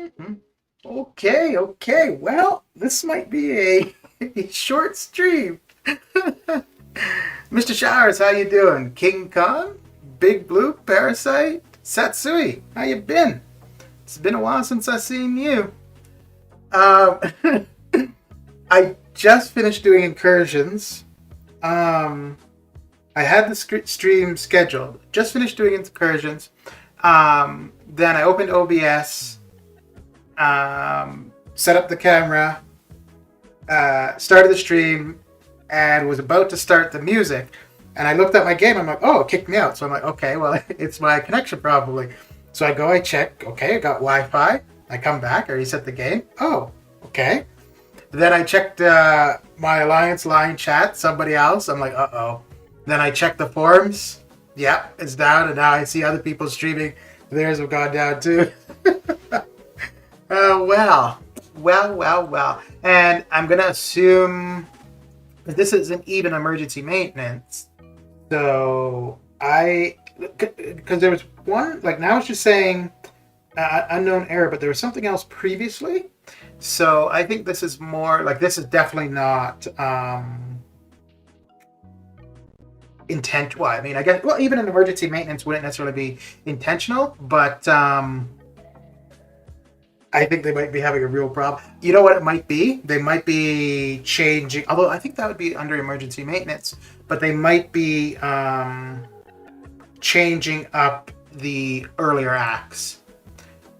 Mhm. Okay. Well, this might be a short stream. Mr. Showers, how you doing? King Kong, Big Blue, Parasite, Satsui, how you been? It's been a while since I seen you. Um, I just finished doing incursions. Um, I had the stream scheduled. Just finished doing incursions. Then I opened OBS, set up the camera, started the stream, and was about to start the music. And I looked at my game. I'm like, oh, it kicked me out. So I'm like, okay, well, it's my connection probably. So I go, I check. Okay, I got Wi-Fi. I come back. I reset the game. Oh, okay. Then I checked my Alliance line chat. Somebody else. I'm like, uh-oh. Then I checked the forums. Yep, it's down. And now I see other people streaming. Theirs have gone down too. Well. And I'm going to assume that this isn't even emergency maintenance. So because there was one, like now it's just saying unknown error, but there was something else previously. So I think this is more, like this is definitely not intent. Well, I mean, I guess, well, even an emergency maintenance wouldn't necessarily be intentional, but I think they might be having a real problem. You know what it might be? They might be changing, although I think that would be under emergency maintenance, but they might be changing up the earlier acts.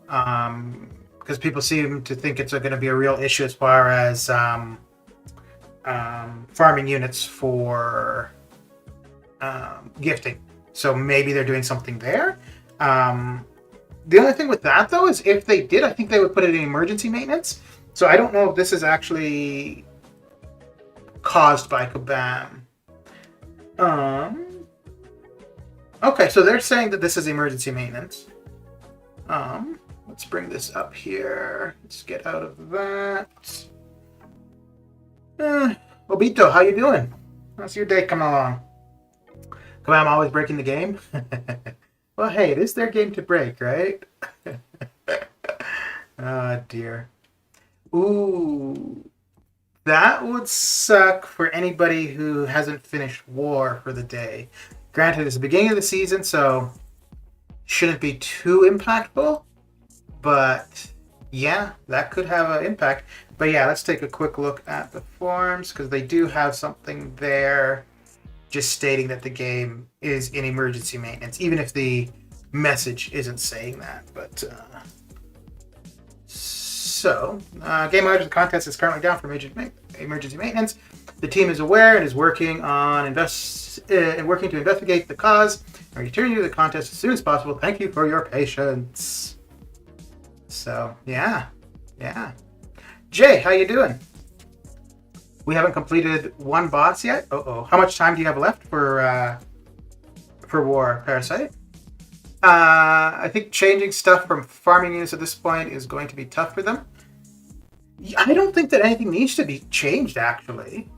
Because people seem to think it's going to be a real issue as far as farming units for gifting. So maybe they're doing something there. The only thing with that, though, is if they did, I think they would put it in emergency maintenance. So I don't know if this is actually caused by Kabam. Okay, so they're saying that this is emergency maintenance. Let's bring this up here. Let's get out of that. Obito, how you doing? How's your day coming along? Kabam always breaking the game? Well, hey, it is their game to break, right? Oh, dear. Ooh. That would suck for anybody who hasn't finished War for the day. Granted, it's the beginning of the season, so shouldn't be too impactful. But, yeah, that could have an impact. But, yeah, let's take a quick look at the forums, because they do have something there just stating that the game is in emergency maintenance, even if the message isn't saying that. But game manager, the contest is currently down for emergency maintenance. The team is aware and is working to investigate the cause and return you to the contest as soon as possible. Thank you for your patience. So yeah. Jay, how you doing? We haven't completed one boss yet. How much time do you have left for War, Parasite? I think changing stuff from farming units at this point is going to be tough for them. I don't think that anything needs to be changed, actually.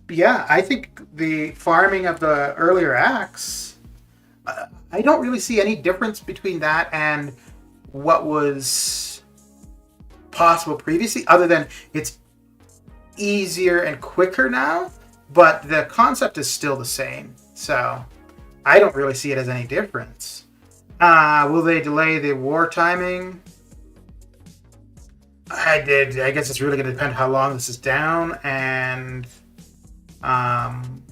Yeah, I think the farming of the earlier acts, I don't really see any difference between that and what was possible previously, other than it's easier and quicker now, but the concept is still the same. So I don't really see it as any difference. Will they delay the war timing? I guess it's really going to depend how long this is down, and I'm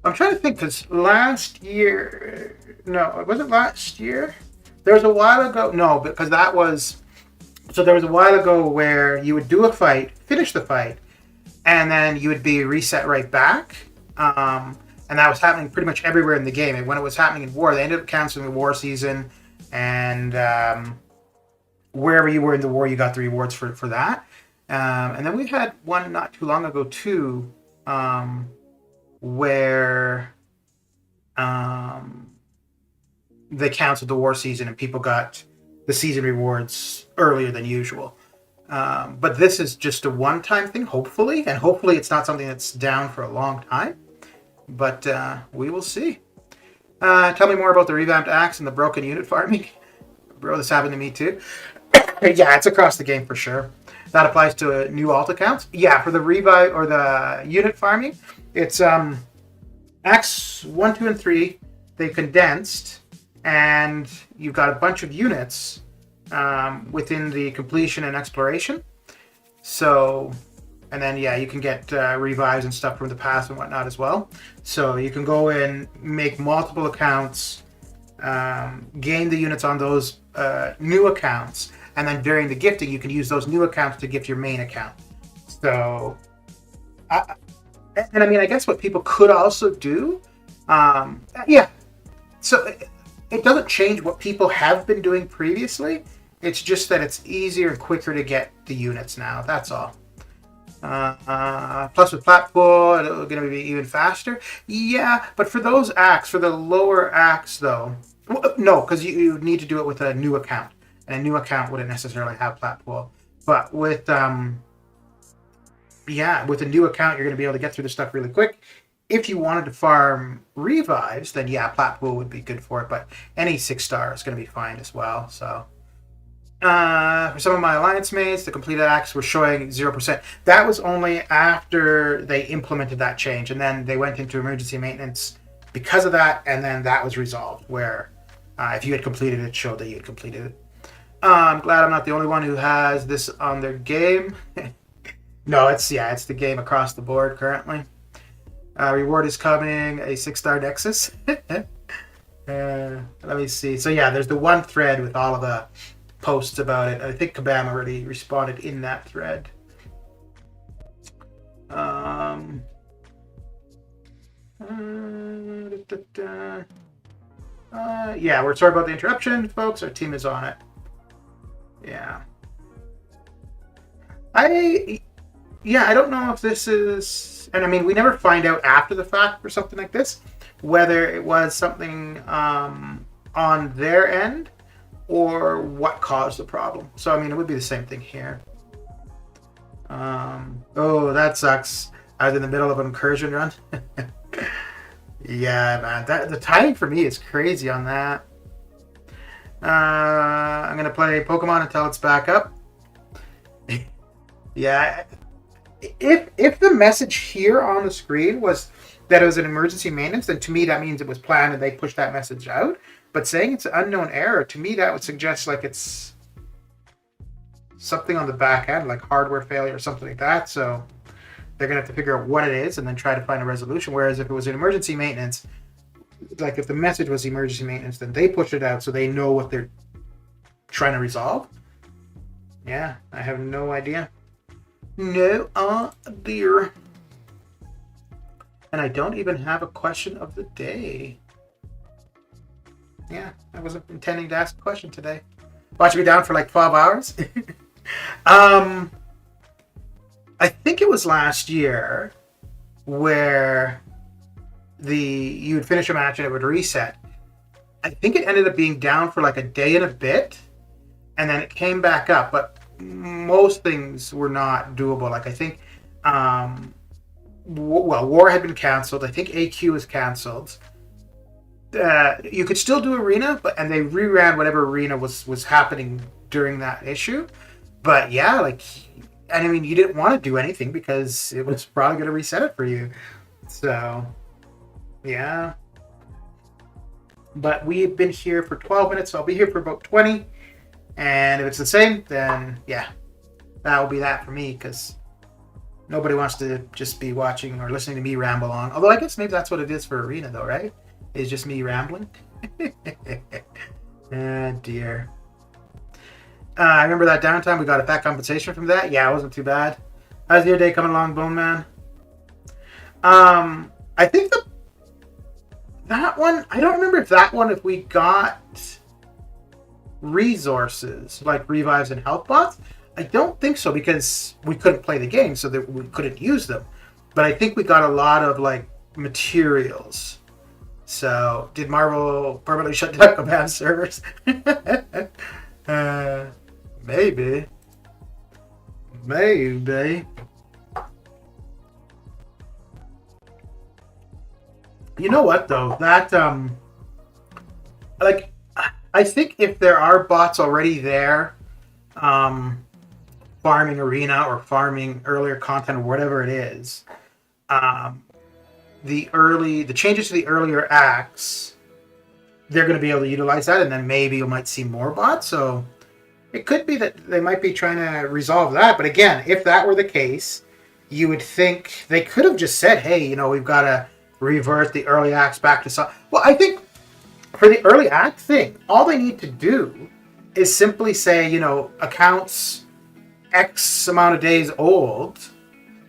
trying to think, because last year, no, was it last year? There was a while ago, no, because that was, so there was a while ago where you would do a fight, finish the fight, and then you would be reset right back. And that was happening pretty much everywhere in the game. And when it was happening in War, they ended up canceling the War season, and wherever you were in the War, you got the rewards for that. And then we had one not too long ago too, where they canceled the War season and people got the season rewards earlier than usual. But this is just a one-time thing, hopefully, and hopefully it's not something that's down for a long time. But we will see. Tell me more about the revamped axe and the broken unit farming. Bro, this happened to me too. Yeah, it's across the game for sure. That applies to new alt accounts. Yeah, for the revive or the unit farming, it's Axe 1, 2, and 3. They condensed, and you've got a bunch of units within the completion and exploration. So, and then yeah, you can get revives and stuff from the past and whatnot as well. So you can go in, make multiple accounts, gain the units on those new accounts, and then during the gifting, you can use those new accounts to gift your main account. So, and I mean, I guess what people could also do, yeah. So it doesn't change what people have been doing previously. It's just that it's easier and quicker to get the units now. That's all. Plus with Platpool, it's going to be even faster. Yeah, but for those acts, for the lower acts though, no, because you need to do it with a new account. And a new account wouldn't necessarily have Platpool. But with, yeah, with a new account, you're going to be able to get through the stuff really quick. If you wanted to farm revives, then yeah, Platpool would be good for it. But any 6-star is going to be fine as well, so... for some of my alliance mates, the completed acts were showing 0%. That was only after they implemented that change, and then they went into emergency maintenance because of that, and then that was resolved, where if you had completed it, it showed that you had completed it. I'm glad I'm not the only one who has this on their game. No, it's the game across the board currently. Reward is coming, a 6-star Nexus. Let me see. So yeah, there's the one thread with all of the posts about it. I think Kabam already responded in that thread. Yeah, we're sorry about the interruption, folks. Our team is on it. Yeah. I don't know if this is, and I mean, we never find out after the fact for something like this, whether it was something on their end or what caused the problem. So, I mean, it would be the same thing here. Oh, that sucks. I was in the middle of an incursion run. Yeah, man. The timing for me is crazy on that. I'm going to play Pokemon until it's back up. Yeah. If the message here on the screen was that it was an emergency maintenance, then to me that means it was planned and they pushed that message out. But saying it's an unknown error, to me that would suggest like it's something on the back end, like hardware failure or something like that. So they're going to have to figure out what it is and then try to find a resolution. Whereas if it was an emergency maintenance, like if the message was emergency maintenance, then they pushed it out so they know what they're trying to resolve. Yeah, I have no idea. No idea. And I don't even have a question of the day. Yeah, I wasn't intending to ask a question today. Watch me down for like 12 hours. I think it was last year where you would finish a match and it would reset. I think it ended up being down for like a day and a bit, and then it came back up. But most things were not doable. Like I think, War had been canceled. I think AQ was canceled. You could still do arena, and they reran whatever arena was happening during that issue. But yeah, and I mean, you didn't want to do anything because it was probably going to reset it for you. So, yeah. But we've been here for 12 minutes, so I'll be here for about 20. And if it's the same, then yeah, that will be that for me, because nobody wants to just be watching or listening to me ramble on. Although I guess maybe that's what it is for arena, though, right? It's just me rambling. Oh, dear. I remember that downtime. We got a fat compensation from that. Yeah, it wasn't too bad. How's your day coming along, Bone Man? I think that one, I don't remember if we got resources like revives and health bots. I don't think so, because we couldn't play the game, so that we couldn't use them. But I think we got a lot of like materials. So did Marvel permanently shut down command servers? Maybe. You know what though? That like, I think if there are bots already there, farming arena or farming earlier content or whatever it is, um, the changes to the earlier acts, they're going to be able to utilize that, and then maybe you might see more bots. So it could be that they might be trying to resolve that. But again, if that were the case, you would think they could have just said, hey, we've got to revert the early acts back to some. Well, I think for the early act thing, all they need to do is simply say, accounts X amount of days old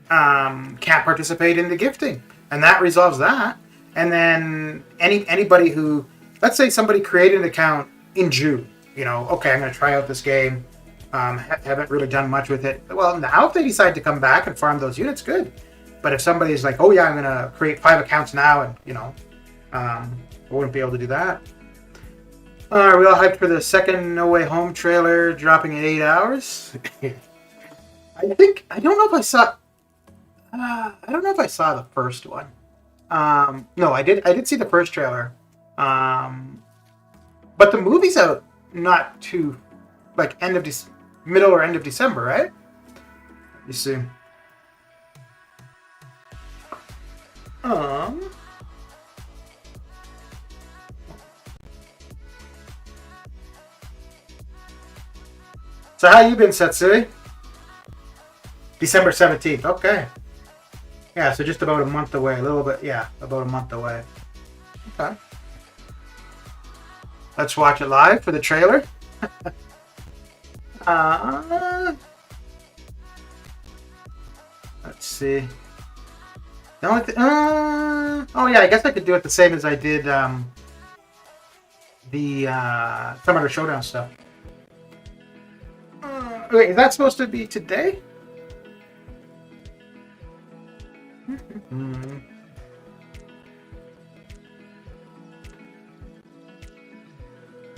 can't participate in the gifting. And that resolves that. And then anybody who, let's say somebody created an account in June, okay, I'm going to try out this game. Haven't really done much with it. Well, now if they decide to come back and farm those units, good. But if somebody's like, oh yeah, I'm going to create 5 accounts now, and, I wouldn't be able to do that. Are we all hyped for the second No Way Home trailer dropping in 8 hours? I don't know if I saw the first one. No, I did see the first trailer. But the movie's out not too, like, middle or end of December, right? Let me see. So how you been, Setsui? December 17th. Okay. Yeah, so just about a month away. A little bit, yeah, about a month away. Okay. Let's watch it live for the trailer. Let's see. The only oh yeah, I guess I could do it the same as I did the Summer Showdown stuff. Wait, is that supposed to be today?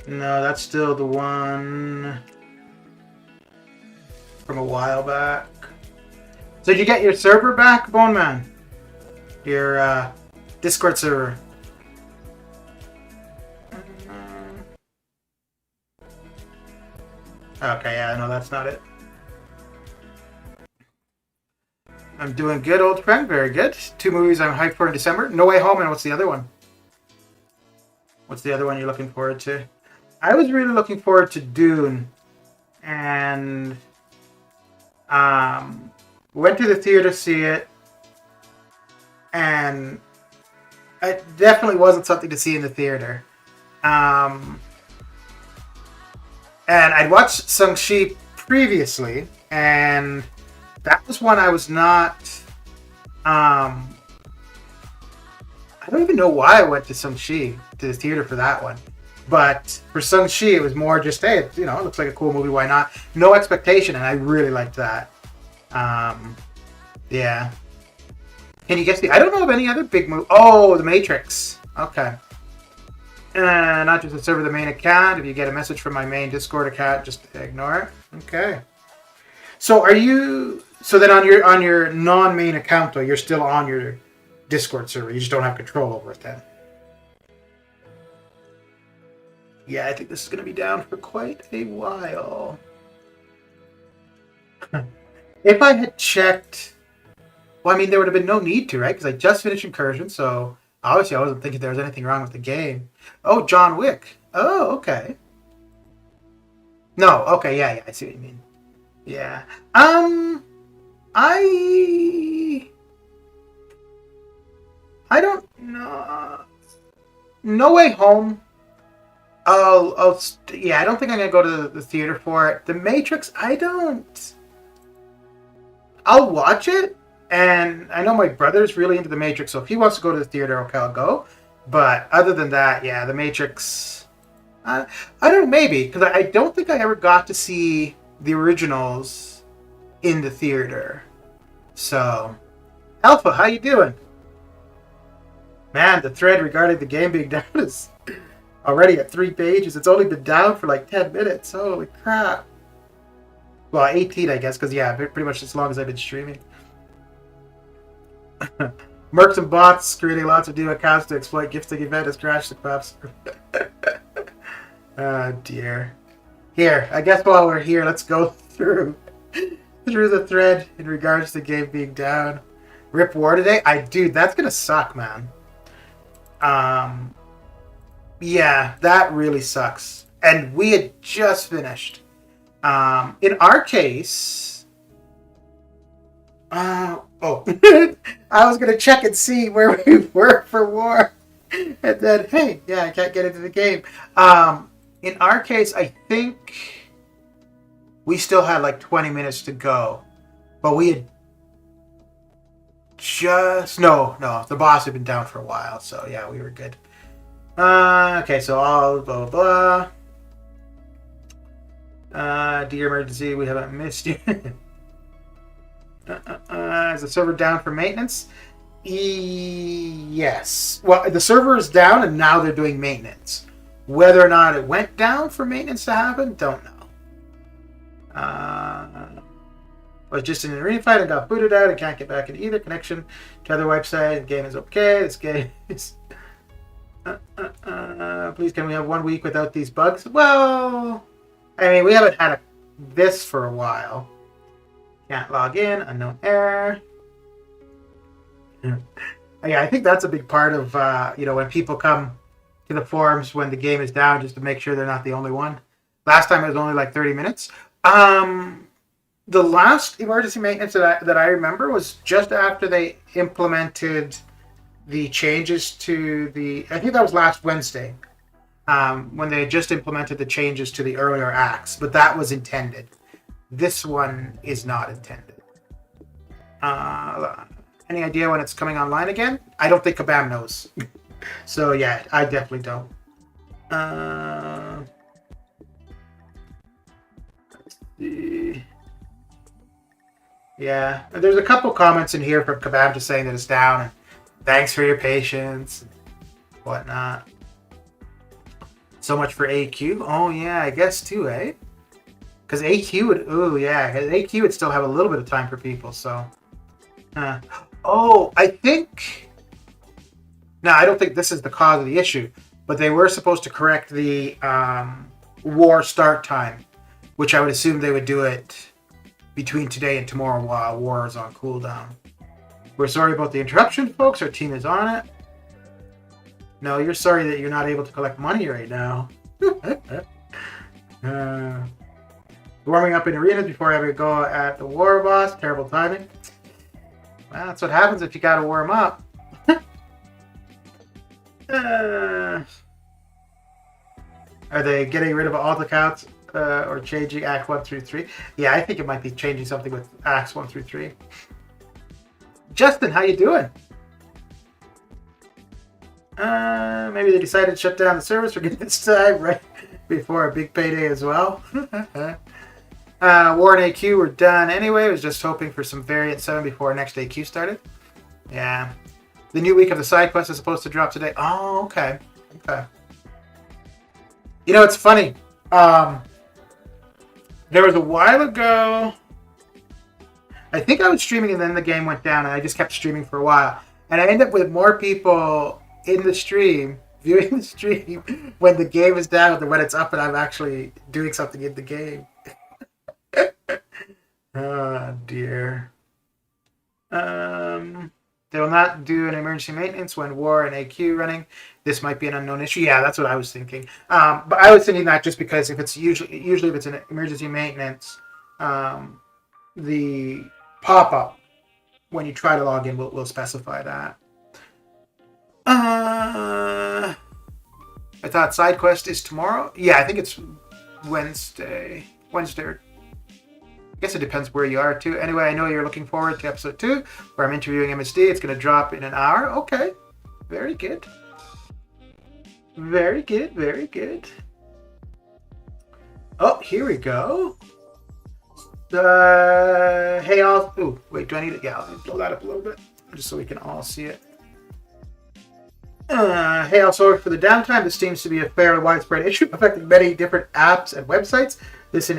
No, that's still the one from a while back. So did you get your server back, Bone Man? Your Discord server? Okay, yeah, no, that's not it. I'm doing good, old friend. Very good. 2 movies I'm hyped for in December. No Way Home, and what's the other one? What's the other one you're looking forward to? I was really looking forward to Dune, and went to the theater to see it, and it definitely wasn't something to see in the theater. And I'd watched Shang-Chi previously, and that was one I was not... I don't even know why I went to Shang-Chi, to the theater for that one. But for Shang-Chi, it was more just, hey, it looks like a cool movie, why not? No expectation, and I really liked that. Yeah. Can you guess I don't know of any other big movie. Oh, The Matrix. Okay. Not just a server the main account. If you get a message from my main Discord account, just ignore it. Okay. So then on your non-main account though, you're still on your Discord server. You just don't have control over it then. Yeah, I think this is going to be down for quite a while. If I had checked, well, I mean, there would have been no need to, right? Because I just finished Incursion, so obviously I wasn't thinking there was anything wrong with the game. Oh, John Wick. Oh, okay. No, okay, yeah, I see what you mean. Yeah. I don't know. No Way Home. Yeah, I don't think I'm gonna go to the theater for it. The Matrix, I'll watch it, and I know my brother's really into the Matrix, so if he wants to go to the theater, okay, I'll go. But other than that, yeah, the Matrix, I don't know, maybe, because I don't think I ever got to see the originals in the theater. So, Alpha, how you doing? Man, the thread regarding the game being down is already at 3 pages. It's only been down for like 10 minutes. Holy crap. Well, 18, I guess, because, yeah, pretty much as long as I've been streaming. Mercs and bots creating lots of new accounts to exploit gifting event has crashed the clubs. Oh dear. Here, I guess while we're here, let's go through the thread in regards to the game being down. Rip War today? Dude, that's gonna suck, man. Yeah, that really sucks. And we had just finished. In our case, I was gonna check and see where we were for War, and then hey, yeah, I can't get into the game. In our case, I think we still had like 20 minutes to go, but we had just no, the boss had been down for a while, so yeah, we were good. Okay, so all blah blah blah. Dear emergency, we haven't missed you. Is the server down for maintenance? Yes. Well, the server is down, and now they're doing maintenance. Whether or not it went down for maintenance to happen, don't know. Was just in an arena fight and got booted out and can't get back into either connection to other website. The game is okay. This game is... please, can we have 1 week without these bugs? Well, I mean, we haven't had this for a while. Can't log in. Unknown error. Yeah, I think that's a big part of, when people come to the forums when the game is down, just to make sure they're not the only one. Last time it was only like 30 minutes. The last emergency maintenance that I remember was just after they implemented the changes to I think that was last Wednesday, when they just implemented the changes to the earlier acts, but that was intended. This one is not intended. Any idea when it's coming online again? I don't think Kabam knows. So yeah, I definitely don't. Let's see. Yeah, there's a couple comments in here from Kabam just saying that it's down. And thanks for your patience, and whatnot. So much for AQ. Oh yeah, I guess too, eh? Because AQ would. Oh yeah, AQ would still have a little bit of time for people. So. I think. No, I don't think this is the cause of the issue, but they were supposed to correct the war start time, which I would assume they would do it between today and tomorrow while war is on cooldown. We're sorry about the interruption, folks. Our team is on it. No, you're sorry that you're not able to collect money right now. Warming up in arenas before having a go at the war boss. Terrible timing. Well, that's what happens if you gotta warm up. Are they getting rid of alt accounts or changing Act 1 through 3? Yeah, I think it might be changing something with Acts 1 through 3. Justin, how you doing? Maybe they decided to shut down the service for good this time, right before a big payday as well. War and AQ were done anyway. I was just hoping for some variant 7 before next AQ started. Yeah. The new week of the side quest is supposed to drop today. Oh, okay. Okay. You know, it's funny. There was a while ago. I think I was streaming and then the game went down and I just kept streaming for a while. And I ended up with more people in the stream, viewing the stream, when the game is down than when it's up and I'm actually doing something in the game. Oh, dear. They will not do an emergency maintenance when war and AQ running. This might be an unknown issue. Yeah, that's what I was thinking. But I was thinking that just because if it's usually if it's an emergency maintenance, the pop-up when you try to log in will specify that. I thought side quest is tomorrow. Yeah, I think it's Wednesday. I guess it depends where you are too. Anyway, I know you're looking forward to episode 2 where I'm interviewing MSD. It's going to drop in an hour. Okay. Very good. Very good. Very good. Oh, here we go. Hey, all. Ooh, wait, do I need it? Yeah, I'll blow that up a little bit just so we can all see it. Hey, all, sorry for the downtime. This seems to be a fairly widespread issue affecting many different apps and websites. This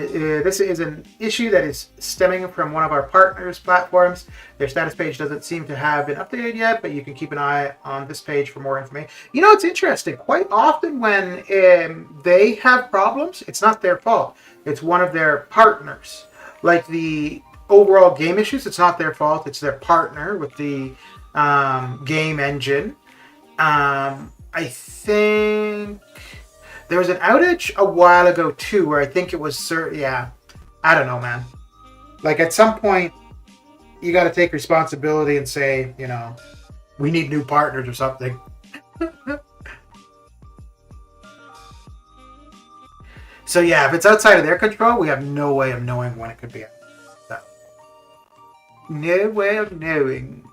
is an issue that is stemming from one of our partners' platforms. Their status page doesn't seem to have been updated yet, but you can keep an eye on this page for more information. You know, it's interesting. Quite often when they have problems, it's not their fault. It's one of their partners. Like the overall game issues, it's not their fault. It's their partner with the game engine. I think there was an outage a while ago too, where I think it was yeah. I don't know, man. Like at some point, you got to take responsibility and say, you know, we need new partners or something. So yeah, if it's outside of their control, we have no way of knowing when it could be. So, no way of knowing.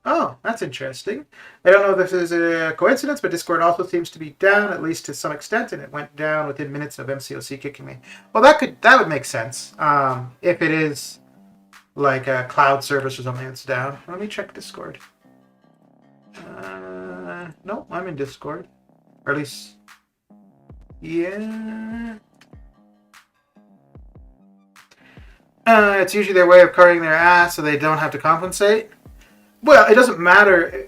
Oh, that's interesting. I don't know if this is a coincidence, but Discord also seems to be down, at least to some extent, and it went down within minutes of MCOC kicking me. Well, that would make sense. If it is like a cloud service or something that's down. Let me check Discord. No, I'm in Discord. Or at least... Yeah... it's usually their way of covering their ass so they don't have to compensate. Well, it doesn't matter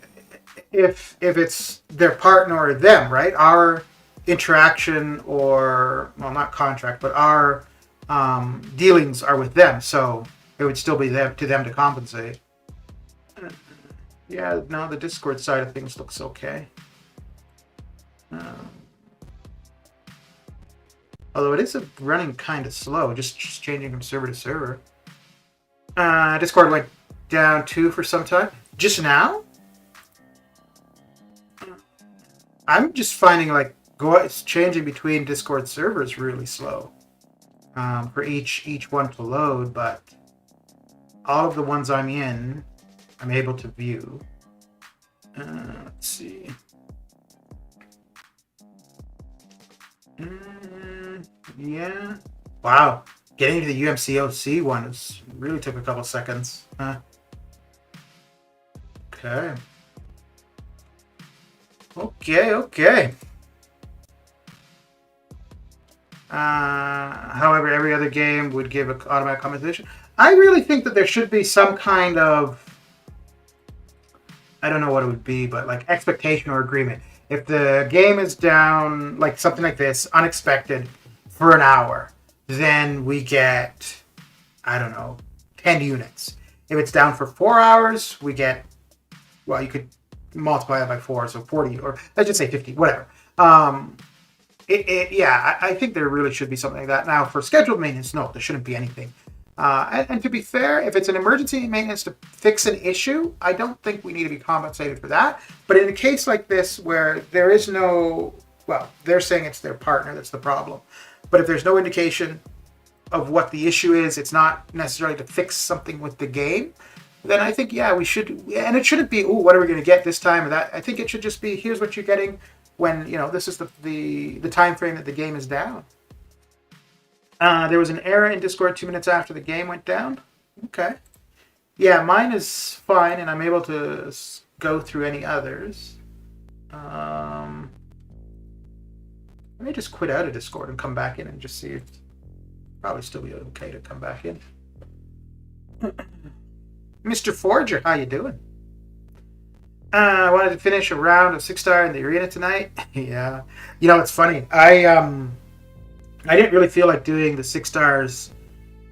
if it's their partner or them, right? Our interaction or, well, not contract, but our dealings are with them, so it would still be to them to compensate. Yeah, no, the Discord side of things looks okay. Although it is running kind of slow, just changing from server to server. Discord went down too for some time. Just now? I'm just finding like changing between Discord servers really slow for each one to load, but all of the ones I'm in, I'm able to view. Let's see. Yeah. Wow. Getting to the MCOC one really took a couple seconds. Okay. Okay. However, every other game would give an automatic compensation. I really think that there should be some kind of, I don't know what it would be, but like expectation or agreement. If the game is down, like something like this, unexpected, for an hour, then we get, I don't know, 10 units. If it's down for 4 hours, we get, well, you could multiply that by 4, so 40, or let's just say 50, whatever. Yeah, I think there really should be something like that. Now, for scheduled maintenance, no, there shouldn't be anything. And to be fair, if it's an emergency maintenance to fix an issue, I don't think we need to be compensated for that. But in a case like this where there is no, well, they're saying it's their partner that's the problem. But if there's no indication of what the issue is, it's not necessarily to fix something with the game, then I think, yeah, we should, and it shouldn't be, what are we going to get this time or that. I think it should just be, here's what you're getting when, you know, this is the time frame that the game is down. There was an error in Discord 2 minutes after the game went down. Okay. Yeah, mine is fine, and I'm able to go through any others. Let me just quit out of Discord and come back in and just see if probably still be okay to come back in. Mr. Forger, how you doing? I wanted to finish a round of 6-star in the arena tonight. Yeah. You know, it's funny. I didn't really feel like doing the 6 stars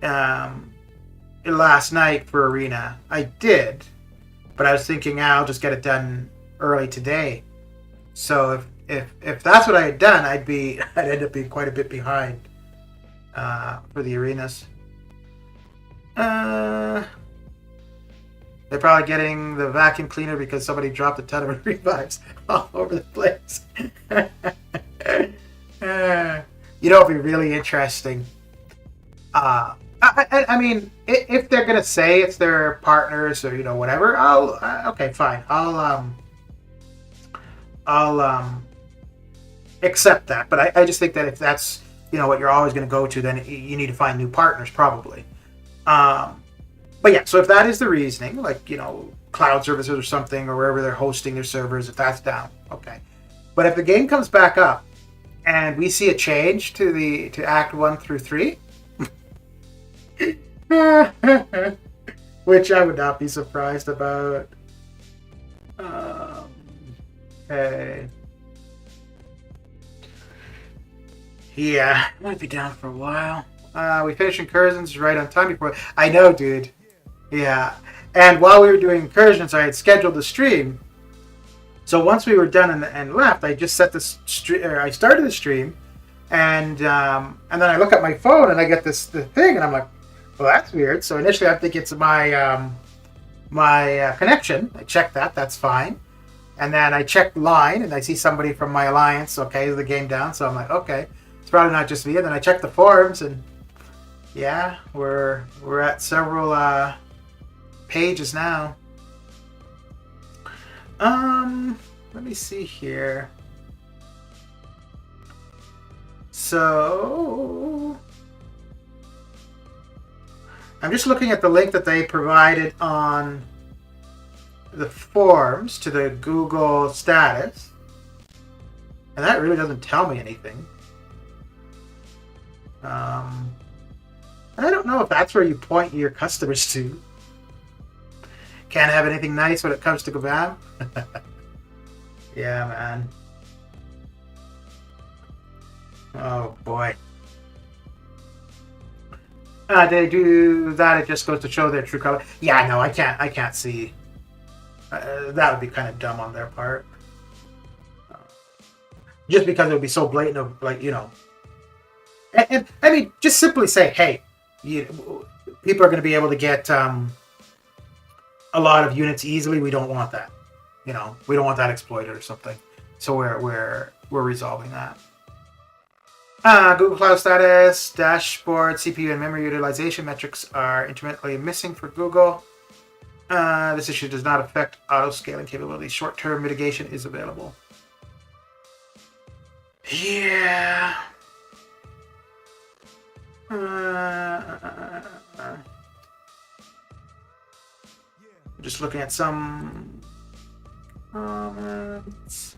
last night for arena. I did, but I was thinking, I'll just get it done early today. So if that's what I had done, I'd end up being quite a bit behind for the arenas. They're probably getting the vacuum cleaner because somebody dropped a ton of revives all over the place. You know, it'd be really interesting. I mean, if they're gonna say it's their partners or, you know, whatever, okay, fine. I'll accept that. But I just think that if that's, you know, what you're always gonna go to, then you need to find new partners probably. But yeah, so if that is the reasoning, like, you know, cloud services or something, or wherever they're hosting their servers, if that's down, okay. But if the game comes back up and we see a change to Act 1 through 3, which I would not be surprised about. Okay. Yeah, might be down for a while. We finished incursions right on time before. I know, dude. Yeah. And while we were doing incursions, I had scheduled the stream. So once we were done and left, I just set I started the stream, and then I look at my phone and I get the thing, and I'm like, well, that's weird. So initially, I think it's my connection. I checked that. That's fine. And then I checked line, and I see somebody from my alliance. Okay, is the game down? So I'm like, okay, it's probably not just me. And then I checked the forums, and yeah, we're at several pages now. Let me see here. So I'm just looking at the link that they provided on the forums to the Google status, and that really doesn't tell me anything. And I don't know if that's where you point your customers to. Can't have anything nice when it comes to Kabam. Yeah, man. Oh boy. They do that. It just goes to show their true color. Yeah, no, I can't see. That would be kind of dumb on their part. Just because it would be so blatant of, like, you know. And I mean, just simply say, hey, people are going to be able to get a lot of units easily. We don't want that. You know, we don't want that exploited or something. So we're resolving that. Google Cloud status, dashboard, CPU, and memory utilization metrics are intermittently missing for Google. This issue does not affect auto-scaling capabilities. Short-term mitigation is available. Yeah. Just looking at some comments.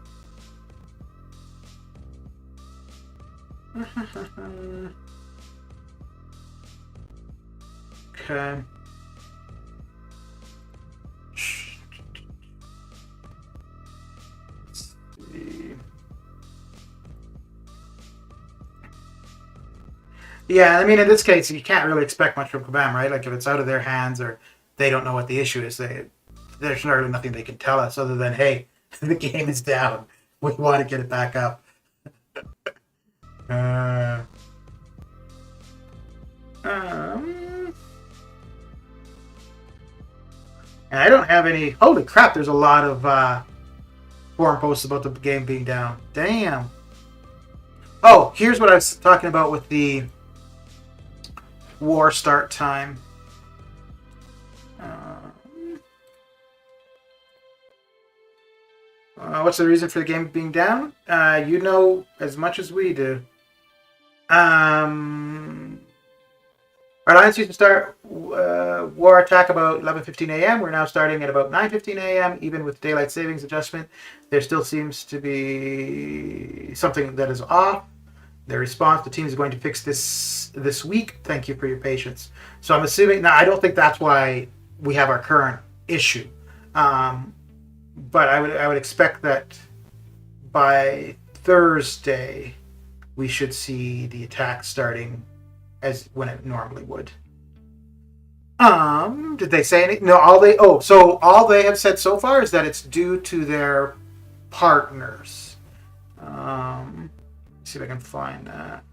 Okay. Let's see. Yeah, I mean, in this case, you can't really expect much from Kabam, right? Like, if it's out of their hands or they don't know what the issue is, there's really nothing they can tell us other than, hey, the game is down. We want to get it back up. And I don't have any. Holy crap! There's a lot of forum posts about the game being down. Damn. Oh, here's what I was talking about with the war start time. What's the reason for the game being down? You know as much as we do. Our alliance used to start war attack about 11:15 a.m. We're now starting at about 9:15 a.m. Even with daylight savings adjustment, there still seems to be something that is off. Their response: the team is going to fix this week. Thank you for your patience. So I'm assuming now. I don't think that's why we have our current issue, but I would expect that by Thursday we should see the attack starting as when it normally would. Did they say anything? No, all they have said so far is that it's due to their partners. Let's see if I can find that.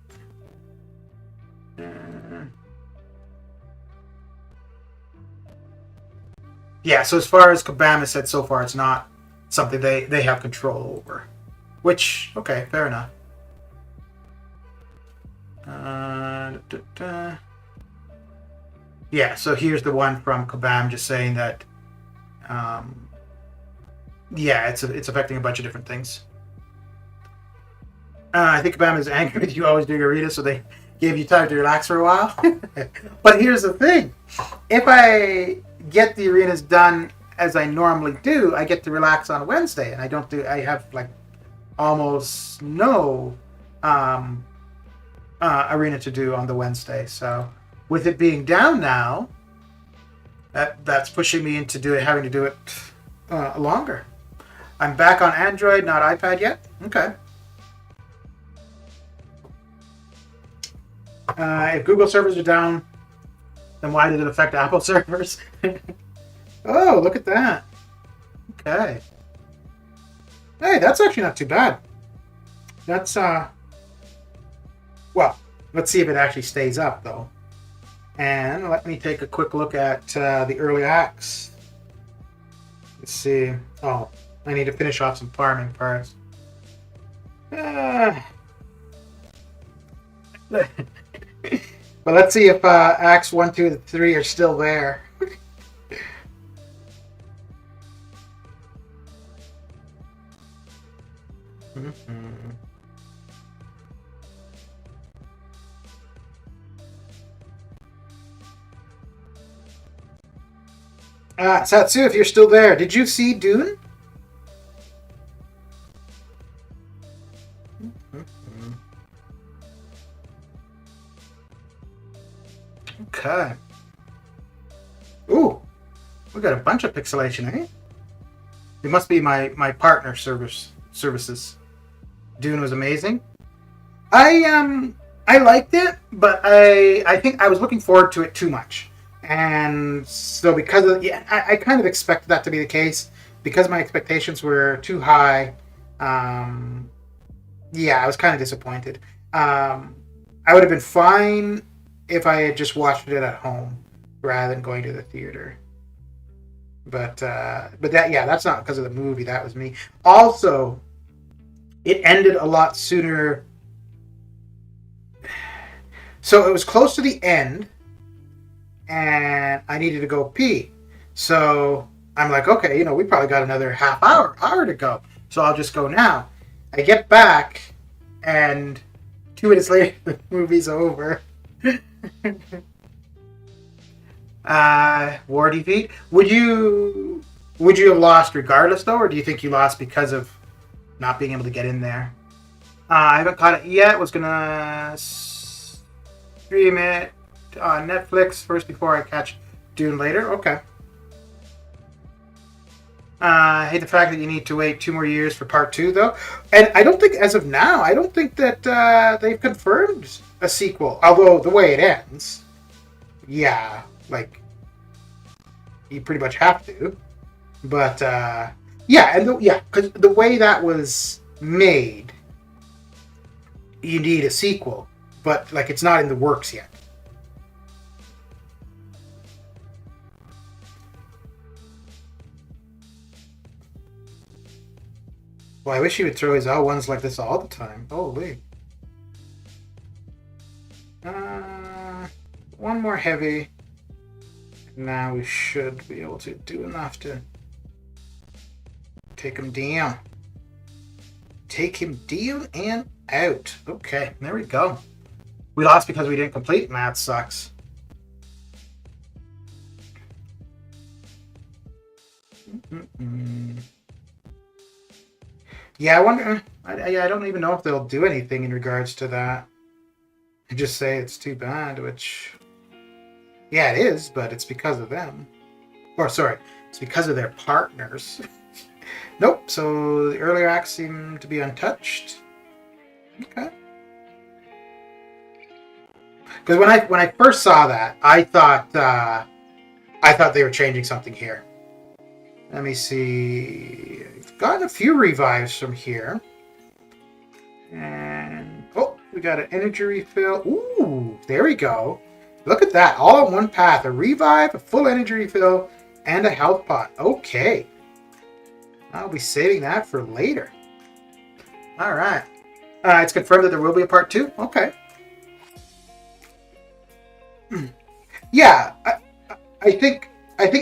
Yeah, so as far as Kabam has said so far, it's not something they have control over. Which, okay, fair enough. Yeah, so here's the one from Kabam just saying that, yeah, it's affecting a bunch of different things. I think Kabam is angry with you always doing arena, so they gave you time to relax for a while. But here's the thing. If I get the arenas done as I normally do, I get to relax on Wednesday, and I have like almost no arena to do on the Wednesday. So with it being down now, that's pushing me into having to do it longer. I'm back on Android, not iPad yet. Okay. If Google servers are down, then why did it affect Apple servers? Oh, look at that. Okay. Hey, that's actually not too bad. That's, well, let's see if it actually stays up, though. And let me take a quick look at the early acts. Let's see. Oh, I need to finish off some farming parts. But let's see if acts 1, 2, and 3 are still there. Satsu, if you're still there, did you see Dune? Okay. Ooh, we got a bunch of pixelation, eh? It must be my partner services. Dune was amazing. I liked it, but I think I was looking forward to it too much. And so because of I kind of expected that to be the case. Because my expectations were too high, I was kind of disappointed. I would have been fine if I had just watched it at home rather than going to the theater. But that's not because of the movie. That was me. Also, it ended a lot sooner. So it was close to the end, and I needed to go pee. So I'm like, okay, we probably got another half hour to go. So I'll just go now. I get back, and 2 minutes later, the movie's over. War defeat. Would you have lost regardless though, or do you think you lost because of not being able to get in there? I haven't caught it yet. Was gonna stream it on Netflix first before I catch Dune later. Okay. I hate the fact that you need to wait 2 more years for part 2 though, and I don't think as of now, I don't think that they've confirmed a sequel. Although the way it ends, like you pretty much have to. But because the way that was made, you need a sequel, but like it's not in the works yet. Well, I wish he would throw his L1s like this all the time. Holy. One more heavy. Now we should be able to do enough to take him down. Take him down and out. Okay, there we go. We lost because we didn't complete, and that sucks. Yeah, I wonder. I don't even know if they'll do anything in regards to that. I just say it's too bad, which, yeah, it is, but it's because of them. Or sorry, it's because of their partners. Nope. So the earlier acts seem to be untouched. Okay. Because when I first saw that, I thought they were changing something here. Let me see. I've gotten a few revives from here. And we got an energy refill. Ooh, there we go. Look at that. All in one path. A revive, a full energy refill, and a health pot. Okay. I'll be saving that for later. All right. It's confirmed that there will be a part 2. Okay. Yeah, I think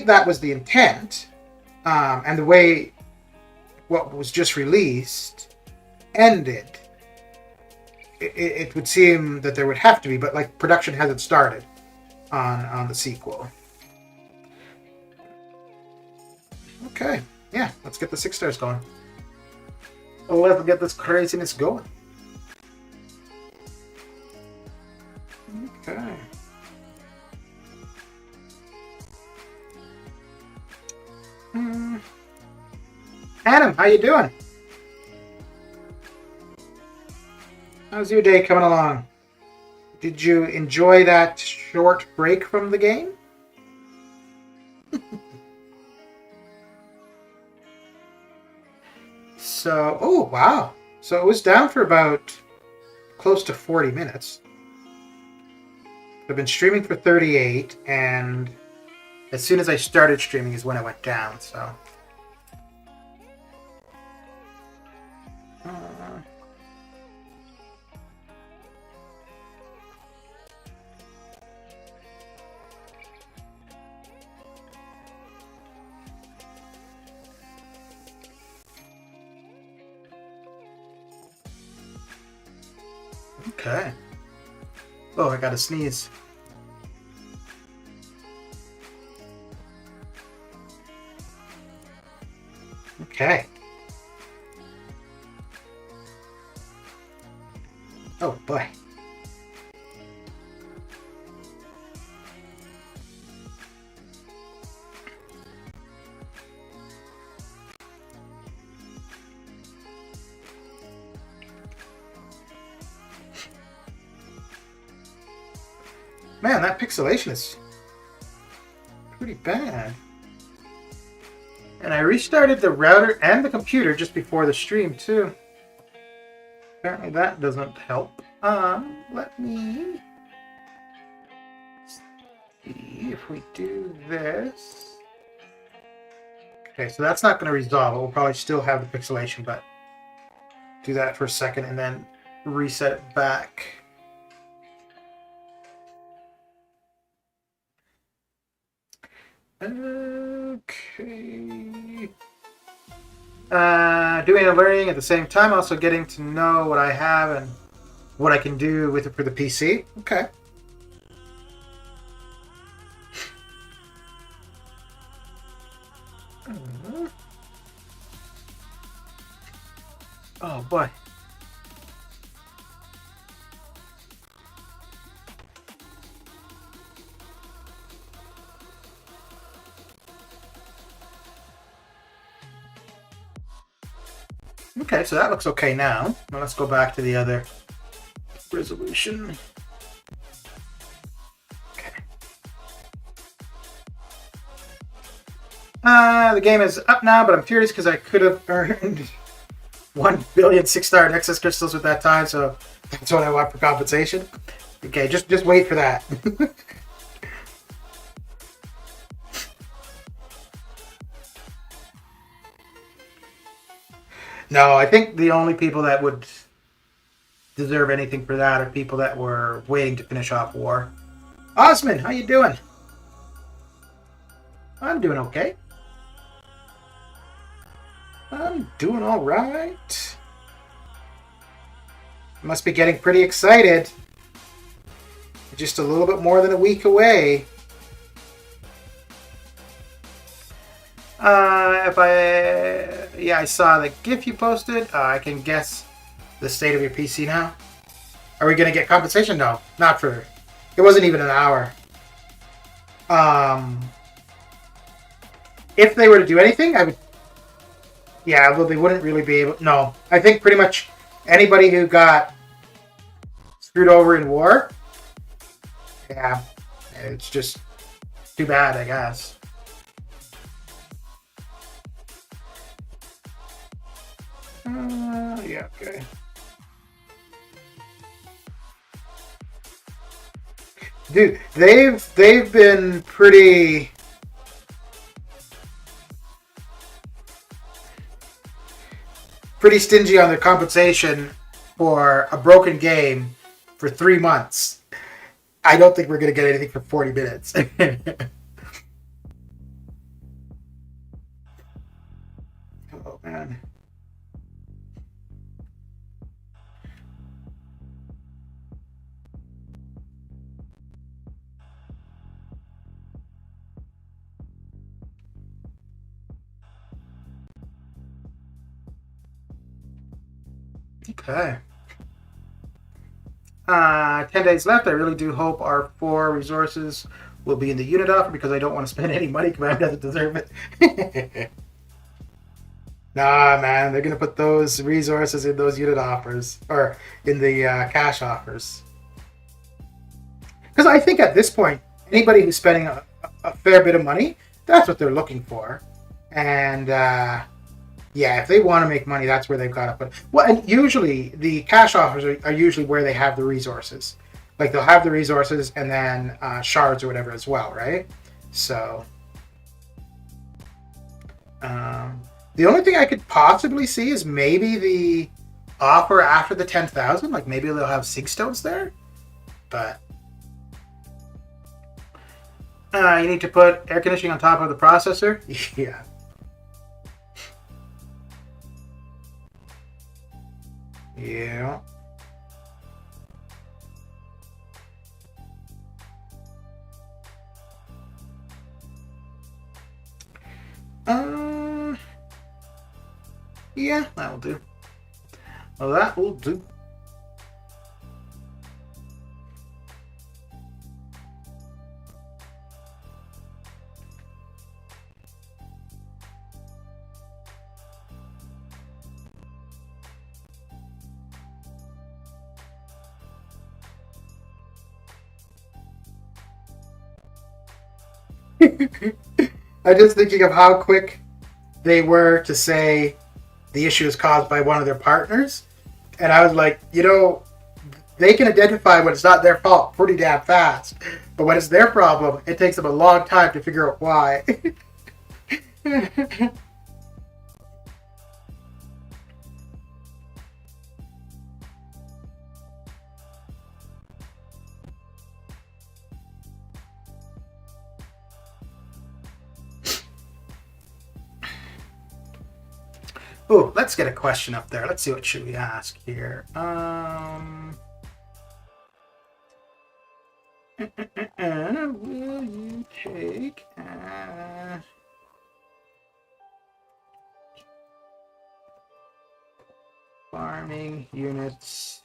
that was the intent, and the way what was just released ended. It would seem that there would have to be, but like production hasn't started on the sequel. Okay. Yeah, let's get the 6 stars going. Let's get this craziness going. Okay. Adam, how you doing? How's your day coming along? Did you enjoy that short break from the game? So, oh wow. So it was down for about close to 40 minutes. I've been streaming for 38, and as soon as I started streaming is when it went down, so. Okay. Oh, I gotta sneeze. Okay. Oh boy. Man, that pixelation is pretty bad. And I restarted the router and the computer just before the stream, too. Apparently that doesn't help. Let me see if we do this. Okay, so that's not going to resolve it. We'll probably still have the pixelation, but do that for a second and then reset it back. Okay. Doing and learning at the same time, also getting to know what I have and what I can do with it for the PC. Okay. Oh boy. Okay, so that looks okay now. Now let's go back to the other resolution. Okay. The game is up now, but I'm furious because I could have earned 1 billion 6-star Nexus crystals with that time, so that's what I want for compensation. Okay, just wait for that. No, I think the only people that would deserve anything for that are people that were waiting to finish off war. Osman, how you doing? I'm doing okay. I'm doing all right. Must be getting pretty excited. Just a little bit more than a week away. I saw the GIF you posted. I can guess the state of your PC now. Are we going to get compensation? No, not for. It wasn't even an hour. If they were to do anything, I would. Yeah, well, they wouldn't really be able. No, I think pretty much anybody who got screwed over in war. Yeah, it's just too bad, I guess. Yeah, okay. Dude, they've been pretty stingy on their compensation for a broken game for 3 months. I don't think we're going to get anything for 40 minutes. Oh, man. Okay. 10 days left. I really do hope our 4 resources will be in the unit offer because I don't want to spend any money. Command doesn't deserve it. Nah, man, they're gonna put those resources in those unit offers or in the cash offers. Because I think at this point, anybody who's spending a fair bit of money, that's what they're looking for. And yeah, if they want to make money, that's where they've got to put. Well, and usually the cash offers are usually where they have the resources. Like they'll have the resources and then shards or whatever as well, right? So the only thing I could possibly see is maybe the offer after the 10,000. Like maybe they'll have sig stones there, but you need to put air conditioning on top of the processor. Yeah. Yeah. Yeah, that will do. Well, that will do. I'm just thinking of how quick they were to say the issue is caused by one of their partners. And I was like, they can identify when it's not their fault pretty damn fast. But when it's their problem, it takes them a long time to figure out why. Oh, let's get a question up there. Let's see what should we ask here. Will you take farming units?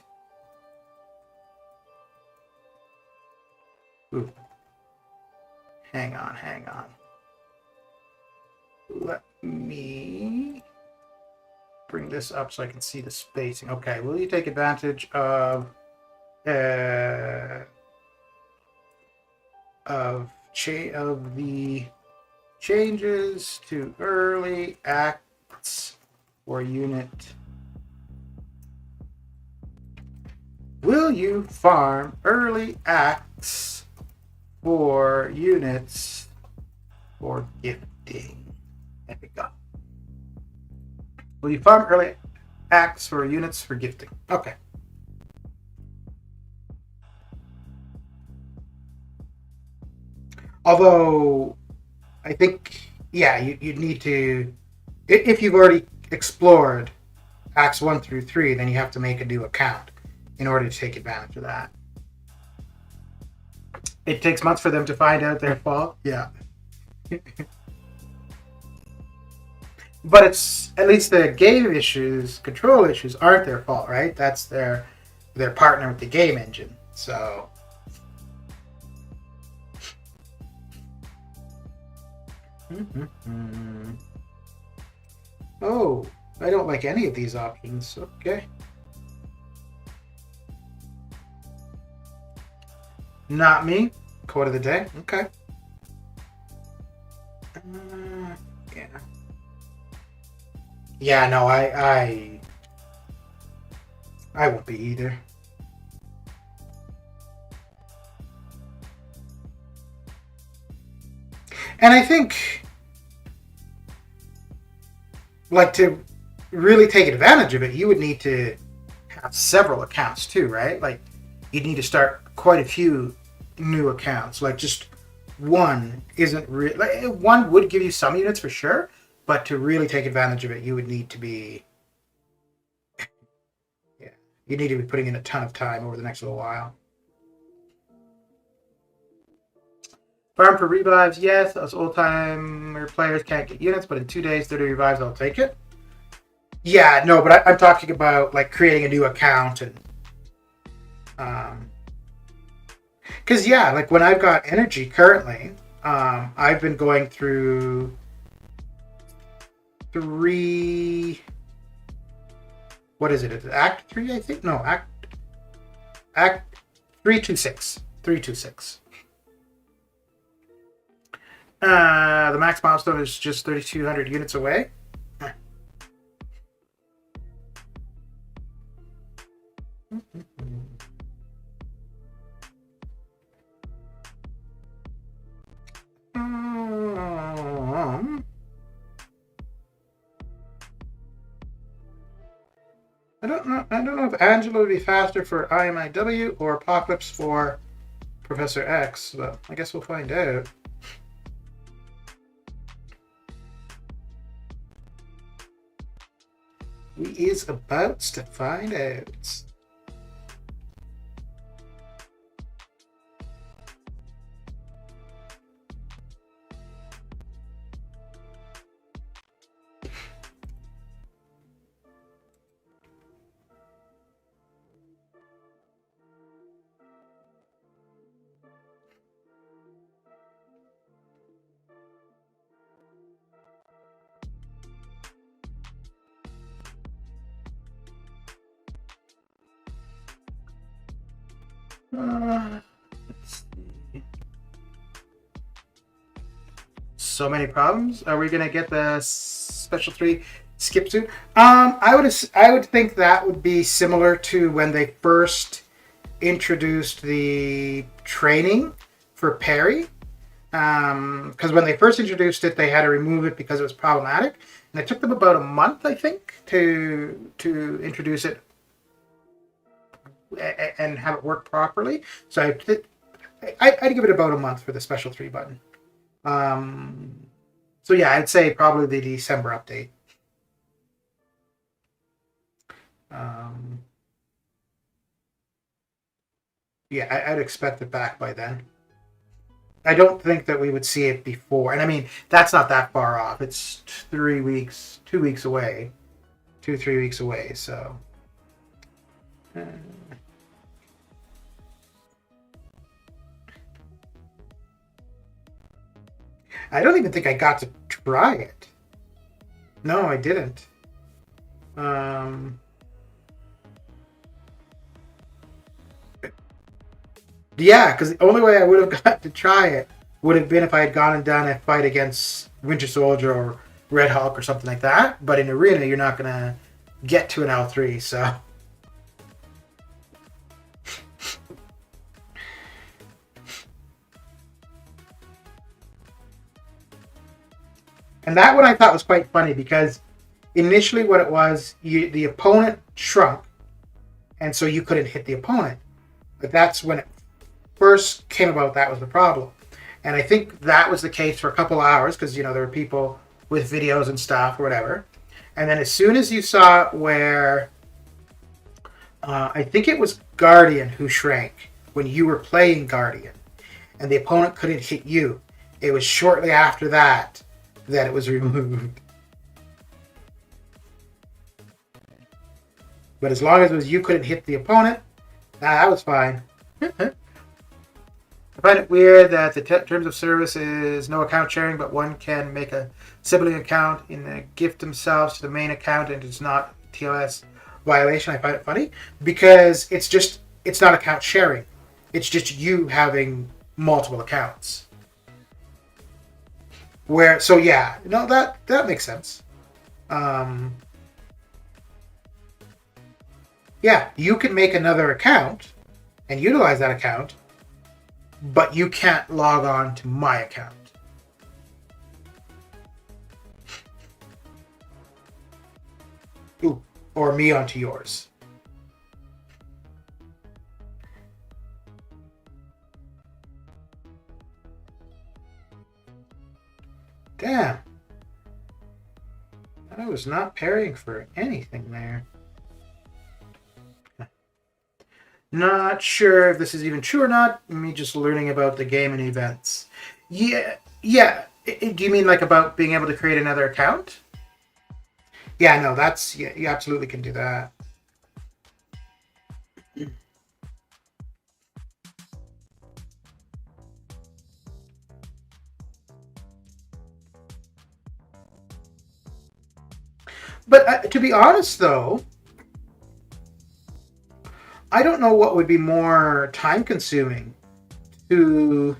Ooh. Hang on. Let me bring this up so I can see the spacing. Okay, will you take advantage of the changes to early acts for unit? Will you farm early acts for units for gifting? There we go. Will you farm early acts for units for gifting? Okay. Although, I think, yeah, you'd need to, if you've already explored acts 1 through 3, then you have to make a new account in order to take advantage of that. It takes months for them to find out their fault. Yeah. But it's at least the game issues, control issues aren't their fault, right? That's their partner with the game engine. So oh, I don't like any of these options. Okay. Not me. Quote of the day. Okay. Yeah. Yeah, no, I won't be either. And I think, like, to really take advantage of it, you would need to have several accounts too, right? Like, you'd need to start quite a few new accounts. Like, just one isn't really... Like, one would give you some units for sure, but to really take advantage of it, you would need to be... Yeah, you need to be putting in a ton of time over the next little while. Farm for revives, yes. Us old-timer players can't get units, but in 2 days, 30 revives, I'll take it. Yeah, no, but I'm talking about like creating a new account and because yeah, like when I've got energy currently, I've been going through three. What is it? Is it Act 3? I think no, Act 326. 326. The max milestone is just 3,200 units away. I don't know. I don't know if Angela would be faster for IMIW or Apocalypse for Professor X, but I guess we'll find out. We is about to find out. Let's see. So many problems. Are we gonna get the special 3 skip soon? I would think that would be similar to when they first introduced the training for parry. Because when they first introduced it, they had to remove it because it was problematic, and it took them about a month, I think, to introduce it and have it work properly. So I'd give it about a month for the special 3 button. So yeah, I'd say probably the December update. Yeah, I'd expect it back by then. I don't think that we would see it before. And I mean, that's not that far off. It's 3 weeks, 2 weeks away, 3 weeks away. So. I don't even think I got to try it. No, I didn't. Yeah, because the only way I would have got to try it would have been if I had gone and done a fight against Winter Soldier or Red Hulk or something like that. But in Arena, you're not going to get to an L3, so. And that one I thought was quite funny because initially what it was, the opponent shrunk, and so you couldn't hit the opponent. But that's when it first came about, that was the problem. And I think that was the case for a couple hours because, there were people with videos and stuff or whatever. And then as soon as you saw where, I think it was Guardian who shrank when you were playing Guardian and the opponent couldn't hit you, it was shortly after that it was removed. But as long as it was you couldn't hit the opponent, that was fine. I find it weird that the terms of service is no account sharing, but one can make a sibling account and gift themselves to the main account, and it's not TLS violation. I find it funny because it's not account sharing. It's just you having multiple accounts. So yeah, no, that makes sense. Yeah, you can make another account and utilize that account, but you can't log on to my account. Ooh, or me onto yours. Damn. I was not parrying for anything there. Not sure if this is even true or not. Me just learning about the game and events. Yeah. Do you mean like about being able to create another account? Yeah, no, that's yeah, you absolutely can do that. But to be honest, though, I don't know what would be more time consuming to.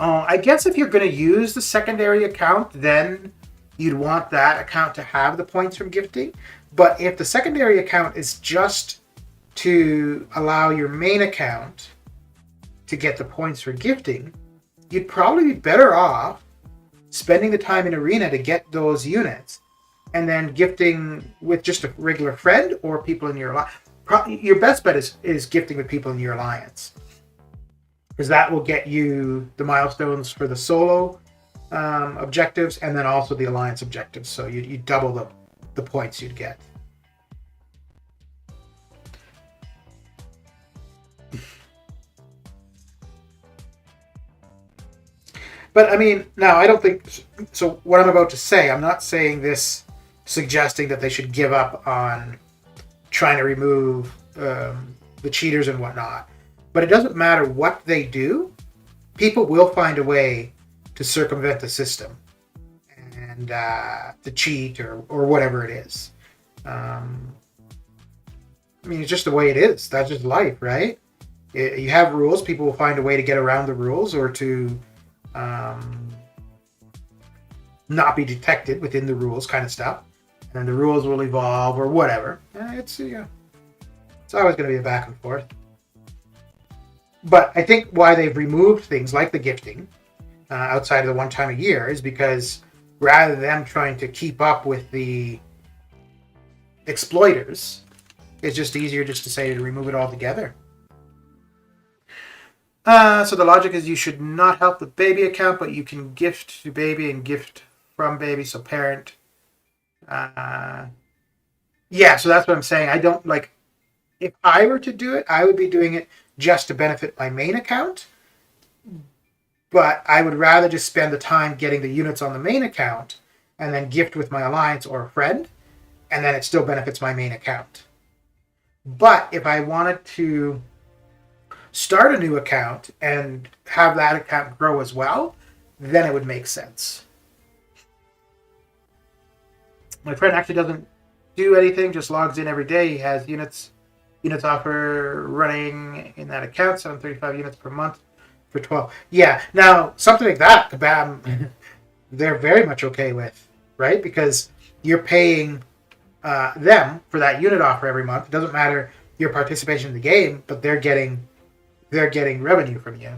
I guess if you're going to use the secondary account, then you'd want that account to have the points from gifting. But if the secondary account is just to allow your main account to get the points for gifting, you'd probably be better off spending the time in Arena to get those units and then gifting with just a regular friend or people in your alliance. Your best bet is gifting with people in your alliance, because that will get you the milestones for the solo objectives and then also the alliance objectives. So you double the points you'd get. But I mean, now I don't think so. What I'm about to say, I'm not saying this suggesting that they should give up on trying to remove the cheaters and whatnot. But it doesn't matter what they do, people will find a way to circumvent the system and to cheat or whatever it is. I mean, it's just the way it is. That's just life, right? You have rules. People will find a way to get around the rules or to not be detected within the rules, kind of stuff. And then the rules will evolve or whatever. It's always going to be a back and forth. But I think why they've removed things like the gifting outside of the one time a year is because rather than them trying to keep up with the exploiters, it's just easier just to say to remove it altogether. So the logic is you should not help the baby account, but you can gift to baby and gift from baby, so parent. Yeah, so that's what I'm saying. I don't like. If I were to do it, I would be doing it just to benefit my main account. But I would rather just spend the time getting the units on the main account and then gift with my alliance or a friend, and then it still benefits my main account. But if I wanted to start a new account and have that account grow as well, then it would make sense. My friend actually doesn't do anything, just logs in every day. He has units offer running in that account, 735 units per month for 12. Yeah, now something like that, Kabam, they're very much okay with, right? Because you're paying them for that unit offer every month. It doesn't matter your participation in the game, but they're getting revenue from you.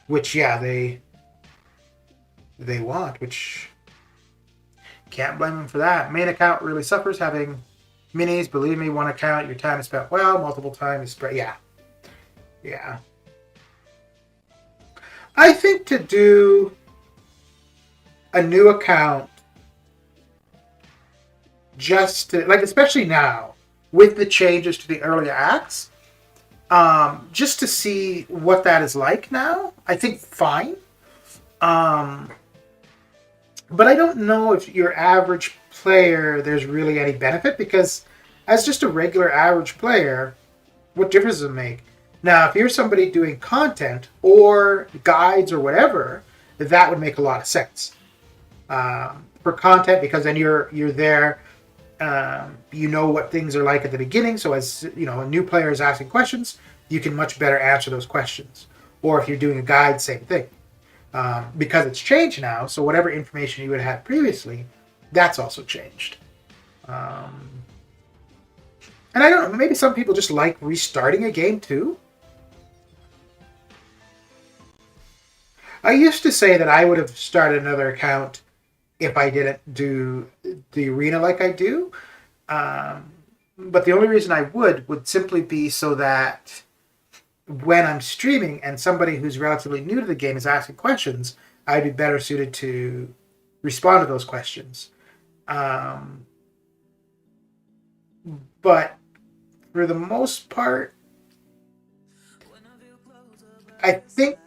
Which, yeah, they want, which can't blame them for that. Main account really suffers having minis. Believe me, one account, your time is spent well, multiple times spread. Yeah. I think to do a new account just to, like, especially now with the changes to the early acts, just to see what that is like now, I think fine. But I don't know if your average player, there's really any benefit, because as just a regular average player, what difference does it make? Now, if you're somebody doing content or guides or whatever, that would make a lot of sense. For content, because then you're there, you know what things are like at the beginning, so as you know, a new player is asking questions, you can much better answer those questions. Or if you're doing a guide, same thing. Because it's changed now, so whatever information you would have had previously, that's also changed. And I don't know, maybe some people just like restarting a game too. I used to say that I would have started another account if I didn't do the arena like I do. But the only reason I would simply be so that when I'm streaming and somebody who's relatively new to the game is asking questions, I'd be better suited to respond to those questions. But for the most part, I think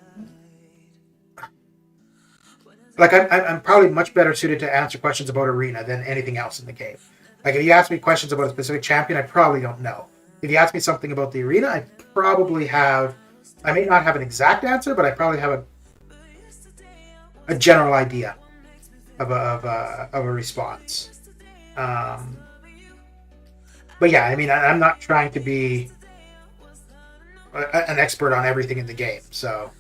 Like I'm probably much better suited to answer questions about Arena than anything else in the game. Like if you ask me questions about a specific champion, I probably don't know. If you ask me something about the Arena, I may not have an exact answer, but I probably have a general idea of a response. But yeah, I mean, I'm not trying to be an expert on everything in the game, so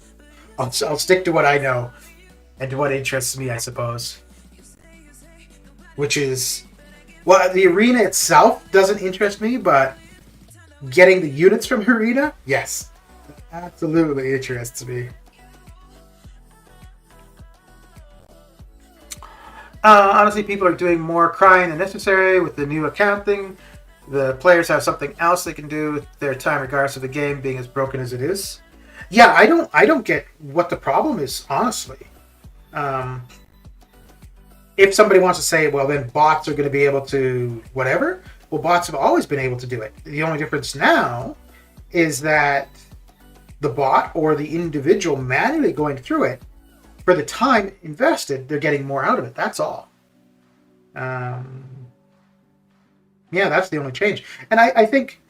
I'll stick to what I know and to what interests me, I suppose. Which is, well, the Arena itself doesn't interest me, but getting the units from Arena, yes, absolutely interests me. Honestly, people are doing more crying than necessary with the new account thing. The players have something else they can do with their time, regardless of the game being as broken as it is. Yeah, I don't get what the problem is, honestly. If somebody wants to say, well, then bots are going to be able to whatever, well, bots have always been able to do it. The only difference now is that the bot or the individual manually going through it, for the time invested, they're getting more out of it. That's all. Yeah, that's the only change. And I think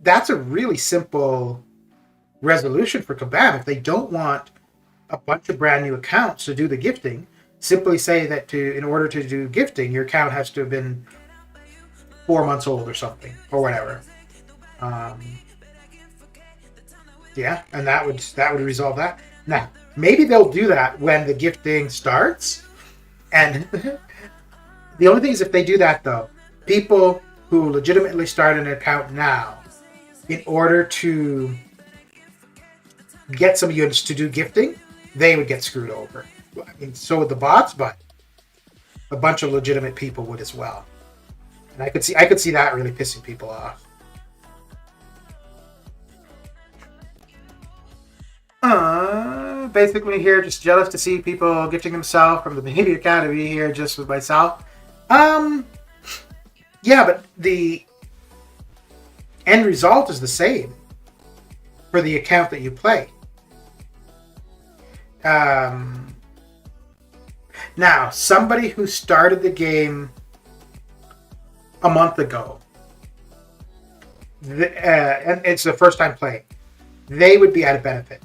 that's a really simple resolution for Kabam. If they don't want a bunch of brand new accounts to do the gifting, simply say that in order to do gifting, your account has to have been 4 months old or something, or whatever. Yeah, and that would resolve that. Now, maybe they'll do that when the gifting starts. And the only thing is, if they do that, though, people who legitimately start an account now, in order to get some units to do gifting, they would get screwed over. I mean, so would the bots, but a bunch of legitimate people would as well. And I could see that really pissing people off. Basically here, just jealous to see people gifting themselves from the Baby Academy here just with myself. Yeah, but the end result is the same for the account that you play. Now, somebody who started the game a month ago, and it's the first time playing, they would be at a benefit.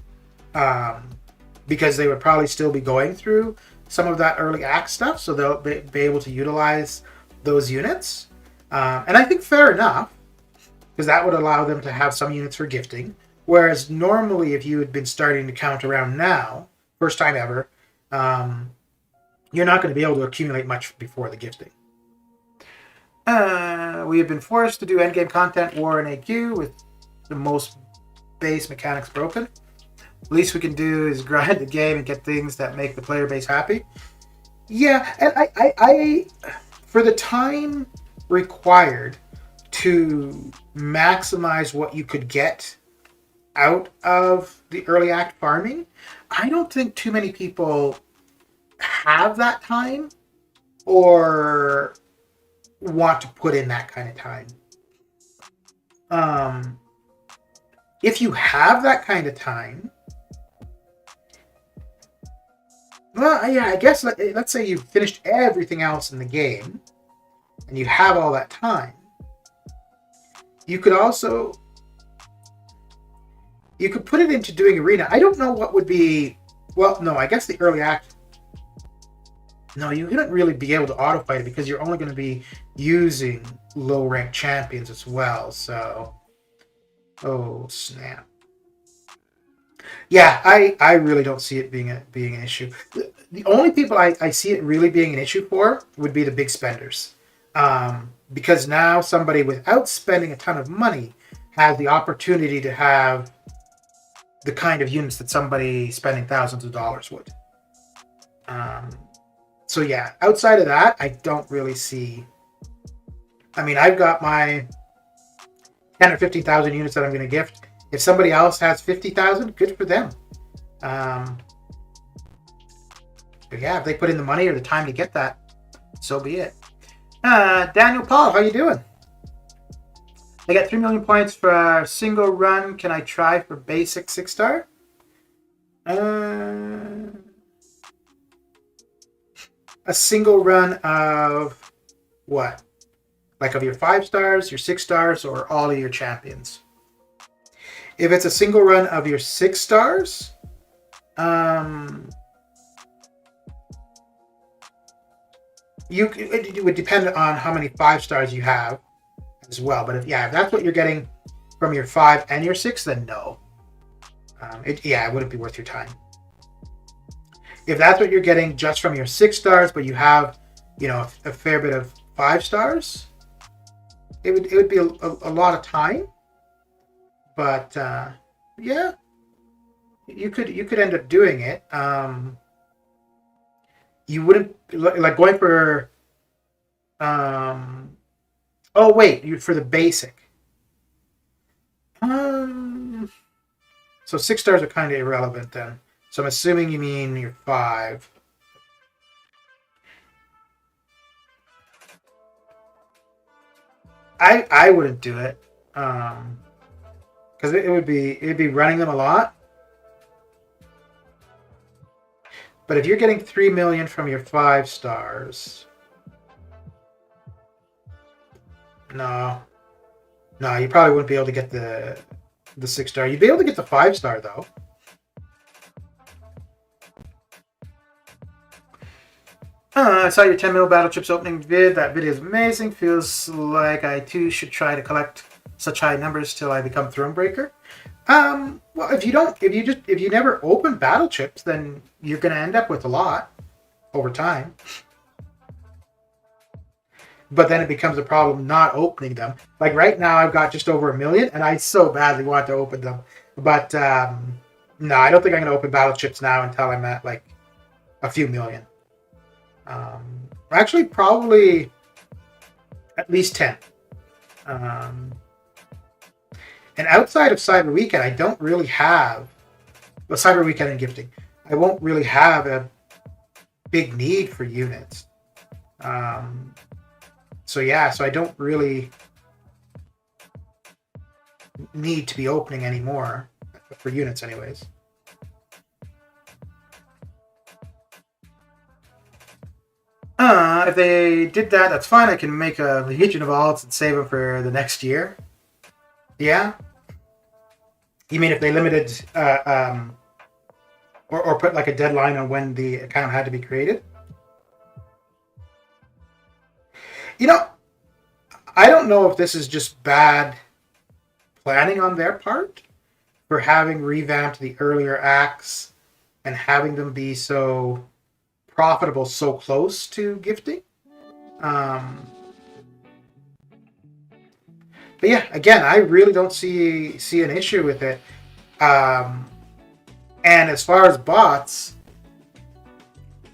Because they would probably still be going through some of that early act stuff, so they'll be able to utilize those units. And I think fair enough, because that would allow them to have some units for gifting. Whereas normally, if you had been starting to count around now, first time ever, you're not going to be able to accumulate much before the gifting. We have been forced to do endgame content, war, and AQ with the most base mechanics broken. Least we can do is grind the game and get things that make the player base happy. Yeah, and I for the time required to maximize what you could get out of the early act farming, I don't think too many people have that time or want to put in that kind of time. If you have that kind of time, well, yeah, I guess let's say you've finished everything else in the game and you have all that time. You could put it into doing Arena. I don't know what would be, well, no, I guess the early act, no, you wouldn't really be able to auto fight it because you're only going to be using low ranked champions as well. So, oh snap. Yeah, I really don't see it being an issue. The only people I see it really being an issue for would be the big spenders. Because now somebody without spending a ton of money has the opportunity to have the kind of units that somebody spending thousands of dollars would. So yeah, outside of that, I don't really see. I mean, I've got my 10 or 15,000 units that I'm going to gift. If somebody else has 50,000, good for them. But yeah, if they put in the money or the time to get that, so be it. Daniel Paul, how you doing? I got 3 million points for a single run. Can I try for basic 6-star? a single run of what? Like of your 5 stars, your 6 stars, or all of your champions. If it's a single run of your 6 stars, it would depend on how many 5 stars you have as well. But if that's what you're getting from your 5 and your 6, then no. It wouldn't be worth your time. If that's what you're getting just from your 6 stars, but you have, a fair bit of 5 stars, it would be a lot of time. But you could end up doing it. You wouldn't like going for. For the basic. So 6 stars are kind of irrelevant then. So I'm assuming you mean your 5. I wouldn't do it. Because it'd be running them a lot. But if you're getting 3 million from your 5 stars, no, you probably wouldn't be able to get the 6 star. You'd be able to get the 5 star though. I saw your 10 mil battle chips opening vid. That video is amazing. Feels like I too should try to collect such high numbers till I become Thronebreaker. Well, if you never open battle chips, then you're going to end up with a lot over time. But then it becomes a problem not opening them. Like right now, I've got just over 1 million, and I so badly want to open them. But no, I don't think I'm going to open battle chips now until I'm at like a few million. Actually, probably at least 10. And outside of Cyber Weekend, I don't really have... Well, Cyber Weekend and gifting. I won't really have a big need for units. So I don't really need to be opening anymore. For units, anyways. If they did that, that's fine. I can make a Legion of Alts and save them for the next year. Yeah? You mean if they limited, or put like a deadline on when the account had to be created? I don't know if this is just bad planning on their part for having revamped the earlier acts and having them be so profitable so close to gifting. But yeah, again, I really don't see an issue with it. And as far as bots,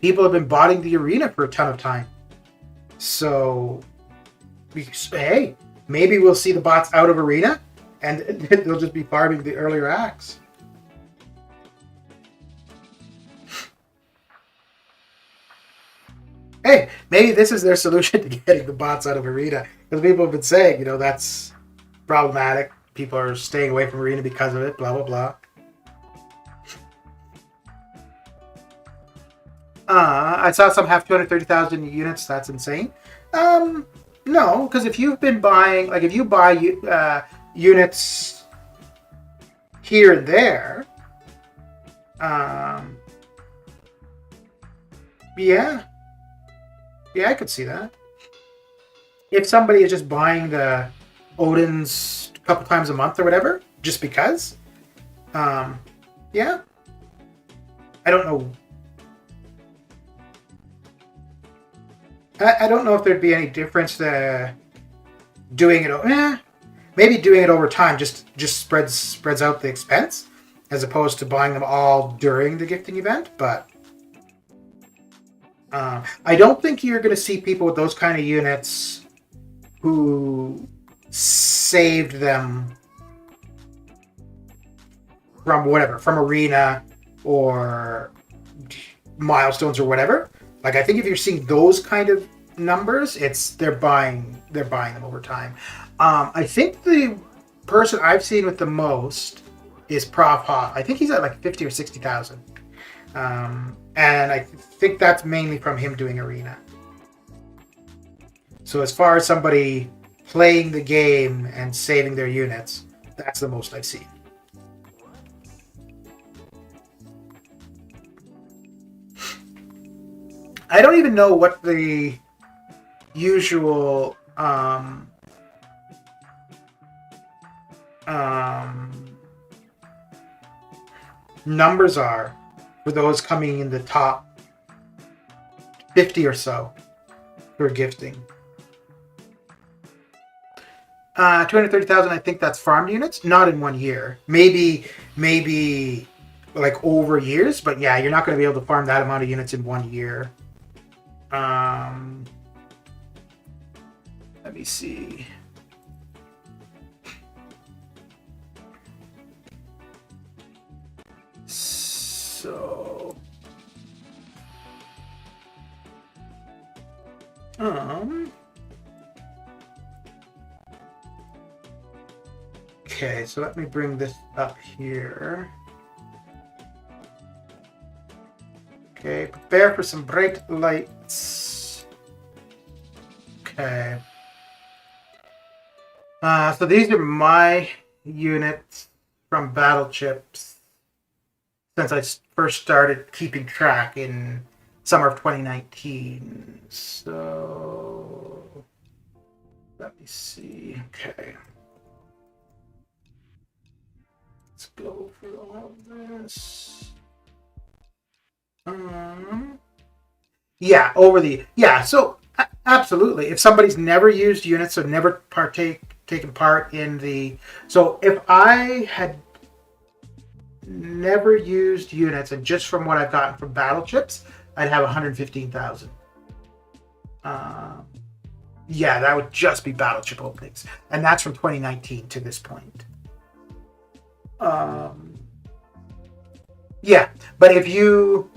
people have been botting the arena for a ton of time. So, hey, maybe we'll see the bots out of arena and they'll just be farming the earlier acts. Hey, maybe this is their solution to getting the bots out of arena. Because people have been saying, that's problematic. People are staying away from arena because of it, blah, blah, blah. I saw some have 230,000 units. That's insane. No, because if you've been buying, like if you buy units here and there, yeah, I could see that. If somebody is just buying the Odin's a couple times a month or whatever, just because, yeah, I don't know. I don't know if there'd be any difference to doing it. Maybe doing it over time just spreads out the expense as opposed to buying them all during the gifting event. But I don't think you're going to see people with those kind of units who saved them from arena or milestones or whatever. Like, I think if you're seeing those kind of numbers, they're buying them over time. I think the person I've seen with the most is Prof Hot. I think he's at like 50 or 60,000. And I think that's mainly from him doing Arena. So as far as somebody playing the game and saving their units, that's the most I've seen. I don't even know what the usual numbers are for those coming in the top 50 or so for gifting. 230,000, I think that's farmed units, not in 1 year. Maybe like over years, but yeah, you're not going to be able to farm that amount of units in 1 year. Let me see. So, okay, so let me bring this up here. Okay, prepare for some bright lights. Okay. So these are my units from battle chips since I first started keeping track in summer of 2019. So let me see. Okay. Let's go for all of this. So absolutely. If somebody's never used units or never taken part in the, so if I had never used units and just from what I've gotten from battle chips, I'd have 115,000. Yeah, that would just be battle chip openings, and that's from 2019 to this point. Yeah, but if you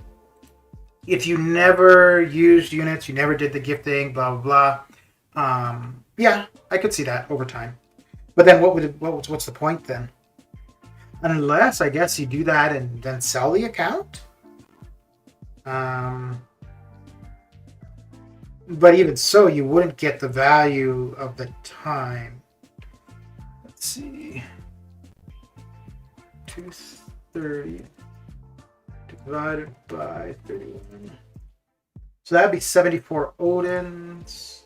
never used units, you never did the gifting, blah blah blah. Yeah, I could see that over time. But then what's the point then? Unless I guess you do that and then sell the account. But even so, you wouldn't get the value of the time. Let's see. 230 divided by 31. So that'd be 74 Odins.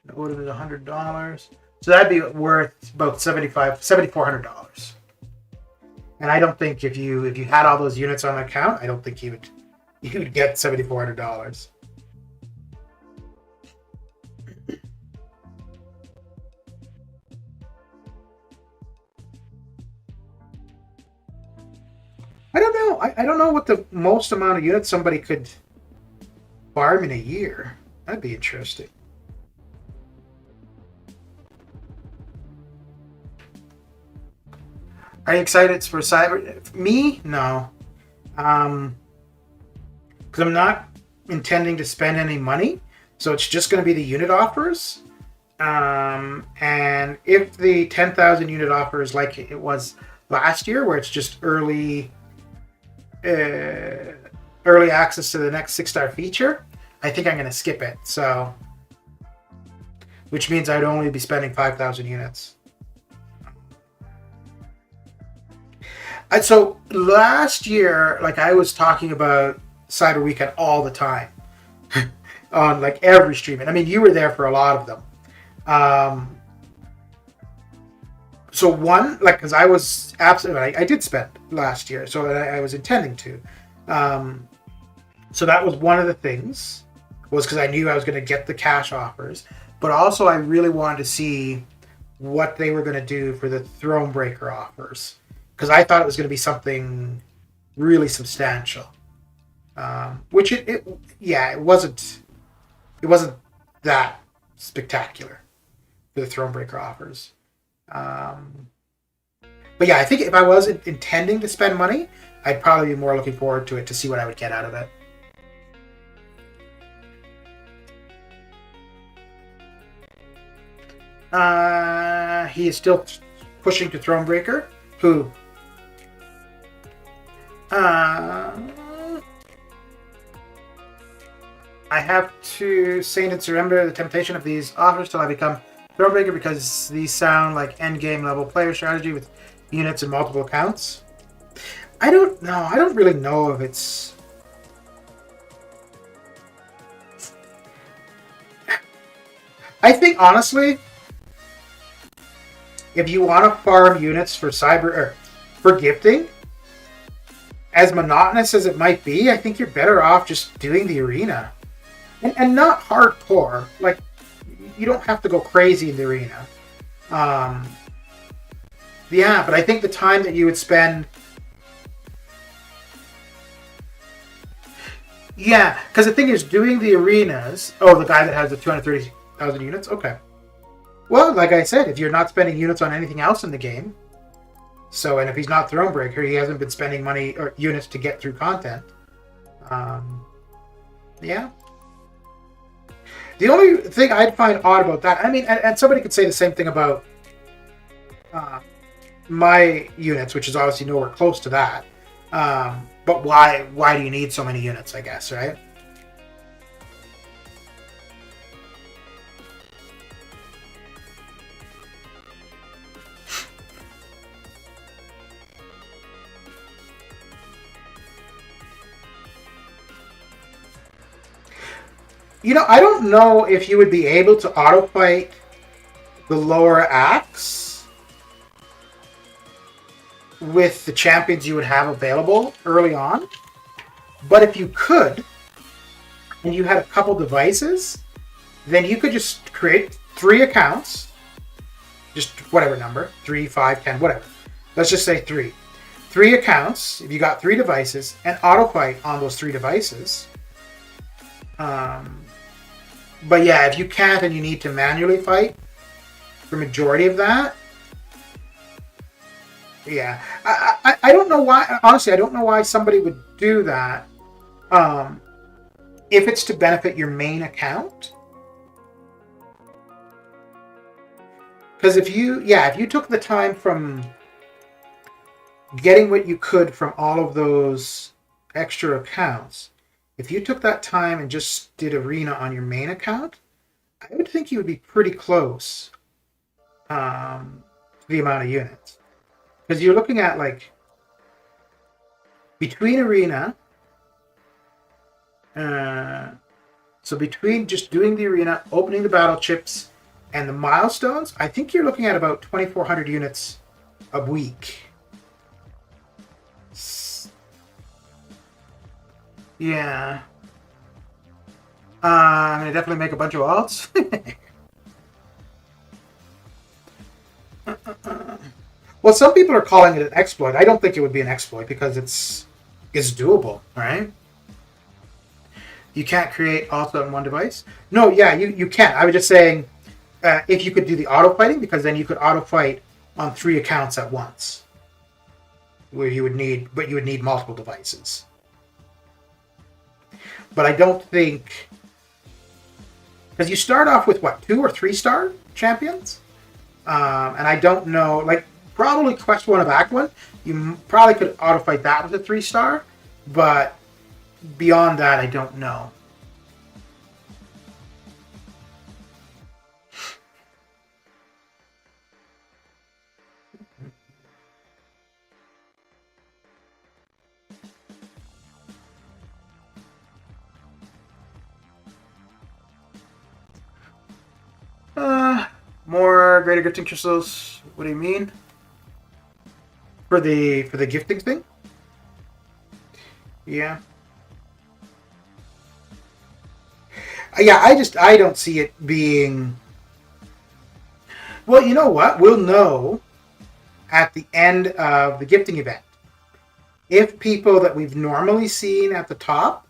An Odin is $100. So that'd be worth about $7,400. And I don't think if you had all those units on account, I don't think you would get $7,400. I don't know. I don't know what the most amount of units somebody could farm in a year. That'd be interesting. Are you excited for Cyber? Me? No. Because I'm not intending to spend any money. So it's just going to be the unit offers. And if the 10,000 unit offer is like it was last year, where it's just early access to the next 6-star feature, I think I'm going to skip it. So, which means I'd only be spending 5,000 units. And so last year, like I was talking about Cyber Weekend all the time on like every stream. And I mean, you were there for a lot of them. So one, like, because I was absolutely, I did spend last year, so I was intending to. So that was one of the things, was because I knew I was going to get the cash offers, but also I really wanted to see what they were going to do for the Thronebreaker offers, because I thought it was going to be something really substantial. Which it wasn't that spectacular for the Thronebreaker offers. But yeah, I think if I was intending to spend money, I'd probably be more looking forward to it to see what I would get out of it. He is still pushing to Thronebreaker. Who? I have to saint and surrender the temptation of these offers till I become Thronebreaker because these sound like endgame level player strategy with units and multiple accounts. I don't know. I don't really know if it's... I think, honestly, if you want to farm units for for gifting, as monotonous as it might be, I think you're better off just doing the arena. And not hardcore. Like, you don't have to go crazy in the arena. Yeah, but I think the time that you would spend... Yeah, because the thing is, doing the arenas... Oh, the guy that has the 230,000 units? Okay. Well, like I said, if you're not spending units on anything else in the game, and if he's not Thronebreaker, he hasn't been spending money or units to get through content. Yeah. The only thing I'd find odd about that, I mean, and somebody could say the same thing about my units, which is obviously nowhere close to that. But why do you need so many units, I guess, right? You know, I don't know if you would be able to auto-fight the lower acts with the champions you would have available early on. But if you could, and you had a couple devices, then you could just create 3 accounts, just whatever number, 3, 5, 10, whatever. Let's just say 3. 3 accounts, if you got 3 devices, and auto-fight on those 3 devices. But yeah, if you can't and you need to manually fight for majority of that, yeah. I don't know why, honestly, I don't know why somebody would do that. If it's to benefit your main account. Because if you took the time from getting what you could from all of those extra accounts, if you took that time and just did arena on your main account, I would think you would be pretty close to the amount of units. Because you're looking at, like, between arena, so between just doing the arena, opening the battle chips, and the milestones, I think you're looking at about 2,400 units a week. Yeah. I'm going to definitely make a bunch of alts. Well, some people are calling it an exploit. I don't think it would be an exploit because it's doable, right? You can't create alts on one device? No, yeah, you can. I was just saying if you could do the auto-fighting, because then you could auto-fight on 3 accounts at once. Where you would need multiple devices. But I don't think... Because you start off with, what, 2 or 3 star champions? And I don't know, like, probably Quest 1 of Act 1, you probably could auto-fight that with a 3 star, but beyond that, I don't know. More greater gifting crystals. What do you mean? For the gifting thing? Yeah. Yeah, I don't see it being... Well, you know what? We'll know at the end of the gifting event. If people that we've normally seen at the top,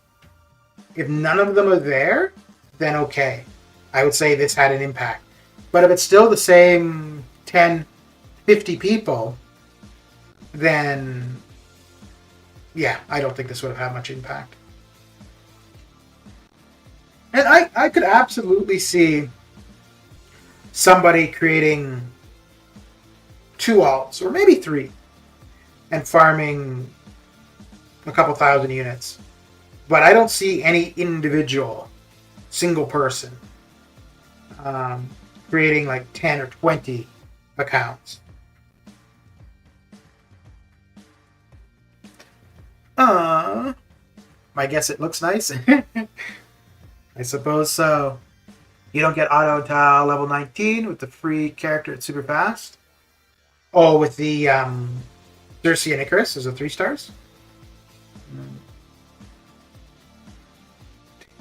if none of them are there, then okay. I would say this had an impact. But if it's still the same 10, 50 people, then yeah, I don't think this would have had much impact. And I could absolutely see somebody creating 2 alts, or maybe 3, and farming a couple thousand units. But I don't see any individual single person creating like 10 or 20 accounts. I guess it looks nice. I suppose so. You don't get auto until level 19 with the free character. It's super fast. Oh, with the Sersi and Icarus is a 3 stars.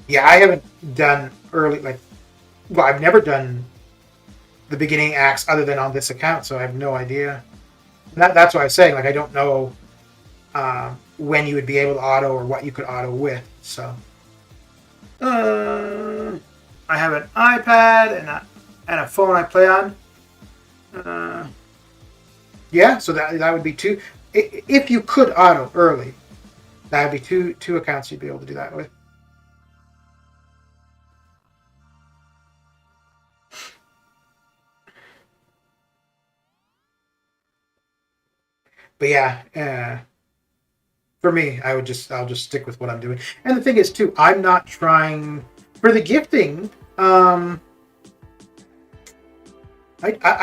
Yeah, I haven't done early, well, I've never done the beginning acts other than on this account, so I have no idea. That's what I was saying. Like, I don't know when you would be able to auto or what you could auto with. So, I have an iPad and a phone I play on. Yeah, so that would be 2. If you could auto early, that would be two accounts you'd be able to do that with. But yeah, for me, I'll just stick with what I'm doing. And the thing is, too, I'm not trying for the gifting. I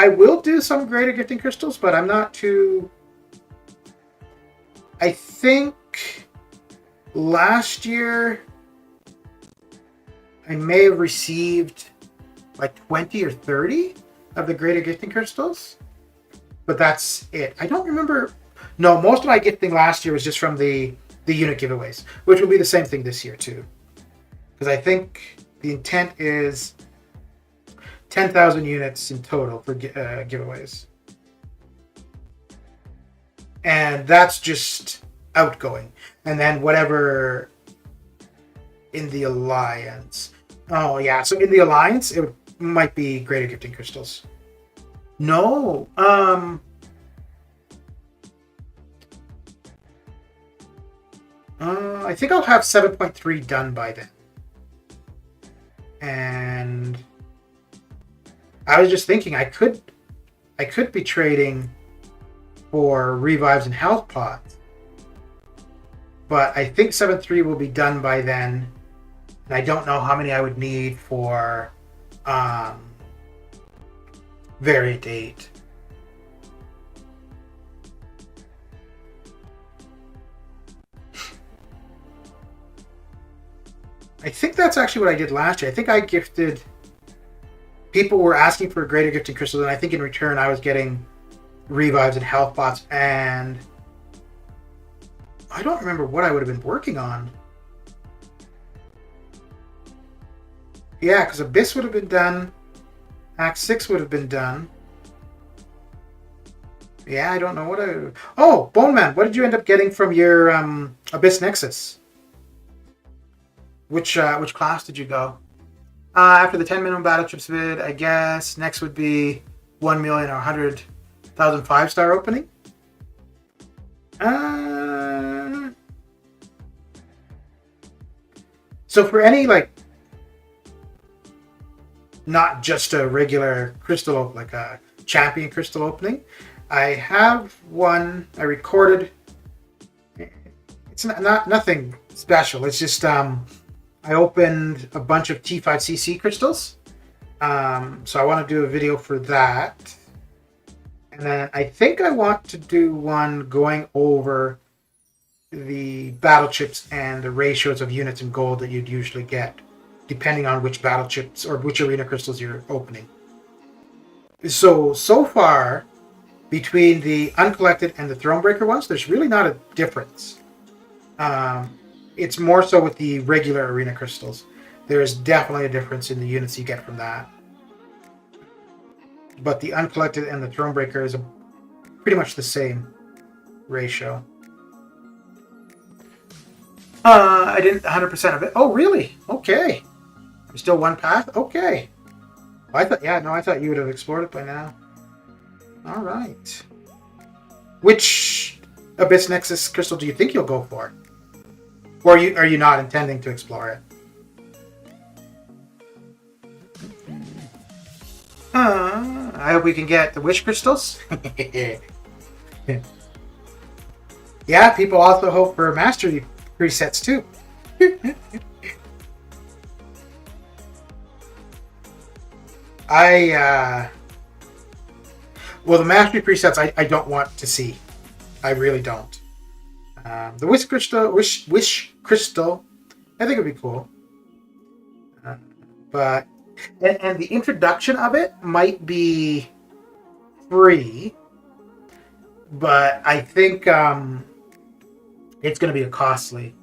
will do some greater gifting crystals, but I'm not too. I think last year I may have received like 20 or 30 of the greater gifting crystals, but that's it. I don't remember. No, most of my gifting last year was just from the unit giveaways, which will be the same thing this year too. Because I think the intent is 10,000 units in total for giveaways. And that's just outgoing. And then whatever in the Alliance. Oh, yeah. So in the Alliance, it might be greater gifting crystals. No. I think I'll have 7.3 done by then. And I was just thinking I could be trading for revives and health pots. But I think 7.3 will be done by then. And I don't know how many I would need for Variant 8. I think that's actually what I did last year. I think I gifted... People were asking for greater gifting crystals, and I think in return I was getting revives and health pots, and I don't remember what I would have been working on. Yeah, because Abyss would have been done. Act 6 would have been done. Yeah, I don't know what I... Oh, Bone Man, what did you end up getting from your Abyss Nexus? Which class did you go? After the 10 minimum battle chips vid, I guess next would be 1 million or 100,000 5-star opening. So for any, like, not just a regular crystal, like a champion crystal opening, I have one I recorded. It's not nothing special. It's just I opened a bunch of T5CC crystals. So I want to do a video for that. And then I think I want to do one going over the battle chips and the ratios of units and gold that you'd usually get, depending on which battle chips or which arena crystals you're opening. So far, between the uncollected and the Thronebreaker ones, there's really not a difference. It's more so with the regular arena crystals. There is definitely a difference in the units you get from that. But the uncollected and the Thronebreaker is pretty much the same ratio. I didn't 100% of it. Oh, really? Okay. There's still one path? Okay. I thought you would have explored it by now. All right. Which Abyss Nexus crystal do you think you'll go for? Or are you not intending to explore it? I hope we can get the wish crystals. Yeah, people also hope for mastery presets too. Well, the mastery presets I don't want to see. I really don't. The wish crystal, I think would be cool. But and the introduction of it might be free, but I think it's going to be a costly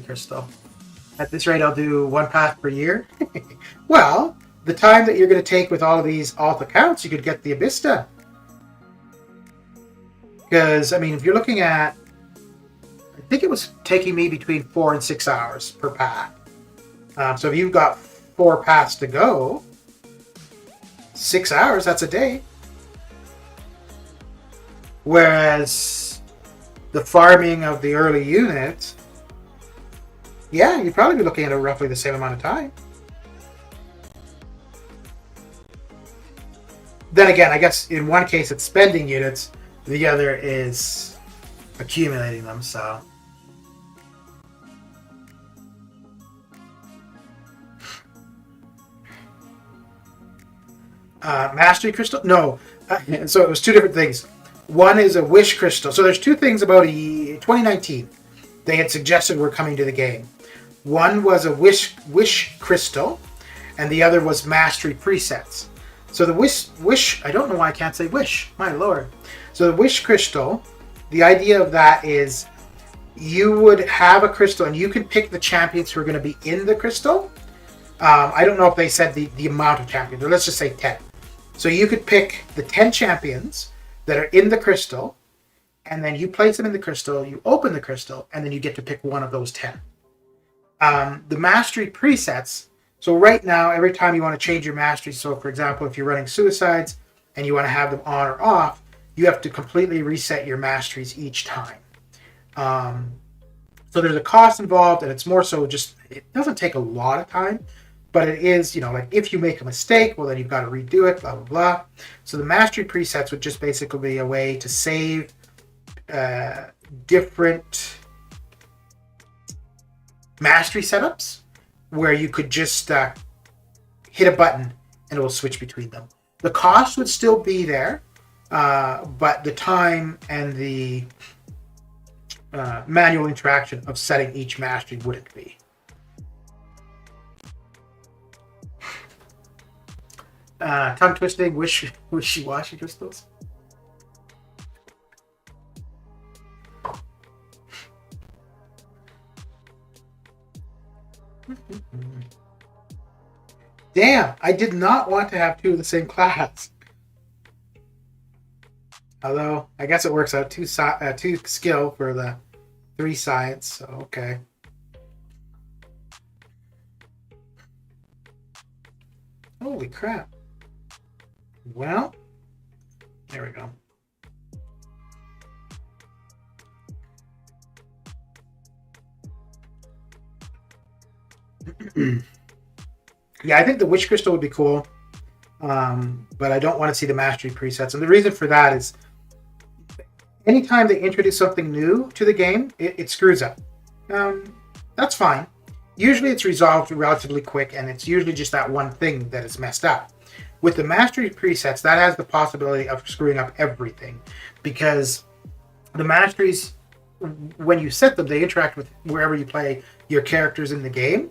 crystal. At this rate, I'll do one path per year. Well, the time that you're going to take with all of these alt accounts, you could get the Abyss done. Because, I mean, if you're looking at, I think it was taking me between 4 and 6 hours per path. So if you've got 4 paths to go, 6 hours, that's a day. Whereas the farming of the early units, yeah, you'd probably be looking at roughly the same amount of time. Then again, I guess in one case it's spending units, the other is accumulating them, so. Mastery crystal? No. So it was 2 different things. One is a wish crystal. So there's 2 things about 2019 they had suggested were coming to the game. One was a wish crystal, and the other was mastery presets. So the wish, I don't know why I can't say wish. My lord. So the wish crystal, the idea of that is you would have a crystal, and you can pick the champions who are going to be in the crystal. I don't know if they said the amount of champions, or let's just say 10. So you could pick the 10 champions that are in the crystal, and then you place them in the crystal, you open the crystal, and then you get to pick one of those 10. The mastery presets, so right now, every time you want to change your mastery, so for example, if you're running suicides and you want to have them on or off, you have to completely reset your masteries each time. So there's a cost involved, and it's more so just, it doesn't take a lot of time, but it is, like if you make a mistake, well, then you've got to redo it, blah, blah, blah. So the mastery presets would just basically be a way to save different mastery setups where you could just hit a button and it will switch between them. The cost would still be there, but the time and the manual interaction of setting each mastery wouldn't be. Tongue twisting, wishy-washy crystals. Damn, I did not want to have 2 of the same class. Although, I guess it works out 2 skill for the 3 science, so okay. Holy crap. Well, there we go. Yeah, I think the Witch Crystal would be cool, but I don't want to see the Mastery presets. And the reason for that is anytime they introduce something new to the game, it screws up. That's fine. Usually it's resolved relatively quick, and it's usually just that one thing that is messed up. With the Mastery presets, that has the possibility of screwing up everything, because the Masteries, when you set them, they interact with wherever you play your characters in the game.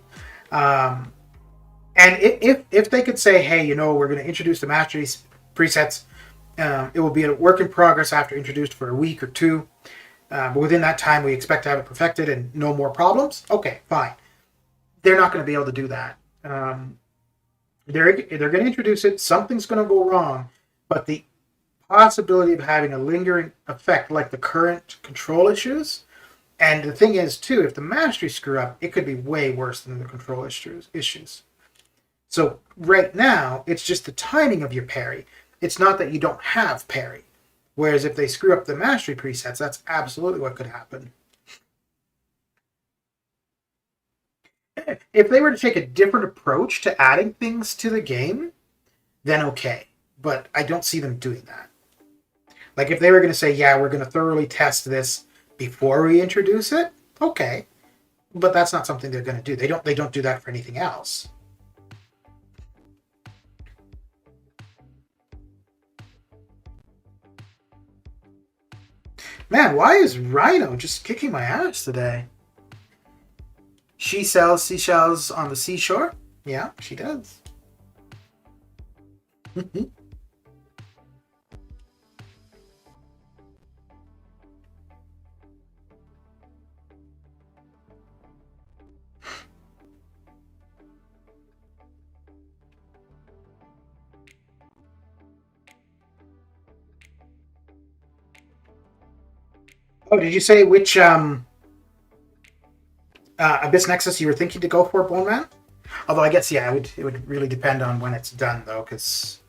And if they could say, hey, we're going to introduce the Mastery presets, it will be a work in progress after introduced for a week or 2. But within that time, we expect to have it perfected and no more problems. Okay, fine. They're not going to be able to do that. They're going to introduce it. Something's going to go wrong. But the possibility of having a lingering effect like the current control issues, and the thing is, too, if the Mastery screw up, it could be way worse than the control issues. So right now, it's just the timing of your parry. It's not that you don't have parry. Whereas if they screw up the Mastery presets, that's absolutely what could happen. If they were to take a different approach to adding things to the game, then okay. But I don't see them doing that. Like if they were going to say, yeah, we're going to thoroughly test this before we introduce it, okay. But that's not something they're going to do. They don't do that for anything else. Man, why is Rhino just kicking my ass today? She sells seashells on the seashore. Yeah, she does. Oh, did you say which Abyss Nexus you were thinking to go for, Bone Man? Although I guess, yeah, it would really depend on when it's done, though, because...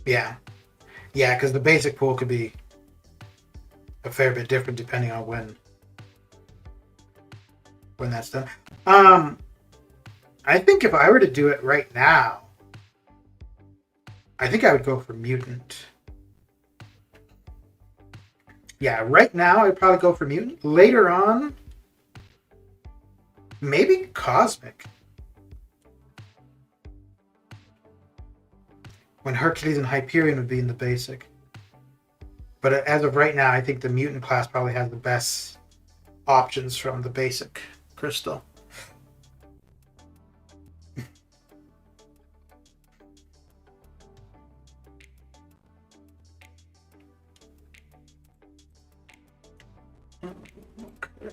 Yeah. Yeah, because the basic pool could be a fair bit different depending on when that's done. I think if I were to do it right now, I think I would go for Mutant. Yeah, right now I'd probably go for Mutant. Later on, maybe Cosmic. When Hercules and Hyperion would be in the basic. But as of right now, I think the Mutant class probably has the best options from the basic crystal. Okay.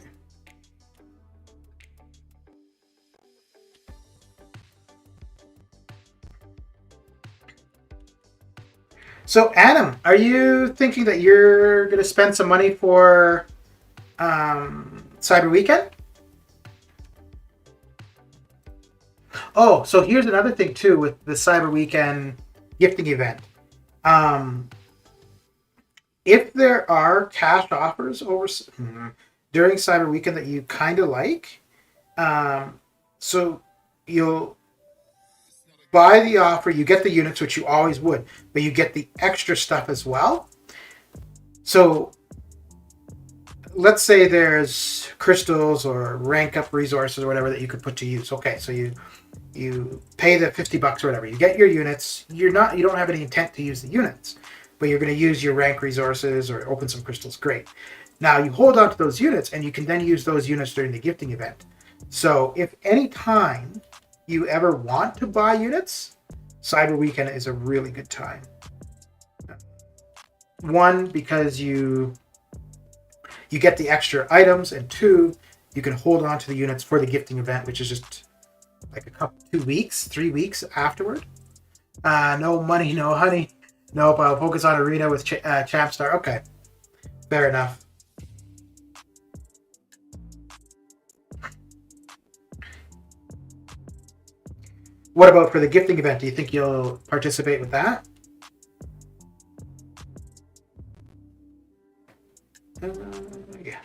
So, Adam, are you thinking that you're going to spend some money for Cyber Weekend? Oh, so here's another thing too with the Cyber Weekend gifting event. If there are cash offers during Cyber Weekend that you kind of like, so you'll buy the offer, you get the units, which you always would, but you get the extra stuff as well. So let's say there's crystals or rank up resources or whatever that you could put to use. Okay, so you pay the $50 or whatever. You get your units. You don't have any intent to use the units, but you're going to use your rank resources or open some crystals. Great. Now you hold on to those units, and you can then use those units during the gifting event. So if any time you ever want to buy units, Cyber Weekend is a really good time. One, because you get the extra items, and two, you can hold on to the units for the gifting event, which is just like 3 weeks afterward. No money, no honey. Nope, I'll focus on Arena with Champstar. Okay, fair enough. What about for the gifting event? Do you think you'll participate with that? Yeah.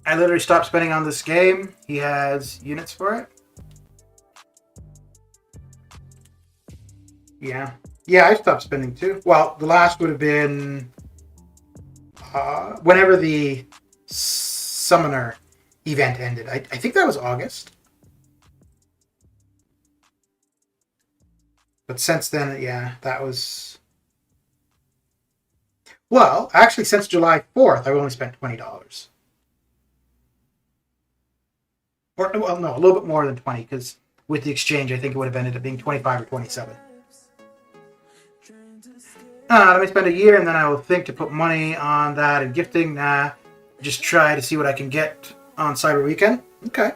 I literally stopped spending on this game. He has units for it. Yeah. Yeah, I stopped spending too. Well, the last would have been whenever the Summoner event ended. I think that was August. But since then, yeah, that was... Well, actually, since July 4th, I've only spent $20. Or, well, no, a little bit more than 20, because with the exchange, I think it would have ended up being 25 or 27. Let me spend a year, and then I will think to put money on that and gifting. Nah, just try to see what I can get on Cyber Weekend. Okay.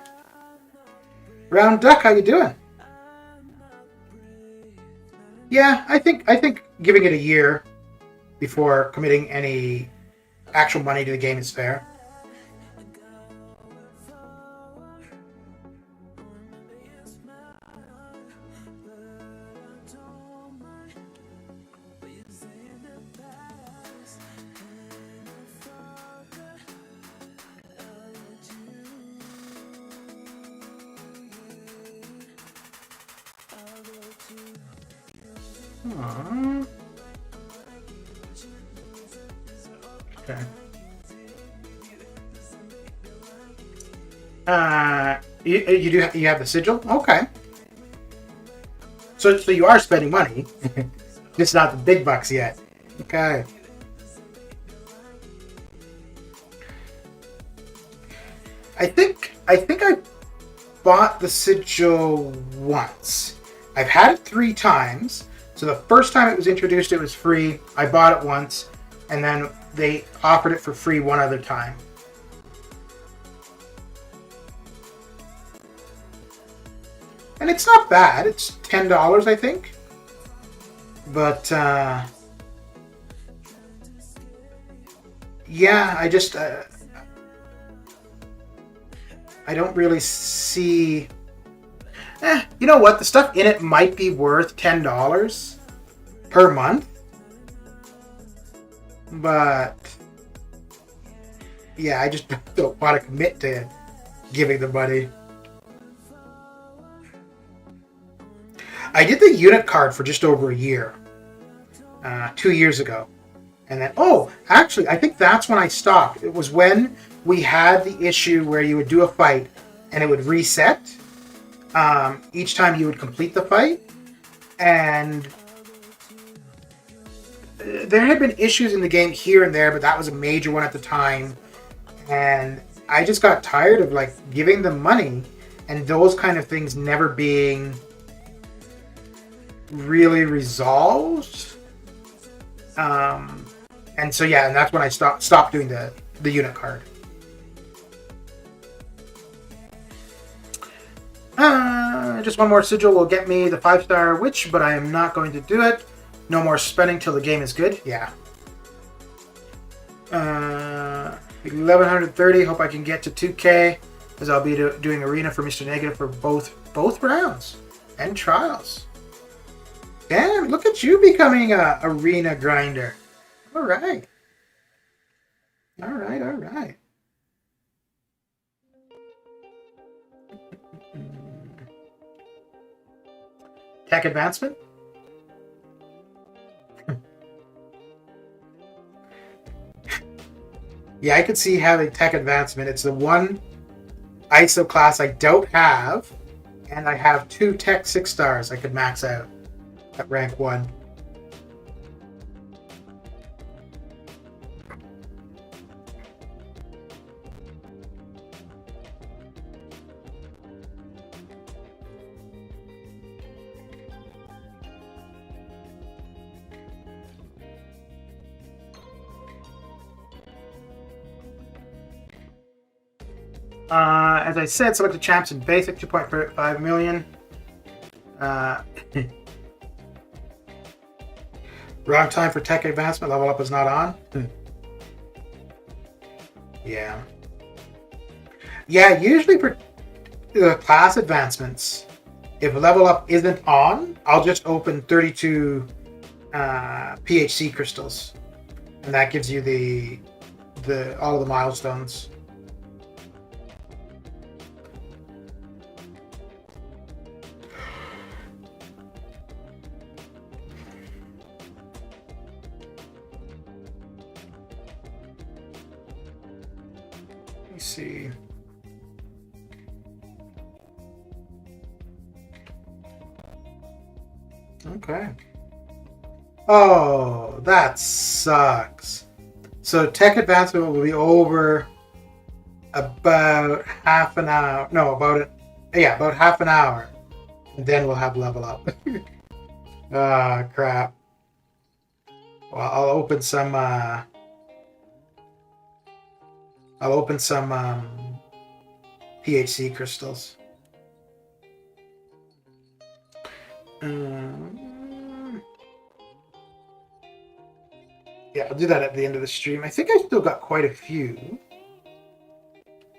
Round Duck, how you doing? Yeah, I think giving it a year before committing any actual money to the game is fair. Aww. Okay. You have the sigil? Okay. So you are spending money, just not the big bucks yet. Okay. I think I bought the sigil once. I've had it 3 times. So the first time it was introduced, it was free. I bought it once, and then they offered it for free one other time. And it's not bad. It's $10, I think. But yeah, I just I don't really see. You know what? The stuff in it might be worth $10 per month, but yeah, I just don't want to commit to giving the money. I did the unit card for just over a year, 2 years ago. And then, actually, I think that's when I stopped. It was when we had the issue where you would do a fight and it would reset each time you would complete the fight. And there had been issues in the game here and there, but that was a major one at the time. And I just got tired of like giving them money and those kind of things never being really resolved. And so yeah, and that's when I stopped doing the unit card. Just one more sigil will get me the 5-star witch, but I am not going to do it. No more spending till the game is good. Yeah. 1130. Hope I can get to 2K, as I'll be doing arena for Mr. Negative for both rounds and trials. Damn, look at you becoming a arena grinder. All right. All right. Tech advancement? Yeah, I could see having tech advancement. It's the one ISO class I don't have, and I have 2 tech 6 stars I could max out at rank 1. As I said, select the champs in basic, 2.5 million. Wrong time for tech advancement. Level up is not on. Yeah. Yeah, usually for class advancements, if level up isn't on, I'll just open 32 PHC crystals. And that gives you the all of the milestones. See. Okay. Oh, that sucks. So tech advancement will be over about half an hour. No, about half an hour. And then we'll have level up. Ah, crap. Well, I'll open some PHC crystals. Yeah, I'll do that at the end of the stream. I think I still got quite a few.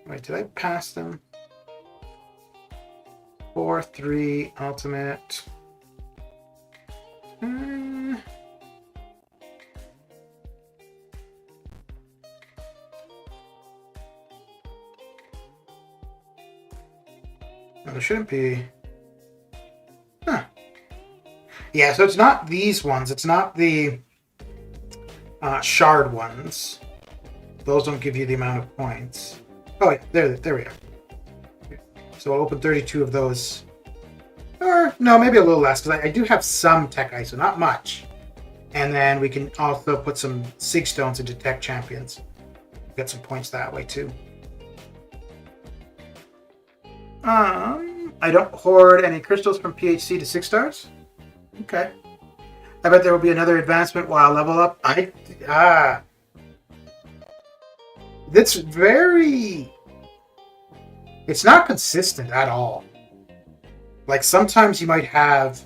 Wait, did I pass them? 4, 3, ultimate. No, there shouldn't be. Huh. Yeah, so it's not these ones. It's not the shard ones. Those don't give you the amount of points. Oh, yeah, there we are. So I'll open 32 of those. Or, no, maybe a little less, because I do have some tech ISO, not much. And then we can also put some Sig Stones into tech champions. Get some points that way, too. I don't hoard any crystals from PHC to 6 stars. Okay. I bet there will be another advancement while I level up. That's very... It's not consistent at all. Like, sometimes you might have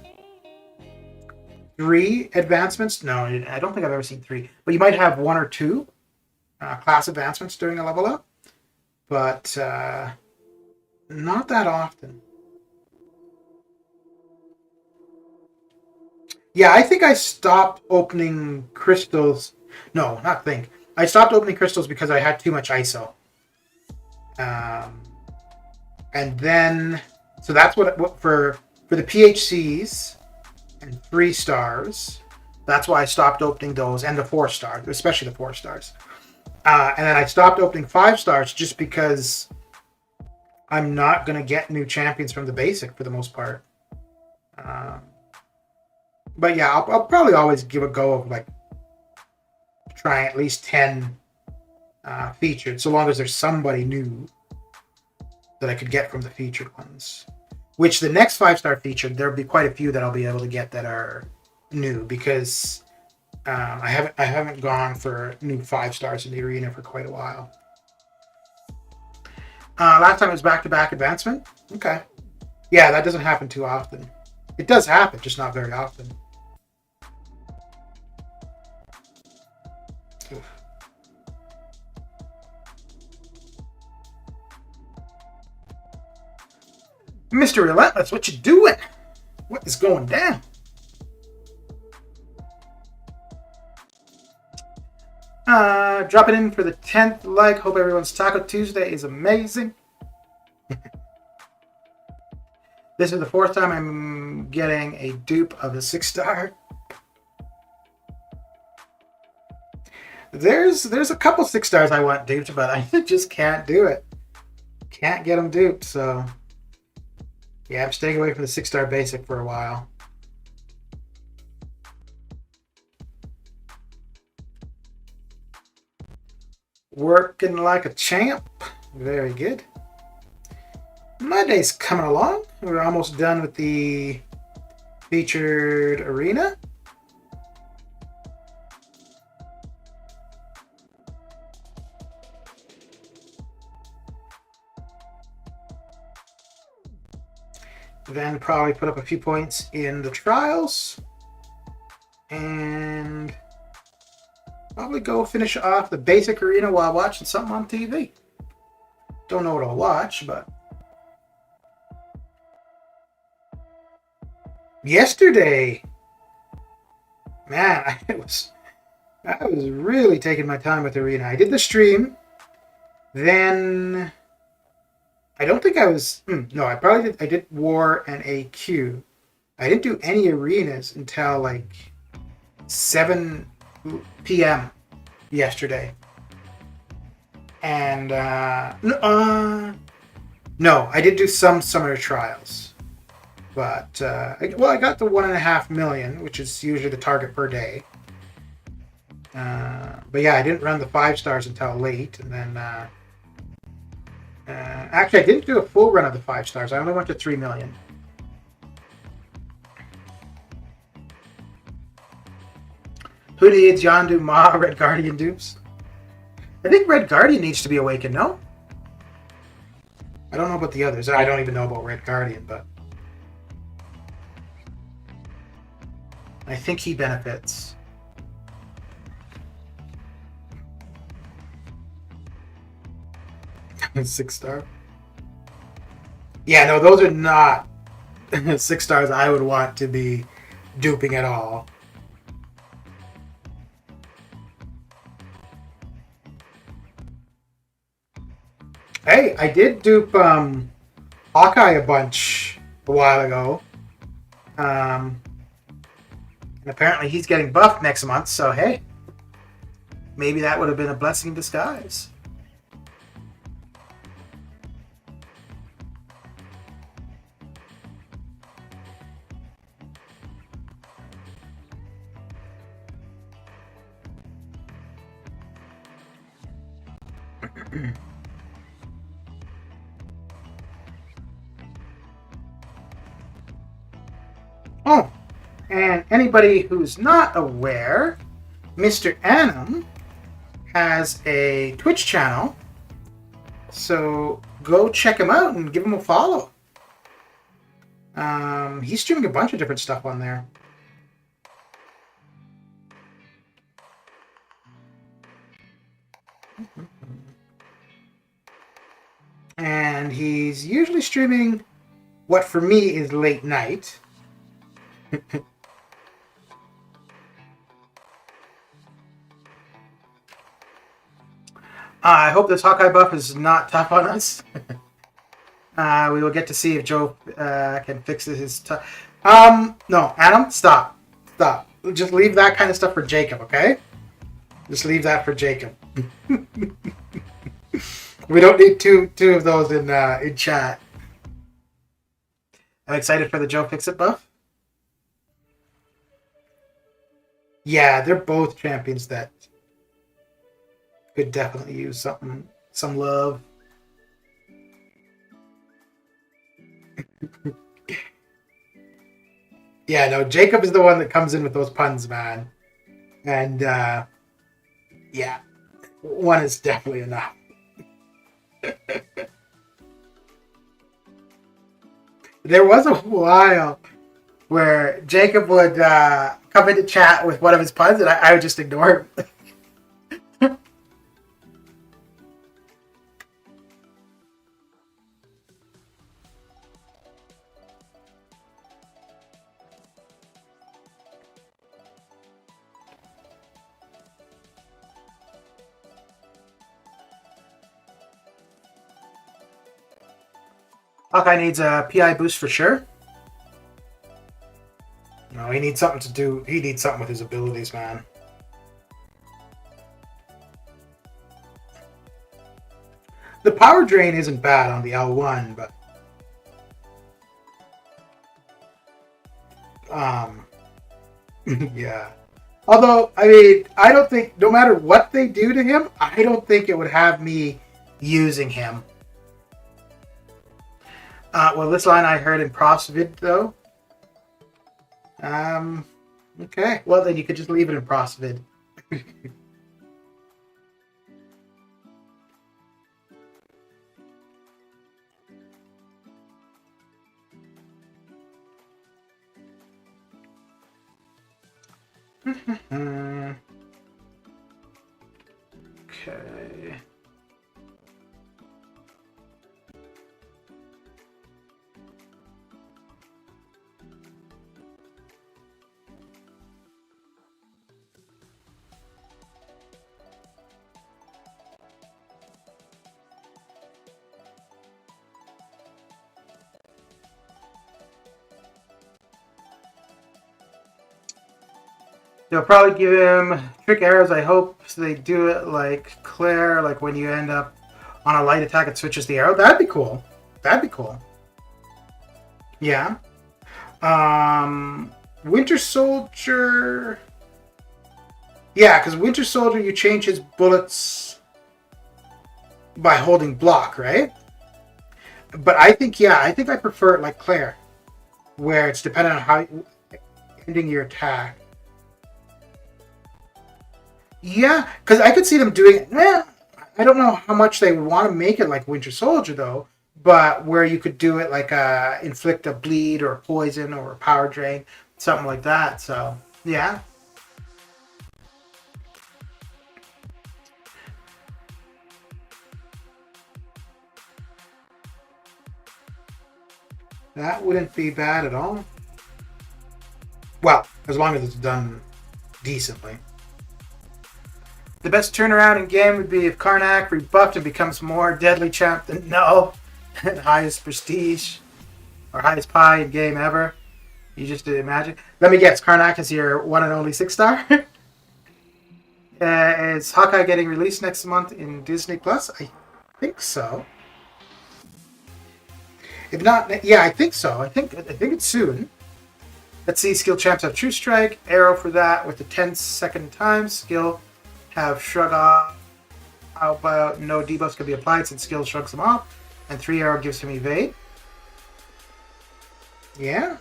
3 advancements. No, I don't think I've ever seen 3. But you might have 1 or 2 class advancements during a level up. But not that often. Yeah, I think I stopped opening crystals. No, not think. I stopped opening crystals because I had too much ISO. And then, so that's what for the PHCs and 3 stars. That's why I stopped opening those, and the 4 stars, especially the 4 stars. And then I stopped opening 5 stars just because I'm not going to get new champions from the basic for the most part. But yeah, I'll probably always give a go of like trying at least 10 featured, so long as there's somebody new that I could get from the featured ones. Which the next 5-star featured, there'll be quite a few that I'll be able to get that are new, because I haven't gone for new 5 stars in the arena for quite a while. Last time it was back-to-back advancement. Okay, yeah, that doesn't happen too often. It does happen, just not very often. Oof. Mr. Relentless, what you doing? What is going down? Dropping in for the 10th like. Hope everyone's Taco Tuesday is amazing. This is the 4th time I'm getting a dupe of a 6-star. There's a couple 6 stars I want duped, but I just can't do it. Can't get them duped, so yeah, I'm staying away from the 6-star basic for a while. Working like a champ. Very good. My day's coming along. We're almost done with the featured arena. Then probably put up a few points in the trials. And probably go finish off the basic arena while watching something on TV. Don't know what I'll watch, but yesterday, man, I was really taking my time with arena. I did the stream, then I don't think I was. No, I probably did. I did War and AQ. I didn't do any arenas until like 7 p.m. yesterday. And no, I did do some summer trials, but I got the 1.5 million, which is usually the target per day. But yeah, I didn't run the 5 stars until late, and then actually I didn't do a full run of the 5 stars. I only went to 3 million. Who needs Yondu Ma Red Guardian dupes? I think Red Guardian needs to be awakened, no? I don't know about the others. I don't even know about Red Guardian, but I think he benefits. Six star? Yeah, no, those are not 6 stars I would want to be duping at all. Hey, I did dupe Hawkeye a bunch a while ago. And apparently he's getting buffed next month, so hey, maybe that would have been a blessing in disguise. Oh, and anybody who's not aware, Mr. Annam has a Twitch channel, so go check him out and give him a follow. He's streaming a bunch of different stuff on there. And he's usually streaming what for me is late night. I hope this Hawkeye buff is not tough on us. We will get to see if Joe can fix his no, Adam, stop. Just leave that kind of stuff for Jacob, okay? Just leave that for Jacob. We don't need two of those in chat. I'm excited for the Joe Fix-It buff. Yeah, they're both champions that could definitely use some love. Yeah, no, Jacob is the one that comes in with those puns, man. And yeah, one is definitely enough. There was a while where Jacob would come into chat with one of his puns, and I would just ignore him. Hawkeye needs a PI boost for sure. No, he needs something to do. He needs something with his abilities, man. The power drain isn't bad on the L1, but yeah. Although, I mean, I don't think, no matter what they do to him, I don't think it would have me using him. Well, this line I heard in Prosvid, though. Okay. Well, then you could just leave it in Prosvid. Okay. They'll probably give him trick arrows, I hope. So they do it like Claire, like when you end up on a light attack, it switches the arrow. That'd be cool. That'd be cool. Yeah. Winter Soldier. Yeah, because Winter Soldier, you change his bullets by holding block, right? But I think, yeah, I think I prefer it like Claire, where it's dependent on how ending your attack. Yeah, because I could see them doing. I don't know how much they would want to make it like Winter Soldier though, but where you could do it like inflict a bleed or a poison or a power drain, something like that. So yeah. That wouldn't be bad at all. Well, as long as it's done decently. The best turnaround in game would be if Karnak rebuffed and becomes more deadly champ than Null and highest prestige or highest pie in game ever. You just imagine. Let me guess. Karnak is your one and only 6-star. Is Hawkeye getting released next month in Disney Plus? I think so. If not, yeah, I think so. I think it's soon. Let's see. Skill champs have True Strike, Arrow for that with the 10-second time. Skill have Shrug off. How about no debuffs can be applied since skill shrugs them off, and 3 Arrow gives him evade. Yeah,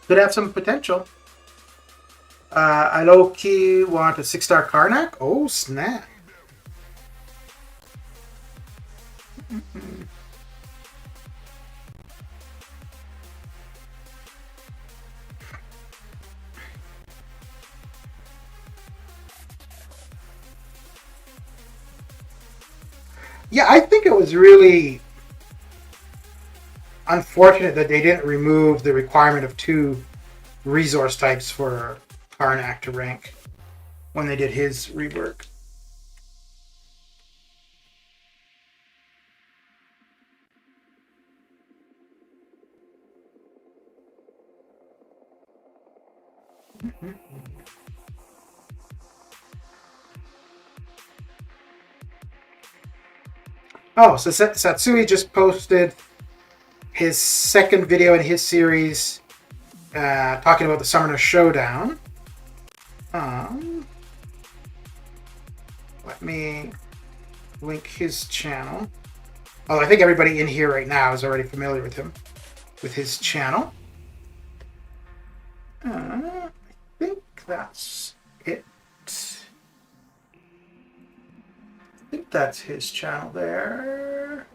could have some potential. I low-key want a 6-star Karnak. Oh, snap. Yeah, I think it was really unfortunate that they didn't remove the requirement of 2 resource types for Karnak to rank when they did his rework. Oh, so Satsui just posted his second video in his series talking about the Summoner Showdown. Let me link his channel. Oh, I think everybody in here right now is already familiar with him, with his channel. I think that's it. I think that's his channel there.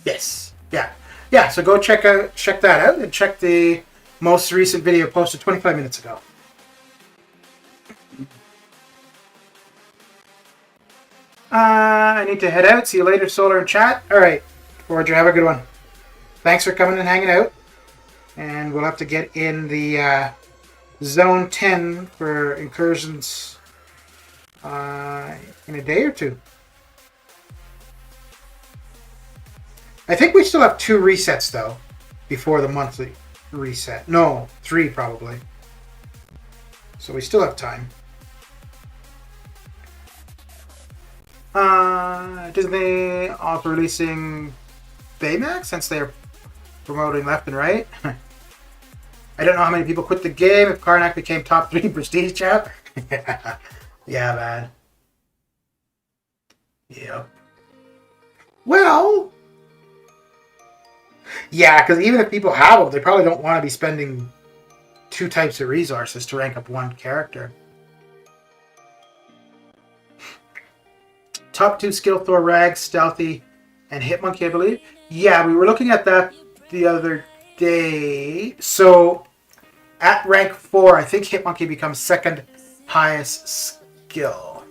Yes. Yeah. So go check that out, and check the most recent video posted 25 minutes ago. I need to head out. See you later, Solar and chat. All right, Forger, have a good one. Thanks for coming and hanging out. And we'll have to get in the Zone 10 for incursions in a day or two. I think we still have 2 resets, though, before the monthly reset. No, 3 probably. So we still have time. Disney also releasing Baymax since they're promoting left and right. I don't know how many people quit the game if Karnak became top 3 prestige champ. Yeah, man. Yep. Well, yeah, because even if people have them, they probably don't want to be spending 2 types of resources to rank up 1 character. Top 2 skill Thor Rags, Stealthy, and Hitmonkey, I believe. Yeah, we were looking at that the other day. So at rank 4, I think Hitmonkey becomes 2nd highest skill.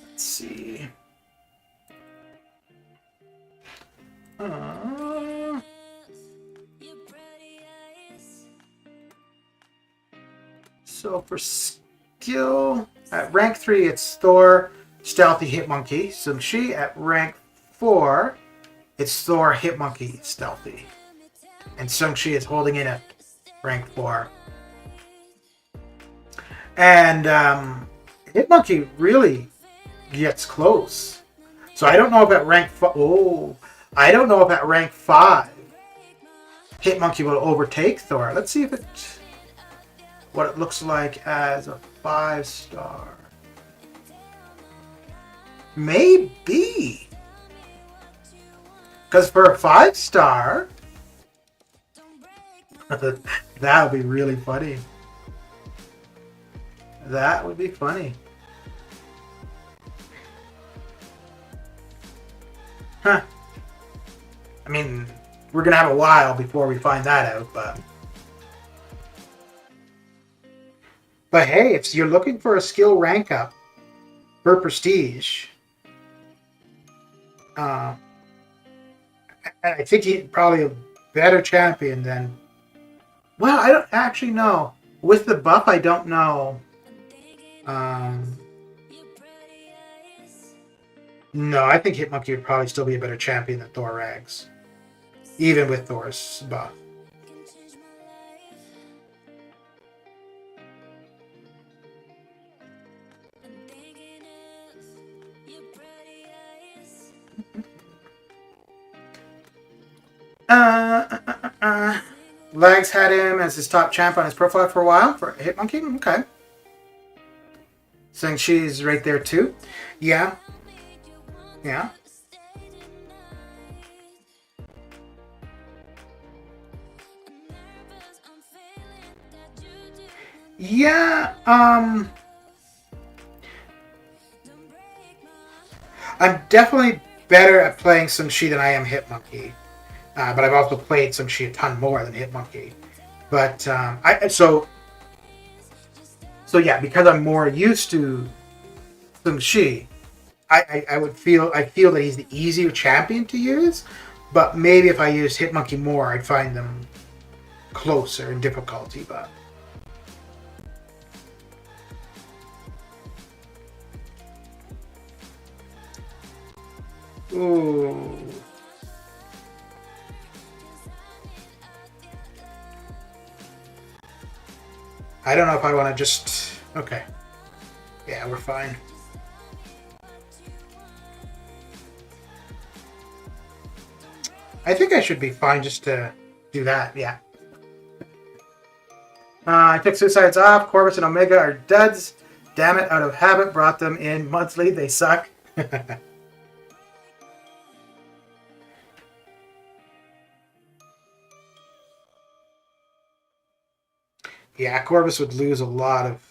Let's see. So for skill, at rank 3, it's Thor, Stealthy, Hitmonkey, Sung-Shi. At rank 4, it's Thor, Hitmonkey, Stealthy. And Sung-Shi is holding in at rank 4. And Hitmonkey really gets close. So I don't know if at rank 5... Oh, I don't know if at rank 5 Hitmonkey will overtake Thor. Let's see if what it looks like as a 5-star. Maybe. Because for a 5-star, that would be really funny. That would be funny. Huh. I mean, we're going to have a while before we find that out, but... But hey, if you're looking for a skill rank up for Prestige, I think he's probably a better champion than... Well, I don't actually know. With the buff, I don't know. No, I think Hitmonkey would probably still be a better champion than Thor Rags. even with Thor's buff. Lags had him as his top champ on his profile for a while for Hitmonkey. Okay. Saying she's right there too. Yeah. Yeah. Yeah. I'm definitely better at playing Sung-Shi than I am Hitmonkey. But I've also played Sung-Shi a ton more than Hitmonkey. But so yeah, because I'm more used to Sung-Shi, I feel that he's the easier champion to use. But maybe if I used Hitmonkey more, I'd find them closer in difficulty. But ooh. I don't know if I want to just... Okay. Yeah, we're fine. I think I should be fine just to do that, yeah. I took Suicides off. Corvus and Omega are duds. Damn it, out of habit, brought them in monthly. They suck. Yeah, Corvus would lose a lot of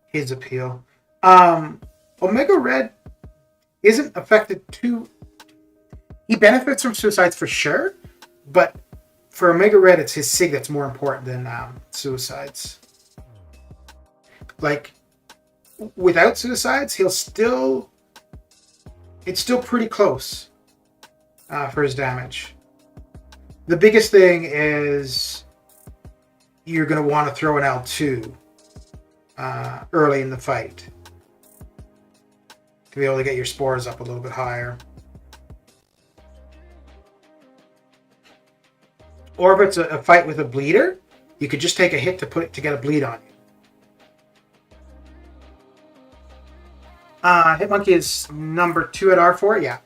his appeal. Omega Red isn't affected too... He benefits from Suicides for sure, but for Omega Red, it's his Sig that's more important than Suicides. Like, without Suicides, he'll still... It's still pretty close for his damage. The biggest thing is you're going to want to throw an L2 early in the fight to be able to get your spores up a little bit higher. Or if it's a fight with a bleeder, you could just take a hit to get a bleed on you. Hitmonkey is number 2 at R4, yeah.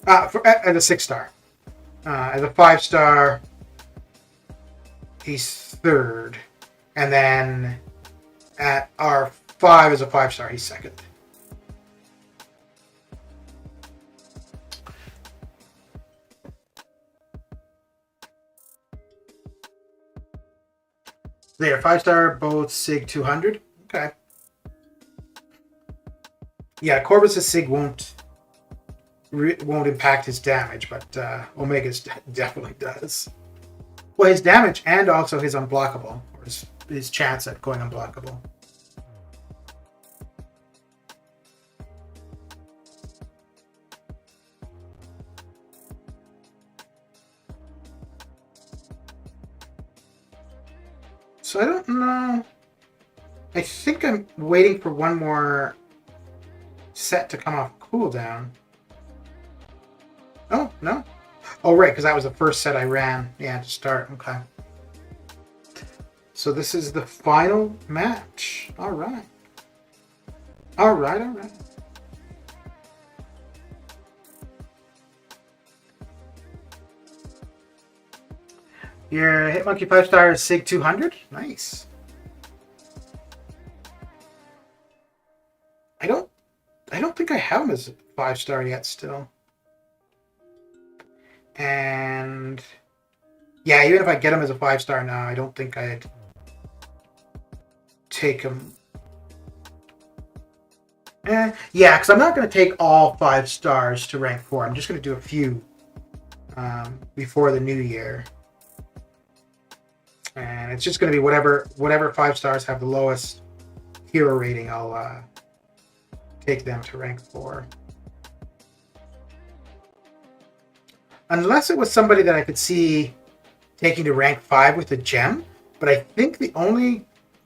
At a 6-star. As a 5-star, he's 3rd. And then at R5 as a 5-star, he's 2nd. They are 5-star, both Sig 200. Okay. Yeah, Corvus' Sig won't impact his damage, but Omega's definitely does. Well, his damage and also his unblockable, or his chance at going unblockable. So I don't know. I think I'm waiting for one more set to come off cooldown. Oh, no. Oh, right, because that was the first set I ran. Yeah, to start. Okay. So this is the final match. All right. All right, all right. Your Hitmonkey 5-star is Sig 200. Nice. I don't think I have him as a 5-star yet still. And yeah, even if I get him as a 5-star now, I don't think I'd take him. Yeah, because I'm not going to take all 5 stars to rank 4. I'm just going to do a few before the new year. And it's just going to be whatever 5 stars have the lowest hero rating, I'll take them to rank 4. Unless it was somebody that I could see taking to rank 5 with a gem. But I think the only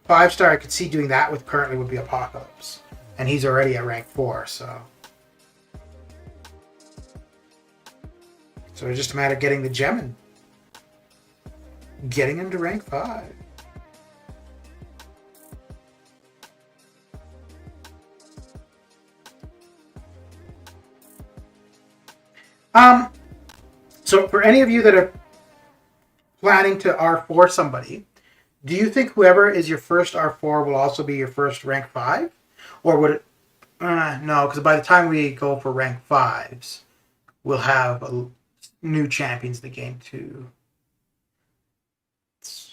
5-star I could see doing that with currently would be Apocalypse. And he's already at rank 4, so... So it's just a matter of getting the gem and getting into rank 5. So for any of you that are planning to R4 somebody, do you think whoever is your first R4 will also be your first rank 5? Or would it... no, because by the time we go for rank 5s, we'll have new champions in the game too.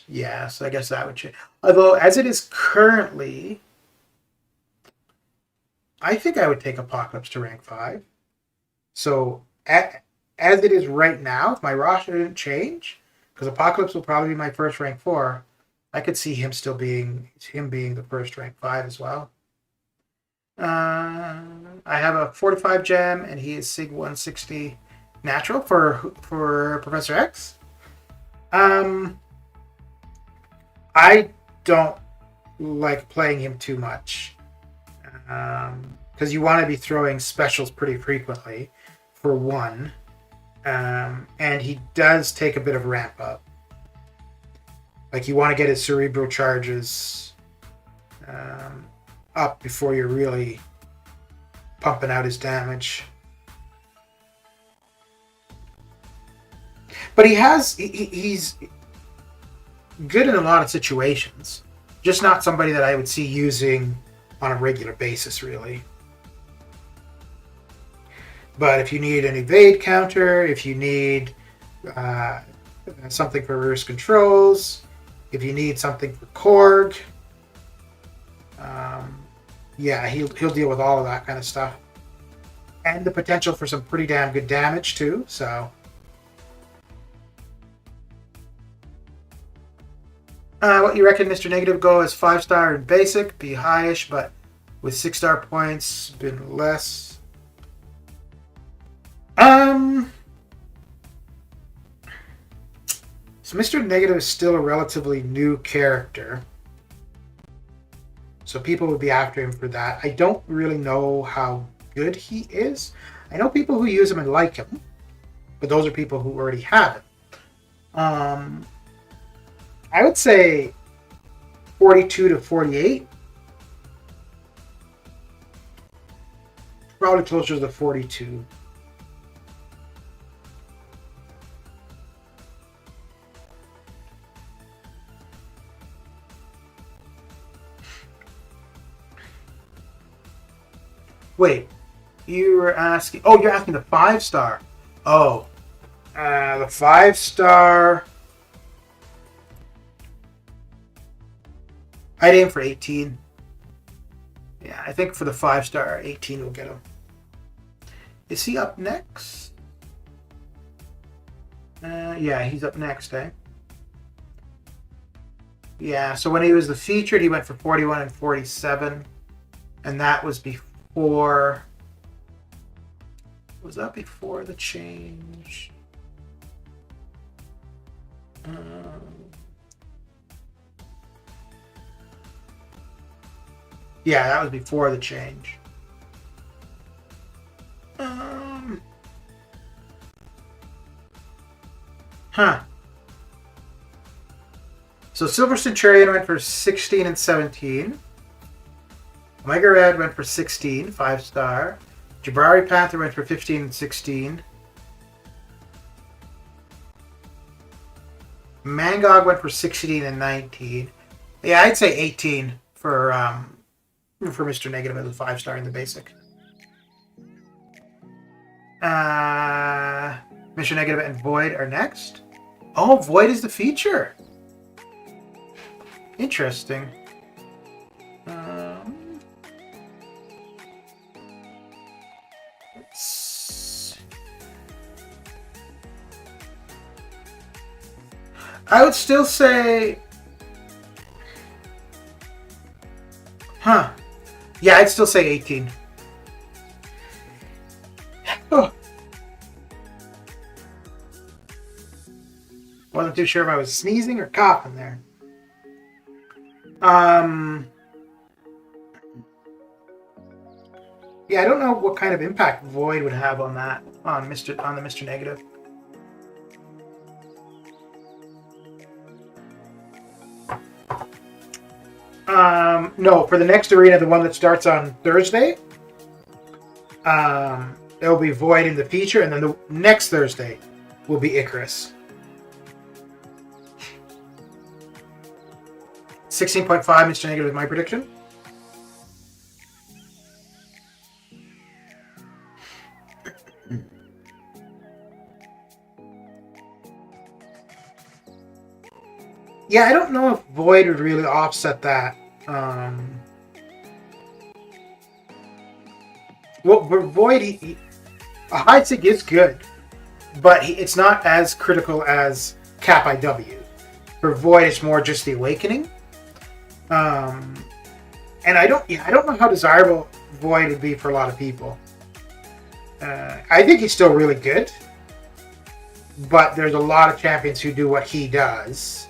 Yeah, so I guess that would change. Although, as it is currently, I think I would take Apocalypse to rank 5. So, as it is right now, if my roster didn't change, because Apocalypse will probably be my first rank 4, I could see him being the first rank 5 as well. I have a 45 gem, and he is Sig 160 natural for Professor X. I don't like playing him too much because you want to be throwing specials pretty frequently, for one, and he does take a bit of ramp up. Like, you want to get his cerebral charges up before you're really pumping out his damage. But he's good in a lot of situations, just not somebody that I would see using on a regular basis, really. But if you need an evade counter, if you need something for reverse controls, if you need something for Korg, yeah, he'll deal with all of that kind of stuff. And the potential for some pretty damn good damage, too, so... what you reckon, Mr. Negative? Go as 5-star in basic, be highish, but with 6-star points, been less. So Mr. Negative is still a relatively new character, so people would be after him for that. I don't really know how good he is. I know people who use him and like him, but those are people who already have him. I would say 42 to 48. Probably closer to the 42. Wait, you were asking... Oh, you're asking the 5-star. Oh, the 5-star... I'd aim for 18. Yeah, I think for the 5-star, 18 will get him. Is he up next? Yeah, he's up next, eh? Yeah, so when he was the featured, he went for 41 and 47. And that was before... Was that before the change? Yeah, that was before the change. So Silver Centurion went for 16 and 17. Omega Red went for 16, 5-star. Jabari Panther went for 15 and 16. Mangog went for 16 and 19. Yeah, I'd say 18 for Mr. Negative as a 5-star in the basic. Mr. Negative and Void are next. Oh, Void is the feature. Interesting. I would still say... Yeah, I'd still say 18. Oh. Wasn't too sure if I was sneezing or coughing there. Yeah, I don't know what kind of impact Void would have on that, on the Mr. Negative. No, for the next arena, the one that starts on Thursday, it'll be Void in the feature, and then the next Thursday will be Icarus. 16.5, Mr. Negative, my prediction. Yeah, I don't know if Void would really offset that. Well, for Void, a high sig is good, but it's not as critical as Cap IW. For Void, it's more just the awakening. And I don't know how desirable Void would be for a lot of people. I think he's still really good, but there's a lot of champions who do what he does.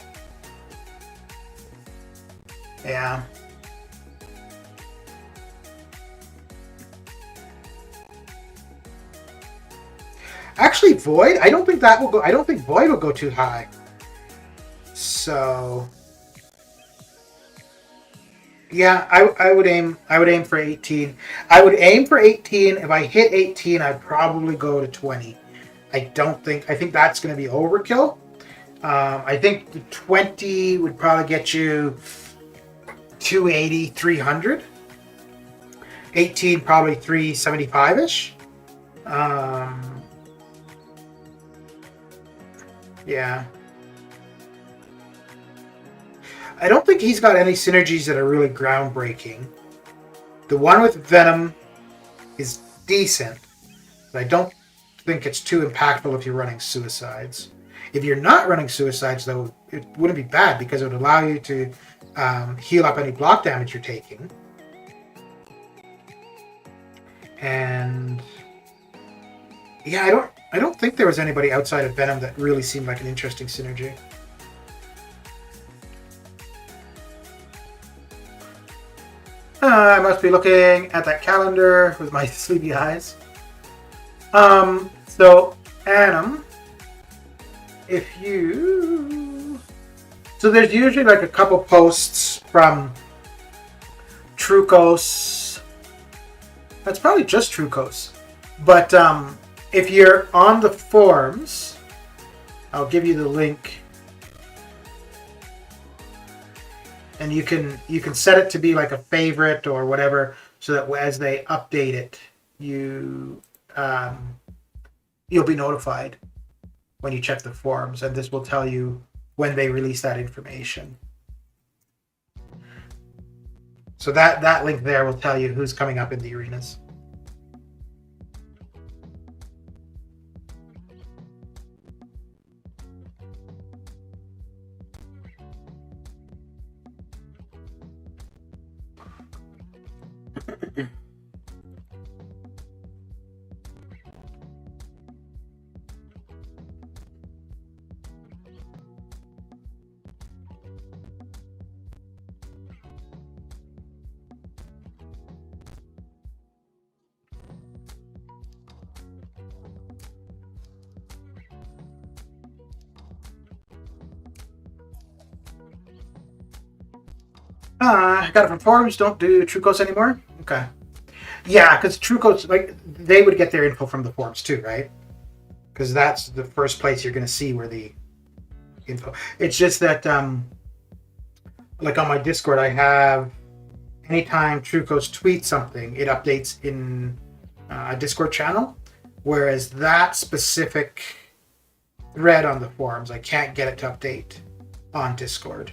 Yeah. Actually, Void, I don't think that will go. I don't think Void will go too high. So, yeah, I would aim for 18. I would aim for 18. If I hit 18, I'd probably go to 20. I think that's going to be overkill. I think the 20 would probably get you 280, 300. 18 probably 375-ish. Yeah. I don't think he's got any synergies that are really groundbreaking. The one with Venom is decent, but I don't think it's too impactful if you're running Suicides. If you're not running Suicides, though, it wouldn't be bad because it would allow you to heal up any block damage you're taking. And yeah, I don't think there was anybody outside of Venom that really seemed like an interesting synergy. I must be looking at that calendar with my sleepy eyes. So Adam, so there's usually like a couple posts from Trucos. That's probably just Trucos. But if you're on the forums, I'll give you the link. And you can set it to be like a favorite or whatever, so that as they update it, you'll be notified when you check the forums, and this will tell you when they release that information. So that link there will tell you who's coming up in the arenas. I got it from forums. Don't do Trucos anymore? Okay. Yeah, because Trucos, like, they would get their info from the forums too, right? Because that's the first place you're going to see where the info. It's just that, like on my Discord, I have anytime Trucos tweets something, it updates in a Discord channel. Whereas that specific thread on the forums, I can't get it to update on Discord.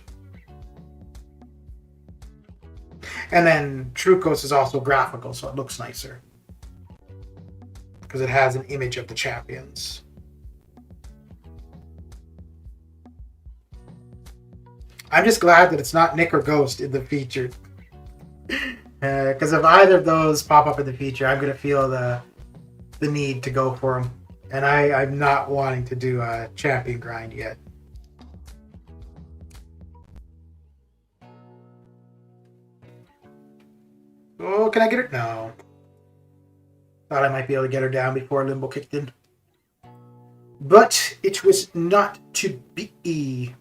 And then Trucos is also graphical, so it looks nicer. Because it has an image of the champions. I'm just glad that it's not Nick or Ghost in the feature. Because if either of those pop up in the feature, I'm going to feel the need to go for them. And I'm not wanting to do a champion grind yet. Oh, can I get her? No. Thought I might be able to get her down before Limbo kicked in. But it was not to be.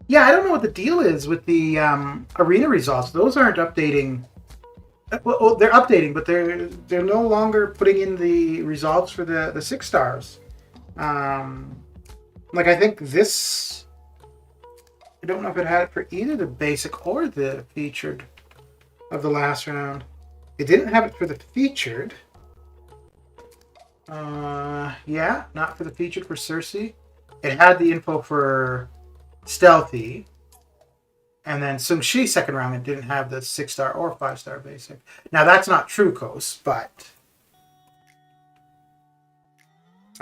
Yeah, I don't know what the deal is with the arena results. Those aren't updating. Well, they're updating, but they're no longer putting in the results for the 6 stars. Um, like I think this, I don't know if it had it for either the basic or the featured of the last round. It didn't have it for the featured. Yeah, not for the featured for Sersi. It had the info for Stealthy. And then Sung Shi second round, it didn't have the 6 star or 5 star basic. Now that's not true, Coast, but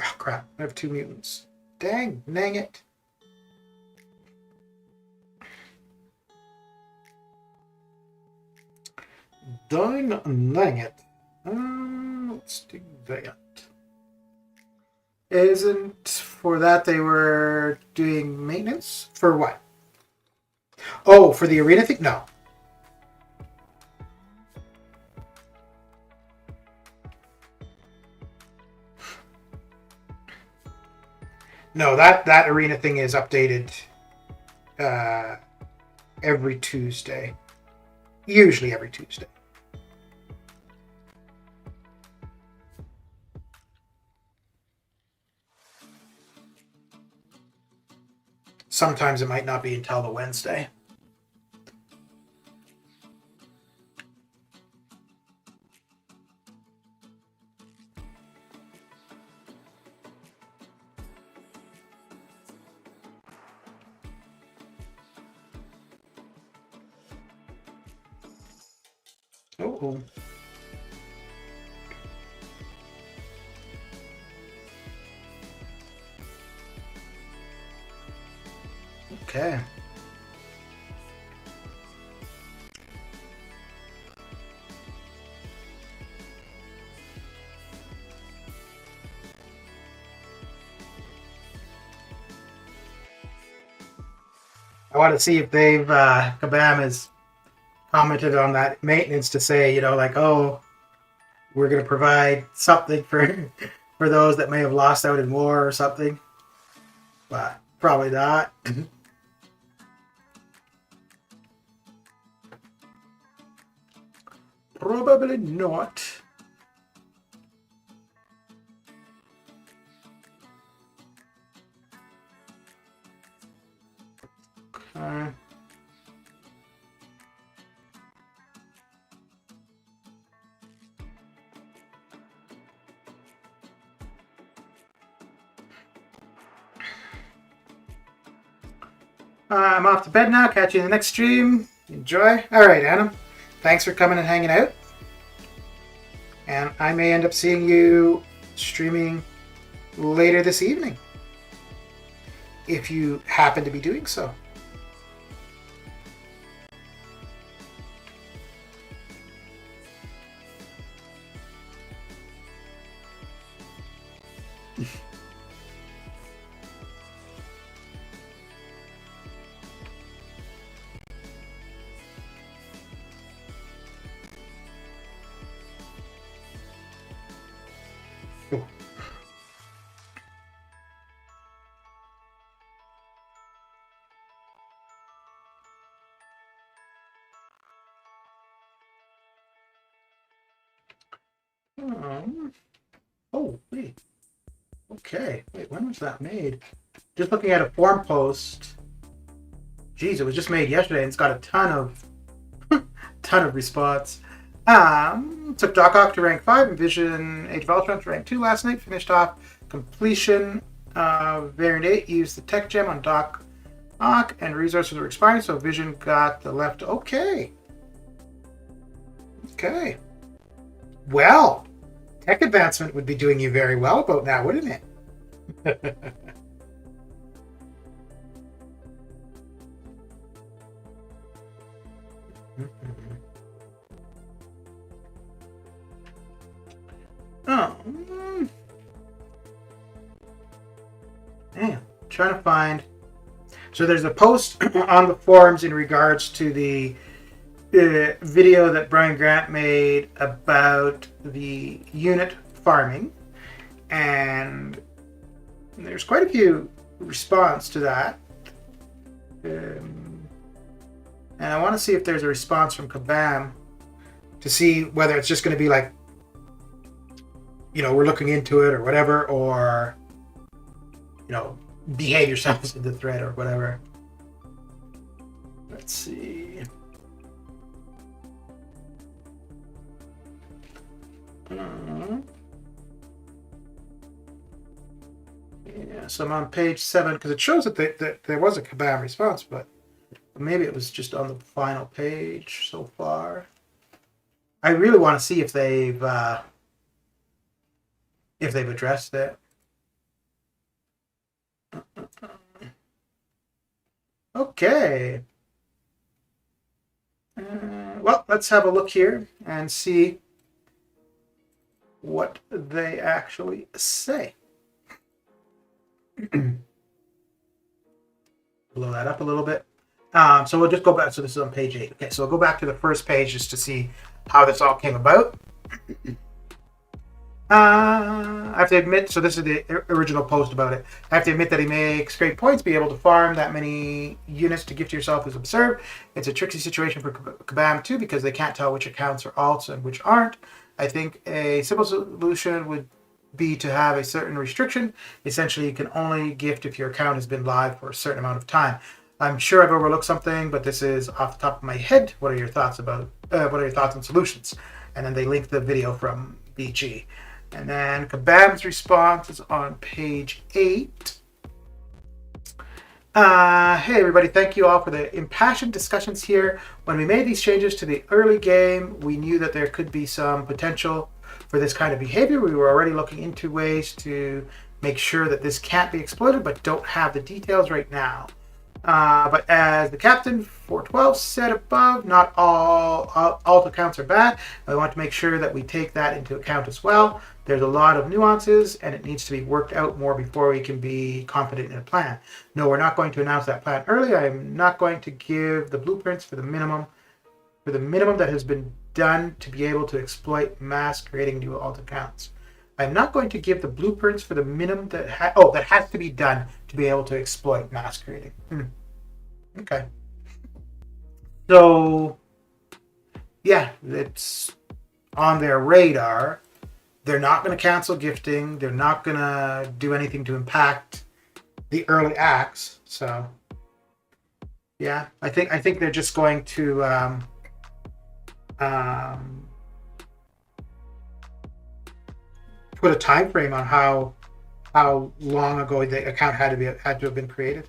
oh crap! I have 2 mutants. Dang it! Dang it! Let's do that. Isn't for that they were doing maintenance for what? Oh, for the arena thing? No. No, that arena thing is updated every Tuesday. Usually every Tuesday. Sometimes it might not be until the Wednesday. Oh. Okay. I want to see if they've Kabam has commented on that maintenance to say, like, oh, we're going to provide something for for those that may have lost out in war or something. But probably not. Probably not. Okay. I'm off to bed now. Catch you in the next stream. Enjoy. All right, Adam. Thanks for coming and hanging out. And I may end up seeing you streaming later this evening, if you happen to be doing so. Oh, wait. Okay. Wait, when was that made? Just looking at a forum post. Geez, it was just made yesterday and it's got a ton of response. Took Doc Ock to rank 5, Envision Age of Ultron to rank 2 last night. Finished off completion variant 8. Used the tech gem on Doc Ock and resources were expiring, so Vision got the left. Okay. Well, tech advancement would be doing you very well about now, wouldn't it? Oh. Man, trying to find. So there's a post on the forums in regards to the video that Brian Grant made about the unit farming, and there's quite a few response to that. And I want to see if there's a response from Kabam to see whether it's just going to be like, we're looking into it or whatever, or, behave yourselves in the thread or whatever. Let's see. Yeah, so I'm on page 7 because it shows that there was a Kabam response, but maybe it was just on the final page so far. I really want to see if they've addressed it. Okay. Well, let's have a look here and see what they actually say. Blow that up a little bit. So we'll just go back. So this is on page 8. Okay, so we'll go back to the first page just to see how this all came about. I have to admit, so this is the original post about it. I have to admit that he makes great points. Be able to farm that many units to gift yourself is absurd. It's a tricky situation for Kabam too because they can't tell which accounts are alts and which aren't. I think a simple solution would be to have a certain restriction. Essentially, you can only gift if your account has been live for a certain amount of time. I'm sure I've overlooked something, but this is off the top of my head. What are your thoughts about? What are your thoughts on solutions? And then they link the video from BG. And then Kabam's response is on page 8. Hey everybody, thank you all for the impassioned discussions here. When we made these changes to the early game, we knew that there could be some potential for this kind of behavior. We were already looking into ways to make sure that this can't be exploited, but don't have the details right now. But as the captain 412 said above, not all alt accounts are bad. I want to make sure that we take that into account as well. There's a lot of nuances and it needs to be worked out more before we can be confident in a plan. No, we're not going to announce that plan early. I'm not going to give the blueprints for the minimum that has been done to be able to exploit mass creating new alt accounts. I'm not going to give the blueprints for the minimum that has to be done to be able to exploit mass creating. Okay. So, yeah, it's on their radar. They're not going to cancel gifting. They're not going to do anything to impact the early acts. So, yeah, I think they're just going to put a time frame on how long ago the account had to have been created.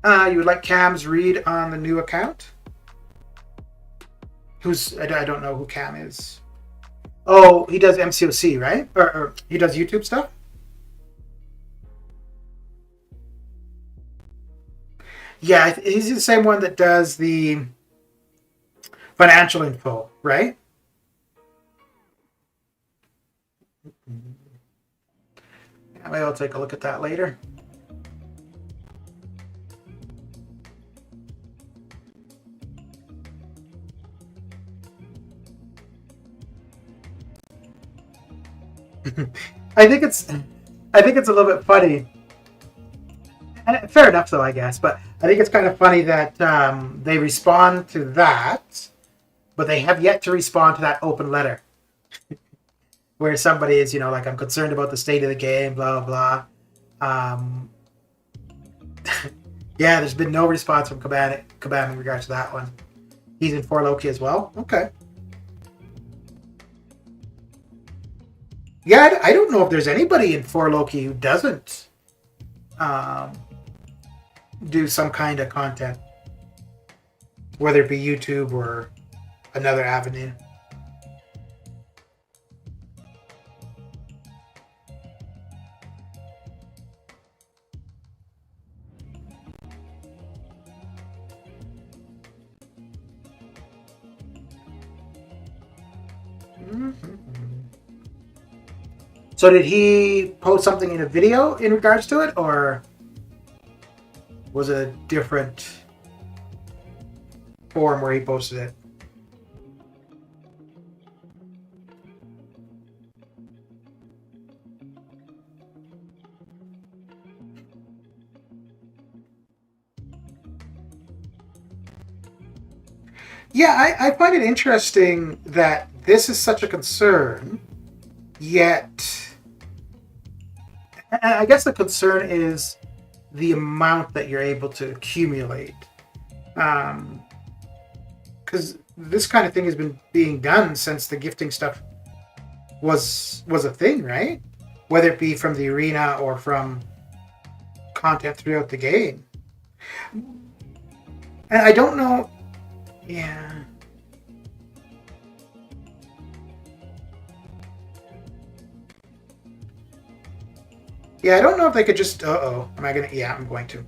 You would like Cam's read on the new account? I don't know who Cam is. Oh, he does MCOC, right? Or he does YouTube stuff? Yeah, he's the same one that does the financial info, right? Yeah, maybe I'll take a look at that later. I think it's a little bit funny. And fair enough, though, I guess. But I think it's kind of funny that they respond to that, but they have yet to respond to that open letter, where somebody is, like, I'm concerned about the state of the game, blah blah blah. Yeah, there's been no response from Kabam in regards to that one. He's in 4 Loki as well. Okay. Yeah, I don't know if there's anybody in 4 Loki who doesn't do some kind of content, whether it be YouTube or another avenue. So did he post something in a video in regards to it, or was it a different forum where he posted it? Yeah, I find it interesting that this is such a concern, yet I guess the concern is the amount that you're able to accumulate. Because this kind of thing has been being done since the gifting stuff was a thing, right? Whether it be from the arena or from content throughout the game. And I don't know. Yeah. Yeah, I don't know if they could just. Uh-oh. Am I gonna? Yeah, I'm going to.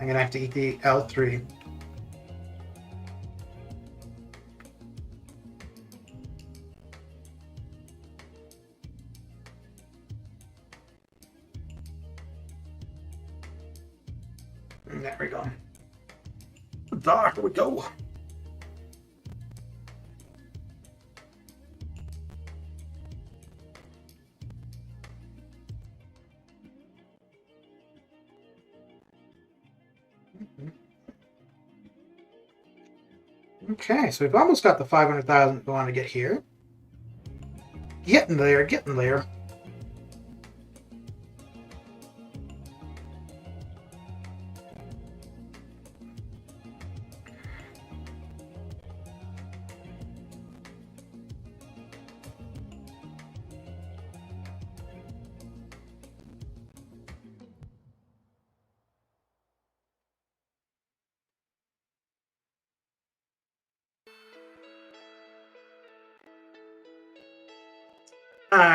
I'm gonna have to eat the L3. And there we go. There we go. Okay, so we've almost got the 500,000 we want to get here. Getting there, getting there.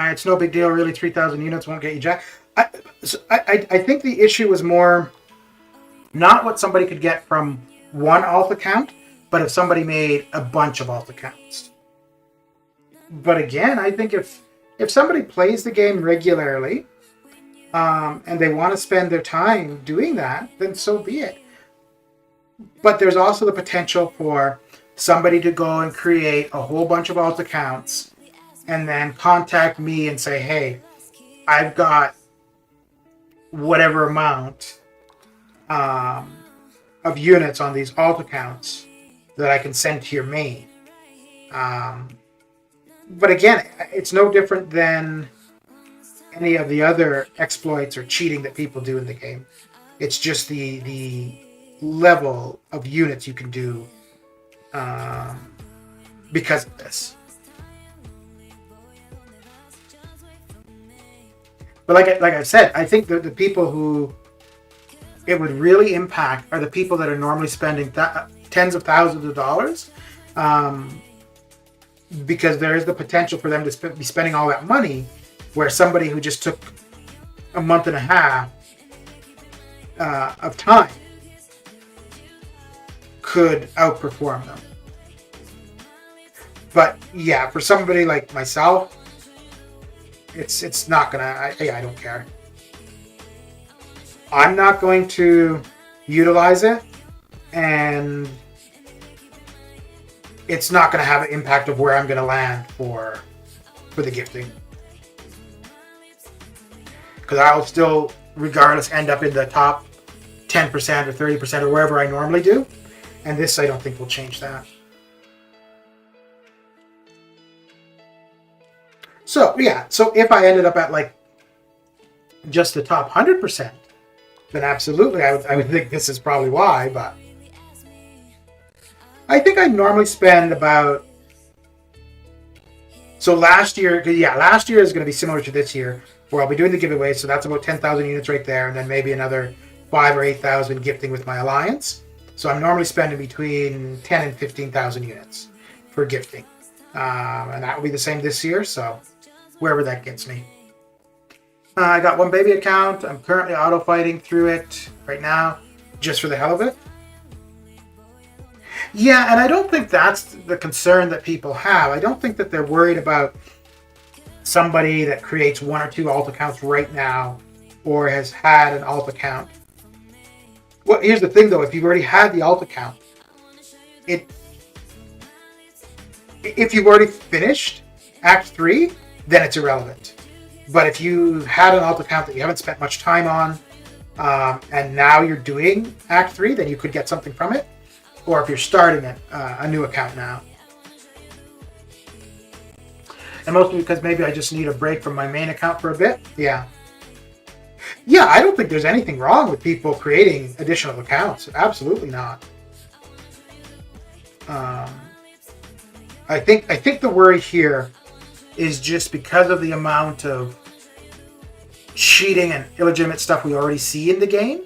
It's no big deal, really. 3,000 units won't get you jack. I think the issue was more not what somebody could get from one alt account, but if somebody made a bunch of alt accounts. But again, I think if somebody plays the game regularly, and they want to spend their time doing that, then so be it. But there's also the potential for somebody to go and create a whole bunch of alt accounts and then contact me and say, hey, I've got whatever amount of units on these alt accounts that I can send to your main. But again, it's no different than any of the other exploits or cheating that people do in the game. It's just the level of units you can do because of this. But like I said, I think the people who it would really impact are the people that are normally spending tens of thousands of dollars, because there is the potential for them to be spending all that money, where somebody who just took a month and a half of time could outperform them. But yeah, for somebody like myself, it's not gonna. I don't care. I'm not going to utilize it, and it's not going to have an impact of where I'm going to land for the gifting, because I'll still, regardless, end up in the top 10% or 30% or wherever I normally do, and this I don't think will change that. So yeah, so if I ended up at like just the top 100%, then absolutely I would think this is probably why. But I think I normally spend about, so last year is going to be similar to this year, where I'll be doing the giveaway, so that's about 10,000 units right there, and then maybe another 5,000 or 8,000 gifting with my alliance. So I'm normally spending between 10 and 15,000 units for gifting, and that will be the same this year. So wherever that gets me. I got one baby account. I'm currently auto fighting through it right now, just for the hell of it. Yeah, and I don't think that's the concern that people have. I don't think that they're worried about somebody that creates one or two alt accounts right now, or has had an alt account. Well, here's the thing though, if you've already had the alt account, if you've already finished Act 3, then it's irrelevant. But if you had an alt account that you haven't spent much time on, and now you're doing Act 3, then you could get something from it. or if you're starting a new account now. And mostly because maybe I just need a break from my main account for a bit. Yeah. Yeah, I don't think there's anything wrong with people creating additional accounts. Absolutely not. I think the worry here is just because of the amount of cheating and illegitimate stuff we already see in the game,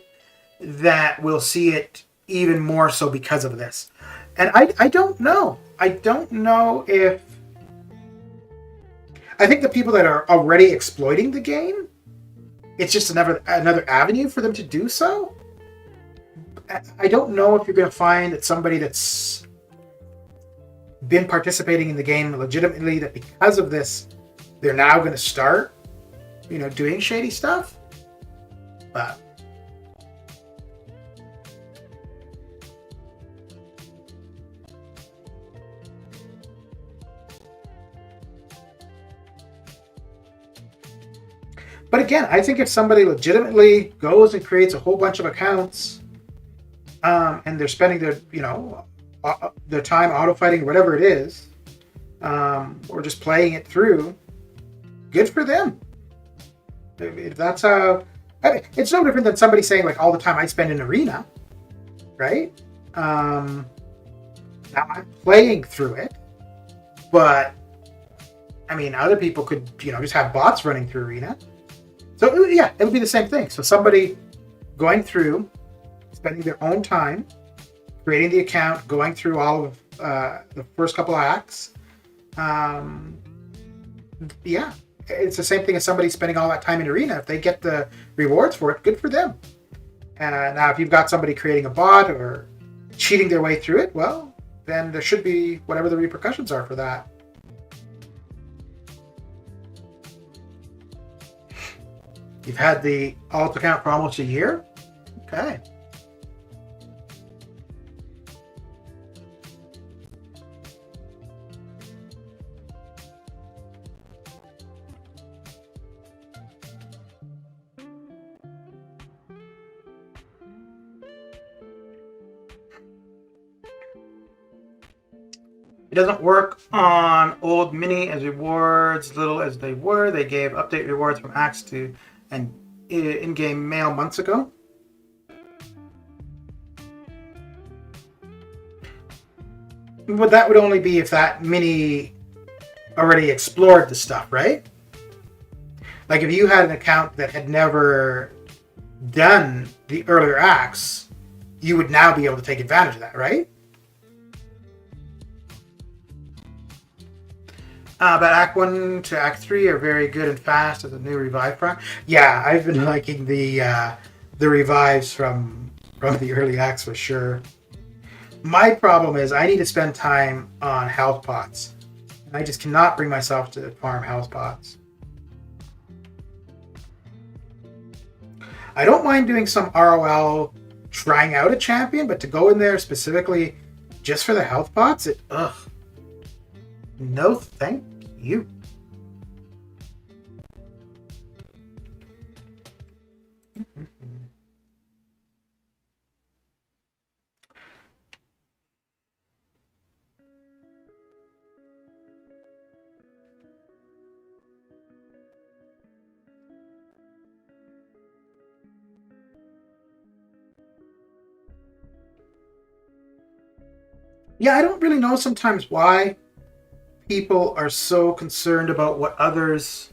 that we'll see it even more so because of this. And I don't know. I don't know if... I think the people that are already exploiting the game, it's just another avenue for them to do so. I don't know if you're going to find that somebody that's been participating in the game legitimately, that because of this, they're now going to start, doing shady stuff. But again, I think if somebody legitimately goes and creates a whole bunch of accounts, and they're spending their time auto-fighting, whatever it is, or just playing it through, good for them. If that's it's no different than somebody saying, like, all the time I spend in arena, right? Now I'm playing through it, but I mean, other people could, just have bots running through arena. So yeah, it would be the same thing. So somebody going through, spending their own time, creating the account, going through all of the first couple of acts. Yeah, it's the same thing as somebody spending all that time in arena. If they get the rewards for it, good for them. Now, if you've got somebody creating a bot or cheating their way through it, well, then there should be whatever the repercussions are for that. You've had the alt account for almost a year? Okay. It doesn't work on old mini as rewards, little as they were. They gave update rewards from acts to and in-game mail months ago. But that would only be if that mini already explored the stuff, right? Like if you had an account that had never done the earlier acts, you would now be able to take advantage of that, right? But Act 1 to Act 3 are very good and fast as a new revive proc. Yeah, I've been liking the revives from the early acts for sure. My problem is I need to spend time on health pots. And I just cannot bring myself to farm health pots. I don't mind doing some ROL trying out a champion, but to go in there specifically just for the health pots, ugh. No, thank you. Yeah, I don't really know sometimes why people are so concerned about what others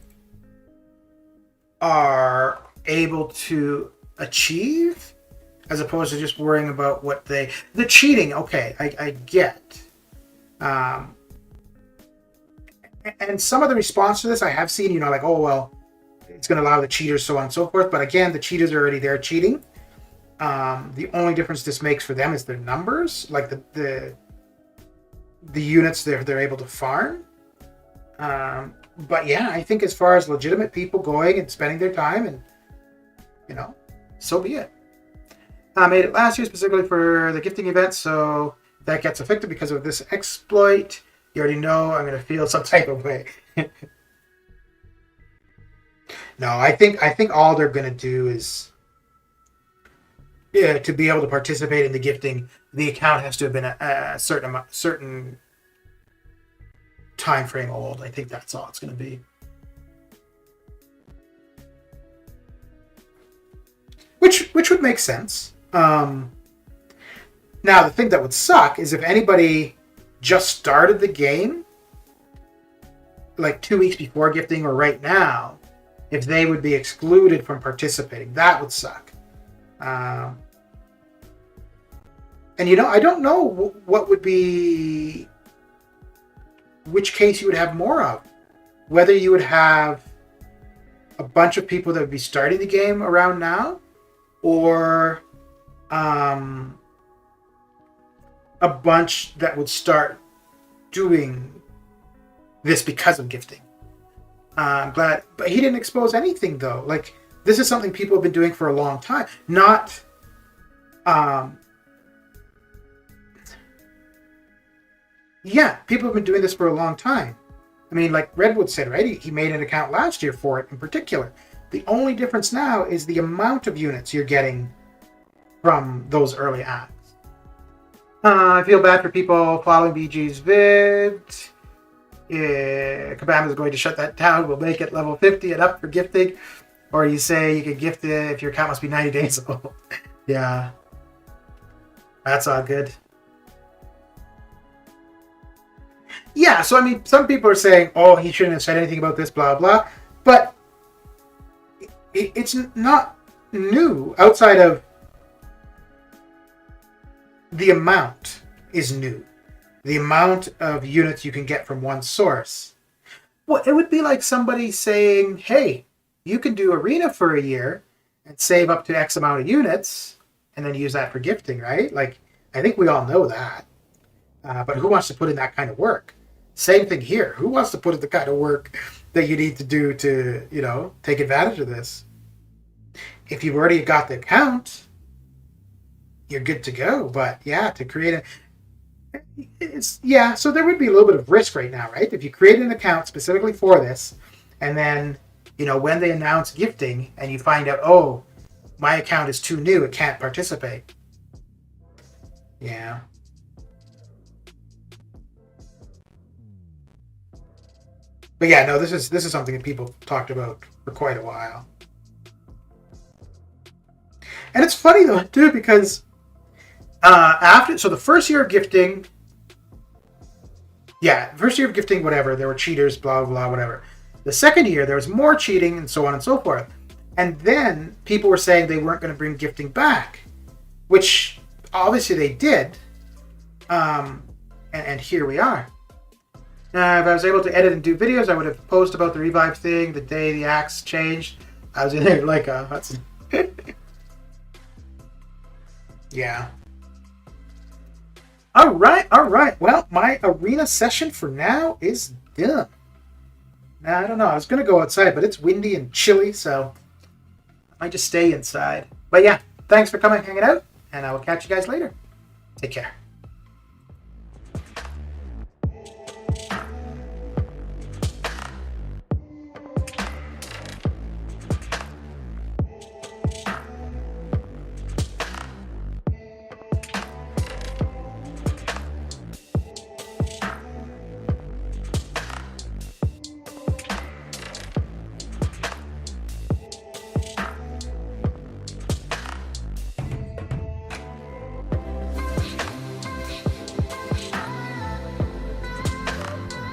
are able to achieve as opposed to just worrying about what the cheating. Okay, I get. And some of the response to this I have seen, like, oh, well, it's going to allow the cheaters, so on and so forth. But again, the cheaters are already there cheating. The only difference this makes for them is their numbers, like the units they're able to farm. But yeah, I think as far as legitimate people going and spending their time, and so be it. I made it last year specifically for the gifting event, so that gets affected because of this exploit. You already know I'm going to feel some type of way. No, I think all they're going to do is to be able to participate in the gifting, the account has to have been a certain time frame old. I think that's all it's going to be. Which would make sense. Now, the thing that would suck is if anybody just started the game, like 2 weeks before gifting or right now, if they would be excluded from participating. That would suck. And I don't know what would be, which case you would have more of. Whether you would have a bunch of people that would be starting the game around now, or a bunch that would start doing this because of gifting. I'm glad, but he didn't expose anything though. Like, this is something people have been doing for a long time. Not, people have been doing this for a long time. I mean, like Redwood said, right? He made an account last year for it in particular. The only difference now is the amount of units you're getting from those early acts. I feel bad for people following BG's vid. Kabam is going to shut that down. We'll make it level 50 and up for gifting. Or you say you can gift it if your account must be 90 days old. Yeah. That's all good. Yeah, so I mean, some people are saying, oh, he shouldn't have said anything about this, blah, blah. But it's not new outside of the amount is new. The amount of units you can get from one source. Well, it would be like somebody saying, hey, you can do Arena for a year and save up to X amount of units and then use that for gifting, right? Like, I think we all know that. But who wants to put in that kind of work? Same thing here. Who wants to put in the kind of work that you need to do to, take advantage of this? If you've already got the account, you're good to go. But yeah, to create so there would be a little bit of risk right now, right? If you create an account specifically for this, and then, when they announce gifting and you find out, oh, my account is too new, it can't participate. Yeah. But yeah, no, this is something that people talked about for quite a while. And it's funny though, too, because the first year of gifting, whatever, there were cheaters, blah, blah, whatever. The second year, there was more cheating and so on and so forth. And then people were saying they weren't going to bring gifting back, which obviously they did. And here we are. If I was able to edit and do videos, I would have posted about the revive thing the day the acts changed. I was in there like that's yeah. All right. Well, my arena session for now is done. Now, I don't know. I was going to go outside, but it's windy and chilly, so I might just stay inside. But yeah, thanks for coming and hanging out, and I will catch you guys later. Take care.